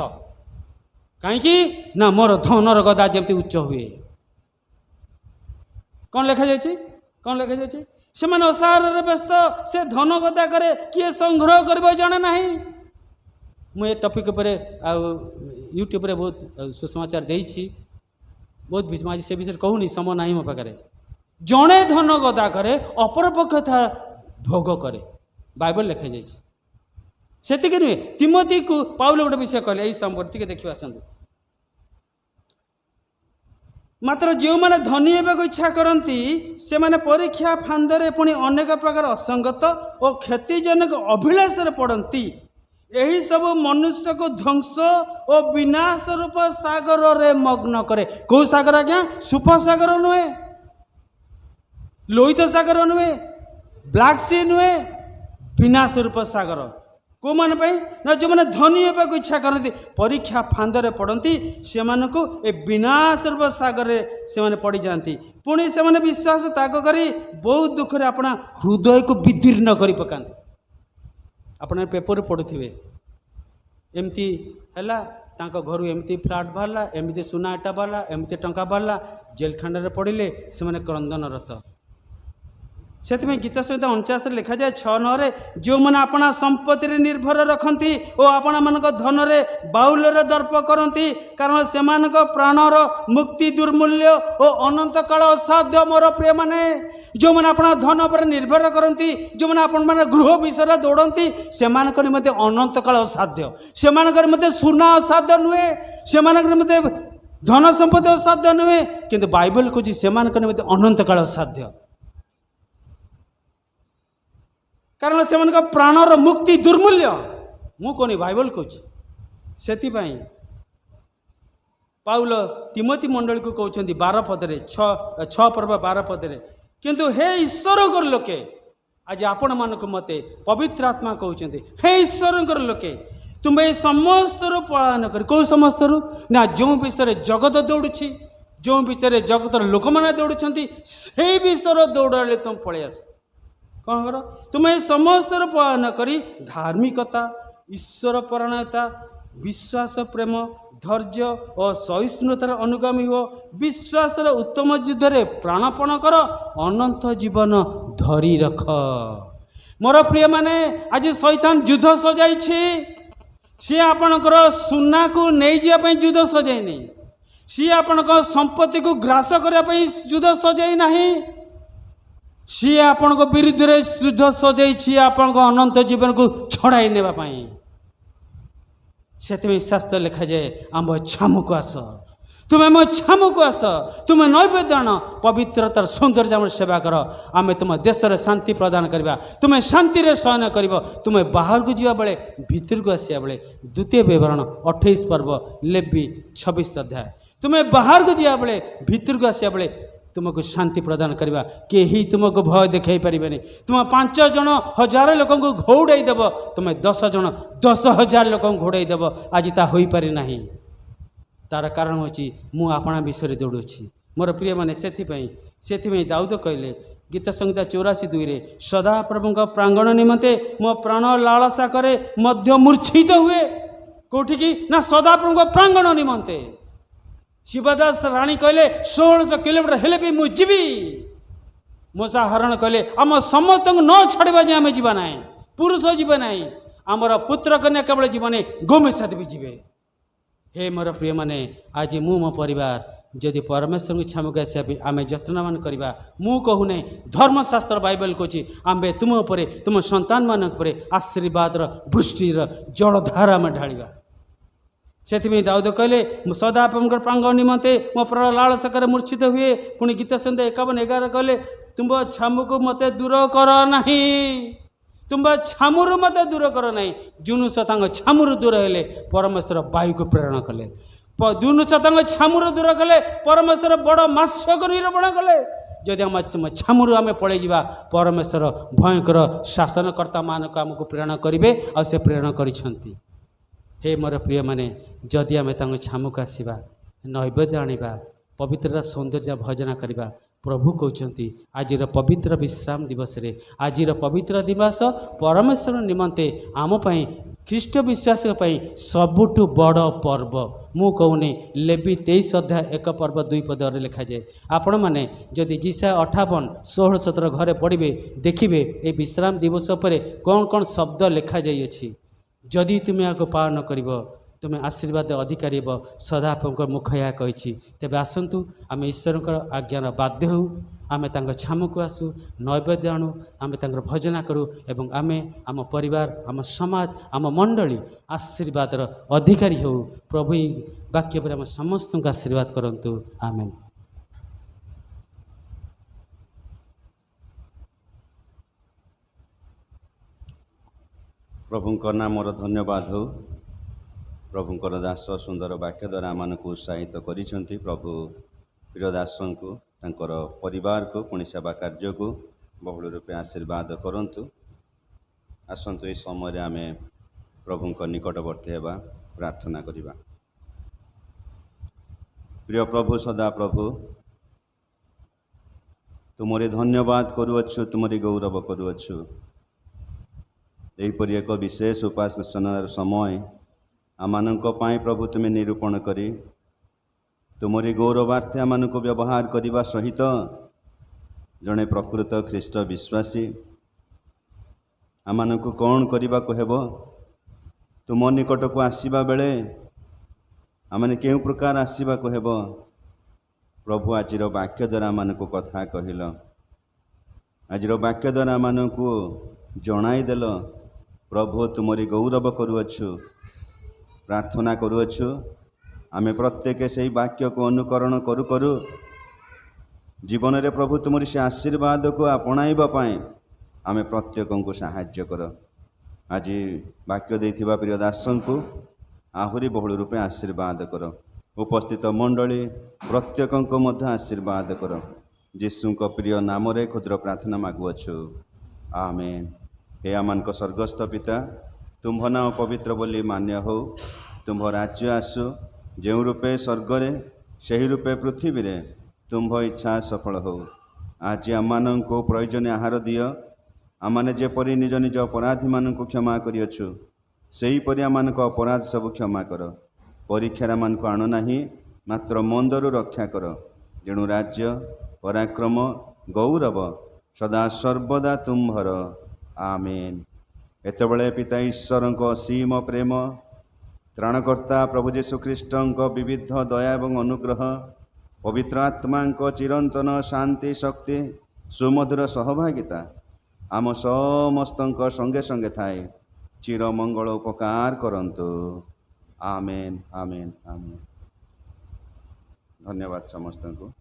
କାହିଁକି ନା ମୋର ଧନର ଗଦା ଯେମିତି ଉଚ୍ଚ ହୁଏ। କ'ଣ ଲେଖାଯାଇଛି? ସେମାନେ ଅସାରରେ ବ୍ୟସ୍ତ, ସେ ଧନ ଗଦା କରେ, କିଏ ସଂଗ୍ରହ କରିବ ଜାଣେ ନାହିଁ। ମୁଁ ଏ ଟପିକ୍ ଉପରେ ଆଉ ୟୁଟ୍ୟୁବରେ ବହୁତ ସୁସମାଚାର ଦେଇଛି, ବହୁତ ଆଜି ସେ ବିଷୟରେ କହୁନି, ସମୟ ନାହିଁ ମୋ ପାଖରେ। ଜଣେ ଧନ ଗଦା କରେ, ଅପରପକ୍ଷ ତା ଭୋଗ କରେ, ବାଇବଲ ଲେଖାଯାଇଛି। ସେତିକି ନୁହେଁ, ତିମୋଥୀକୁ ପାଉଲ ଗୋଟେ ବିଷୟ କହିଲେ, ଏଇ ସମ୍ପର୍କ ଟିକେ ଦେଖିବା ଆସନ୍ତୁ। ମାତ୍ର ଯେଉଁମାନେ ଧନୀ ହେବାକୁ ଇଚ୍ଛା କରନ୍ତି, ସେମାନେ ପରୀକ୍ଷା ଫାନ୍ଦରେ ପୁଣି ଅନେକ ପ୍ରକାର ଅସଙ୍ଗତ ଓ କ୍ଷତିଜନକ ଅଭିଳାଷରେ ପଡ଼ନ୍ତି। ଏହି ସବୁ ମନୁଷ୍ୟକୁ ଧ୍ୱଂସ ଓ ବିନାଶ ରୂପ ସାଗରରେ ମଗ୍ନ କରେ। କେଉଁ ସାଗର ଆଜ୍ଞା? ସୁଫ ସାଗର ନୁହେଁ, ଲୋହିତ ସାଗର ନୁହେଁ, ବ୍ଲାକ୍ ସି ନୁହେଁ, ବିନାଶ ରୂପ ସାଗର। କେଉଁମାନେ ପାଇଁ? ନା ଯେଉଁମାନେ ଧନୀ ହେବାକୁ ଇଚ୍ଛା କରନ୍ତି, ପରୀକ୍ଷା ଫାନ୍ଦରେ ପଡ଼ନ୍ତି, ସେମାନଙ୍କୁ ଏ ବିନାଶ ରୂପ ସାଗରରେ ସେମାନେ ପଡ଼ିଯାଆନ୍ତି। ପୁଣି ସେମାନେ ବିଶ୍ୱାସ ତ୍ୟାଗ କରି ବହୁତ ଦୁଃଖରେ ଆପଣ ହୃଦୟକୁ ବିଦୀର୍ଣ୍ଣ କରି ପକାନ୍ତି। ଆପଣ ପେପରରେ ପଢ଼ୁଥିବେ, ଏମିତି ହେଲା, ତାଙ୍କ ଘରୁ ଏମିତି ଫ୍ଲାଟ୍ ବାହାରିଲା, ଏମିତି ସୁନା ଇଟା ବାହାରିଲା, ଏମିତି ଟଙ୍କା ବାହାରିଲା, ଜେଲଖାନାରେ ପଡ଼ିଲେ, ସେମାନେ କ୍ରନ୍ଦନରତ। ସେଥିପାଇଁ ଗୀତ ସଂହିତା 49ରେ ଲେଖାଯାଏ 6:9ରେ, ଯେଉଁମାନେ ଆପଣା ସମ୍ପତ୍ତିରେ ନିର୍ଭର ରଖନ୍ତି ଓ ଆପଣମାନଙ୍କ ଧନରେ ବାହୁଲ୍ୟରେ ଦର୍ପ କରନ୍ତି, କାରଣ ସେମାନଙ୍କ ପ୍ରାଣର ମୁକ୍ତି ଦୁର୍ମୂଲ୍ୟ ଓ ଅନନ୍ତକାଳ ଅସାଧ୍ୟ। ମୋର ପ୍ରିୟମାନେ, ଯେଉଁମାନେ ଆପଣ ଧନ ଉପରେ ନିର୍ଭର କରନ୍ତି, ଯେଉଁମାନେ ଆପଣମାନେ ଗୃହ ବିଷୟରେ ଦୌଡ଼ନ୍ତି, ସେମାନଙ୍କ ନିମନ୍ତେ ଅନନ୍ତକାଳ ଅସାଧ୍ୟ। ସେମାନଙ୍କର ନିମନ୍ତେ ସୁନା ଅସାଧ୍ୟ ନୁହେଁ, ସେମାନଙ୍କର ନିମନ୍ତେ ଧନ ସମ୍ପତ୍ତି ଅସାଧ୍ୟ ନୁହେଁ, କିନ୍ତୁ ବାଇବଲ କହୁଛି ସେମାନଙ୍କ ନିମନ୍ତେ ଅନନ୍ତକାଳ ଅସାଧ୍ୟ। କାରଣ ସେମାନଙ୍କ ପ୍ରାଣର ମୁକ୍ତି ଦୁର୍ମୂଲ୍ୟ। ମୁଁ କହୁନି, ବାଇବଲ କହୁଛି। ସେଥିପାଇଁ ପାଉଲ ତିମୋଥୀ ମଣ୍ଡଳୀକୁ କହୁଛନ୍ତି 12 ପଦରେ, 6 ପର୍ବ 12 ପଦରେ, କିନ୍ତୁ ହେ ଈଶ୍ୱରଙ୍କର ଲୋକେ, ଆଜି ଆପଣମାନଙ୍କୁ ମୋତେ ପବିତ୍ର ଆତ୍ମା କହୁଛନ୍ତି, ହେ ଈଶ୍ୱରଙ୍କର ଲୋକେ, ତୁମେ ଏ ସମସ୍ତରୁ ପଳାୟନ କରି, କେଉଁ ସମସ୍ତରୁ ନା ଯେଉଁ ବିଷୟରେ ଜଗତ ଦୌଡ଼ୁଛି, ଯେଉଁ ବିଷୟରେ ଜଗତର ଲୋକମାନେ ଦୌଡ଼ୁଛନ୍ତି, ସେଇ ବିଷୟର ଦୌଡ଼ରେ ତୁମେ ପଳେଇ ଆସ। କ'ଣ କର? ତୁମେ ଏ ସମସ୍ତରୁ ପଳାୟନ କରି ଧାର୍ମିକତା, ଈଶ୍ୱର ପରାୟଣତା, ବିଶ୍ୱାସ, ପ୍ରେମ, ଧୈର୍ଯ୍ୟ ଓ ସହିଷ୍ଣୁତାର ଅନୁଗାମୀ ହୁଅ। ବିଶ୍ୱାସର ଉତ୍ତମ ଯୁଦ୍ଧରେ ପ୍ରାଣପଣ କର, ଅନନ୍ତ ଜୀବନ ଧରି ରଖ। ମୋର ପ୍ରିୟମାନେ, ଆଜି ଶୈତାନ ଯୁଦ୍ଧ ସଜାଇଛି। ସିଏ ଆପଣଙ୍କର ସୁନାକୁ ନେଇଯିବା ପାଇଁ ଯୁଦ୍ଧ ସଜାଇ ନାହିଁ। ସିଏ ଆପଣଙ୍କ ସମ୍ପତ୍ତିକୁ ଗ୍ରାସ କରିବା ପାଇଁ ଯୁଦ୍ଧ ସଜାଇ ନାହିଁ। ସିଏ ଆପଣଙ୍କ ବିରୁଦ୍ଧରେ ଯୁଦ୍ଧ ସଜାଇଛି ଆପଣଙ୍କ ଅନନ୍ତ ଜୀବନକୁ ଛଡ଼ାଇ ନେବା ପାଇଁ। ସେଥିପାଇଁ ଶାସ୍ତ୍ର ଲେଖାଯାଏ, ଆମ ଛାମୁକୁ ଆସ, ତୁମେ ମୋ ଛାମୁକୁ ଆସ, ତୁମେ ନୈବେଦ୍ୟ ଆଣ, ପବିତ୍ରତାର ସୌନ୍ଦର୍ଯ୍ୟ ଆମର ସେବା କର। ଆମେ ତୁମ ଦେଶରେ ଶାନ୍ତି ପ୍ରଦାନ କରିବା, ତୁମେ ଶାନ୍ତିରେ ଶୟନ କରିବ। ତୁମେ ବାହାରକୁ ଯିବା ବେଳେ, ଭିତରକୁ ଆସିବା ବେଳେ, ଦ୍ୱିତୀୟ ବିବରଣ 28 ପର୍ବ, ଲେବି 26 ଅଧ୍ୟାୟ। ତୁମେ ବାହାରକୁ ଯିବା ବେଳେ, ଭିତରକୁ ଆସିବା ବେଳେ ତୁମକୁ ଶାନ୍ତି ପ୍ରଦାନ କରିବା। କେହି ତୁମକୁ ଭୟ ଦେଖାଇ ପାରିବେନି। ତୁମ 5 ଜଣ 1000 ଲୋକଙ୍କୁ ଘଉଡ଼ାଇ ଦେବ, ତୁମେ 10 ଜଣ 10,000 ଲୋକଙ୍କୁ ଘୋଡ଼ାଇ ଦେବ। ଆଜି ତାହା ହୋଇପାରି ନାହିଁ। ତାର କାରଣ ହେଉଛି ମୁଁ ଆପଣା ବିଷୟରେ ଦୌଡ଼ୁଛି। ମୋର ପ୍ରିୟମାନେ, ସେଥିପାଇଁ ଦାଉଦ କହିଲେ ଗୀତ ସଂହିତା 84:2ରେ, ସଦାପ୍ରଭୁଙ୍କ ପ୍ରାଙ୍ଗଣ ନିମନ୍ତେ ମୋ ପ୍ରାଣ ଲାଳସା କରେ, ମଧ୍ୟ ମୂର୍ଚ୍ଛିତ ହୁଏ। କେଉଁଠିକି ନା ସଦାପ୍ରଭୁଙ୍କ ପ୍ରାଙ୍ଗଣ ନିମନ୍ତେ। ଶିବଦାସ ରାଣୀ କହିଲେ 1600 କିଲୋମିଟର ହେଲେ ବି ମୁଁ ଯିବି। ମୂଷା ହରଣ କହିଲେ ଆମ ସମସ୍ତଙ୍କୁ ନ ଛାଡ଼ିବା ଯେ ଆମେ ଯିବା ନାହିଁ, ପୁରୁଷ ଯିବେ ନାହିଁ, ଆମର ପୁତ୍ର କନ୍ୟା କେବଳ ଯିବନି, ଗୋମେଷା ଦେବୀ ଯିବେ। ହେ ମୋର ପ୍ରିୟମାନେ, ଆଜି ମୁଁ ମୋ ପରିବାର ଯଦି ପରମେଶ୍ୱରଙ୍କୁ ଛାମୁକୁ ଆସିବା ପାଇଁ ଆମେ ଯତ୍ନବାନ କରିବା, ମୁଁ କହୁନାହିଁ, ଧର୍ମଶାସ୍ତ୍ର ବାଇବଲ କହୁଛି, ଆମ୍ଭେ ତୁମ ଉପରେ, ତୁମ ସନ୍ତାନମାନଙ୍କ ଉପରେ ଆଶୀର୍ବାଦର ବୃଷ୍ଟିର ଜଳଧାରା ଆମେ ଢାଳିବା। ସେଥିପାଇଁ ଦାଉଦ କହିଲେ, ସଦାପ୍ରଭୁଙ୍କର ପ୍ରାଙ୍ଗଣ ନିମନ୍ତେ ମୋ ପ୍ରାଣ ଲାଳସାକରେ ମୂର୍ଚ୍ଛିତ ହୁଏ। ପୁଣି ଗୀତ ସଂହିତା 51:11 କହିଲେ, ତୁମ୍ଭ ଛାମୁକୁ ମୋତେ ଦୂର କର ନାହିଁ, ତୁମ୍ଭ ଛାମୁରୁ ମୋତେ ଦୂର କର ନାହିଁ। ଜୁନୁସ ତାଙ୍କ ଛାମୁରୁ ଦୂର ହେଲେ, ପରମେଶ୍ୱର ବାୟୁକୁ ପ୍ରେରଣ କଲେ। ଜୁନୁସ ତାଙ୍କ ଛାମୁରୁ ଦୂର କଲେ, ପରମେଶ୍ୱର ବଡ଼ ମାସ୍ୟକୁ ନିରୂପଣ କଲେ। ଯଦି ଆମ ଛାମୁରୁ ଆମେ ପଳେଇଯିବା, ପରମେଶ୍ୱର ଭୟଙ୍କର ଶାସନକର୍ତ୍ତାମାନଙ୍କୁ ଆମକୁ ପ୍ରେରଣ କରିବେ, ଆଉ ସେ ପ୍ରେରଣ କରିଛନ୍ତି। ହେ ମୋର ପ୍ରିୟମାନେ, ଯଦି ଆମେ ତାଙ୍କ ଛାମୁକୁ ଆସିବା, ନୈବେଦ୍ୟ ଆଣିବା, ପବିତ୍ରତା ସୌନ୍ଦର୍ଯ୍ୟ ଭଜନ କରିବା, ପ୍ରଭୁ କହୁଛନ୍ତି ଆଜିର ପବିତ୍ର ବିଶ୍ରାମ ଦିବସରେ, ଆଜିର ପବିତ୍ର ଦିବସ ପରମେଶ୍ୱର ନିମନ୍ତେ ଆମ ପାଇଁ, ଖ୍ରୀଷ୍ଟ ବିଶ୍ୱାସ ପାଇଁ ସବୁଠୁ ବଡ଼ ପର୍ବ। ମୁଁ କହୁନି, ଲେବି 23 ଅଧ୍ୟାୟ 1 ପର୍ବ 2 ପଦରେ ଲେଖାଯାଏ। ଆପଣମାନେ ଯଦି ଜିସା 58, 16, 17 ଘରେ ପଢ଼ିବେ, ଦେଖିବେ ଏ ବିଶ୍ରାମ ଦିବସ ଉପରେ କ'ଣ କ'ଣ ଶବ୍ଦ ଲେଖାଯାଇଅଛି। ଯଦି ତୁମେ ଆକୁ ପାଳନ କରିବ, ତୁମେ ଆଶୀର୍ବାଦ ଅଧିକାରୀ ହେବ, ସଦାପ୍ରଭୁଙ୍କ ମୁଖ ଏହା କହିଛି। ତେବେ ଆସନ୍ତୁ, ଆମେ ଈଶ୍ୱରଙ୍କର ଆଜ୍ଞାର ବାଧ୍ୟ ହେଉ, ଆମେ ତାଙ୍କ ଛାମୁକୁ ଆସୁ, ନୈବେଦ୍ୟ ଆଣୁ, ଆମେ ତାଙ୍କର ଭଜନା କରୁ, ଏବଂ ଆମେ ଆମ ପରିବାର, ଆମ ସମାଜ, ଆମ ମଣ୍ଡଳୀ ଆଶୀର୍ବାଦର ଅଧିକାରୀ ହେଉ। ପ୍ରଭୁ ଏହି ବାକ୍ୟ ଉପରେ ଆମ ସମସ୍ତଙ୍କୁ ଆଶୀର୍ବାଦ କରନ୍ତୁ। ଆମେନ୍। ପ୍ରଭୁଙ୍କ ନାମର ଧନ୍ୟବାଦ ହେଉ। ପ୍ରଭୁଙ୍କର ଦାସ ସୁନ୍ଦର ବାକ୍ୟ ଦ୍ୱାରା ଆମମାନଙ୍କୁ ଉତ୍ସାହିତ କରିଛନ୍ତି। ପ୍ରଭୁ ପ୍ରିୟ ଦାସଙ୍କୁ, ତାଙ୍କର ପରିବାରକୁ, ପୁଣି ସେବା କାର୍ଯ୍ୟକୁ ବହୁଳ ରୂପେ ଆଶୀର୍ବାଦ କରନ୍ତୁ। ଆସନ୍ତୁ, ଏହି ସମୟରେ ଆମେ ପ୍ରଭୁଙ୍କ ନିକଟବର୍ତ୍ତୀ ହେବା, ପ୍ରାର୍ଥନା କରିବା। ପ୍ରିୟ ପ୍ରଭୁ, ସଦାପ୍ରଭୁ, ତୁମରି ଧନ୍ୟବାଦ କରୁଅଛୁ, ତୁମରି ଗୌରବ କରୁଅଛୁ। ଏହିପରି ଏକ ବିଶେଷ ଉପାସନାର ସମୟ ଆମମାନଙ୍କ ପାଇଁ ପ୍ରଭୁ ତୁମେ ନିରୂପଣ କରି ତୁମରି ଗୌରବାର୍ଥେ ଆମମାନଙ୍କୁ ବ୍ୟବହାର କରିବା ସହିତ ଜଣେ ପ୍ରକୃତ ଖ୍ରୀଷ୍ଟ ବିଶ୍ୱାସୀ ଆମମାନଙ୍କୁ କ'ଣ କରିବାକୁ ହେବ, ତୁମ ନିକଟକୁ ଆସିବା ବେଳେ ଆମମାନେ କେଉଁ ପ୍ରକାର ଆସିବାକୁ ହେବ, ପ୍ରଭୁ ଆଜିର ବାକ୍ୟ ଦ୍ୱାରା ଆମମାନଙ୍କୁ କଥା କହିଲ, ଆଜିର ବାକ୍ୟ ଦ୍ୱାରା ଆମମାନଙ୍କୁ ଜଣାଇଦେଲ। ପ୍ରଭୁ ତୁମରି ଗୌରବ କରୁଅଛୁ, ପ୍ରାର୍ଥନା କରୁଅଛୁ, आमे प्रत्येक से वाक्य को अनुकरण करू करू जीवन रे प्रभु तुमरी से आशीर्वाद को आपणाइबा पाए आमे प्रत्येक को साहाय्य कर। आज वाक्य देथिबा प्रिय दासन को आहुरी बहुल रूपे आशीर्वाद कर। उपस्थित मंडली प्रत्येक को मध्य आशीर्वाद कर। यीशु को प्रिय नाम रे क्षुद्र प्रार्थना मागुअछु, आमेन। हे आमानक स्वर्गस्थ पिता, तुम्भ नाम पवित्र बोली मान्य हो। तुम्भ राज्य आसु, जो रूपे स्वर्गरे सही रूपे पृथ्वी रे तुम्भ इच्छा सफल हो। आज आम को प्रयोजन आहार दियो। आमाने जेपरि निज निज अपराधी मानक क्षमा करियछु सेहीपरि आमानक अपराध सब क्षमा कर। परीक्षार आमानक आण नाही, मात्र मंदरु रक्षा कर। जेणु राज्य पराक्रम गौरव सदा सर्वदा तुम्भर, आमेन। एतबेले पिता ईश्वर असीम प्रेम, त्राणकर्ता प्रभु जीशु ख्रीष्टଙ୍କ विविध दया एवं अनुग्रह, पवित्र आत्मा चिरंतन शांति शक्ति सुमधुर सहभागिता आम समस्तଙ୍କ संगे संगे थाए चिर मंगल उपकार करंतु, आमेन आमेन आमेन। धन्यवाद समस्त को।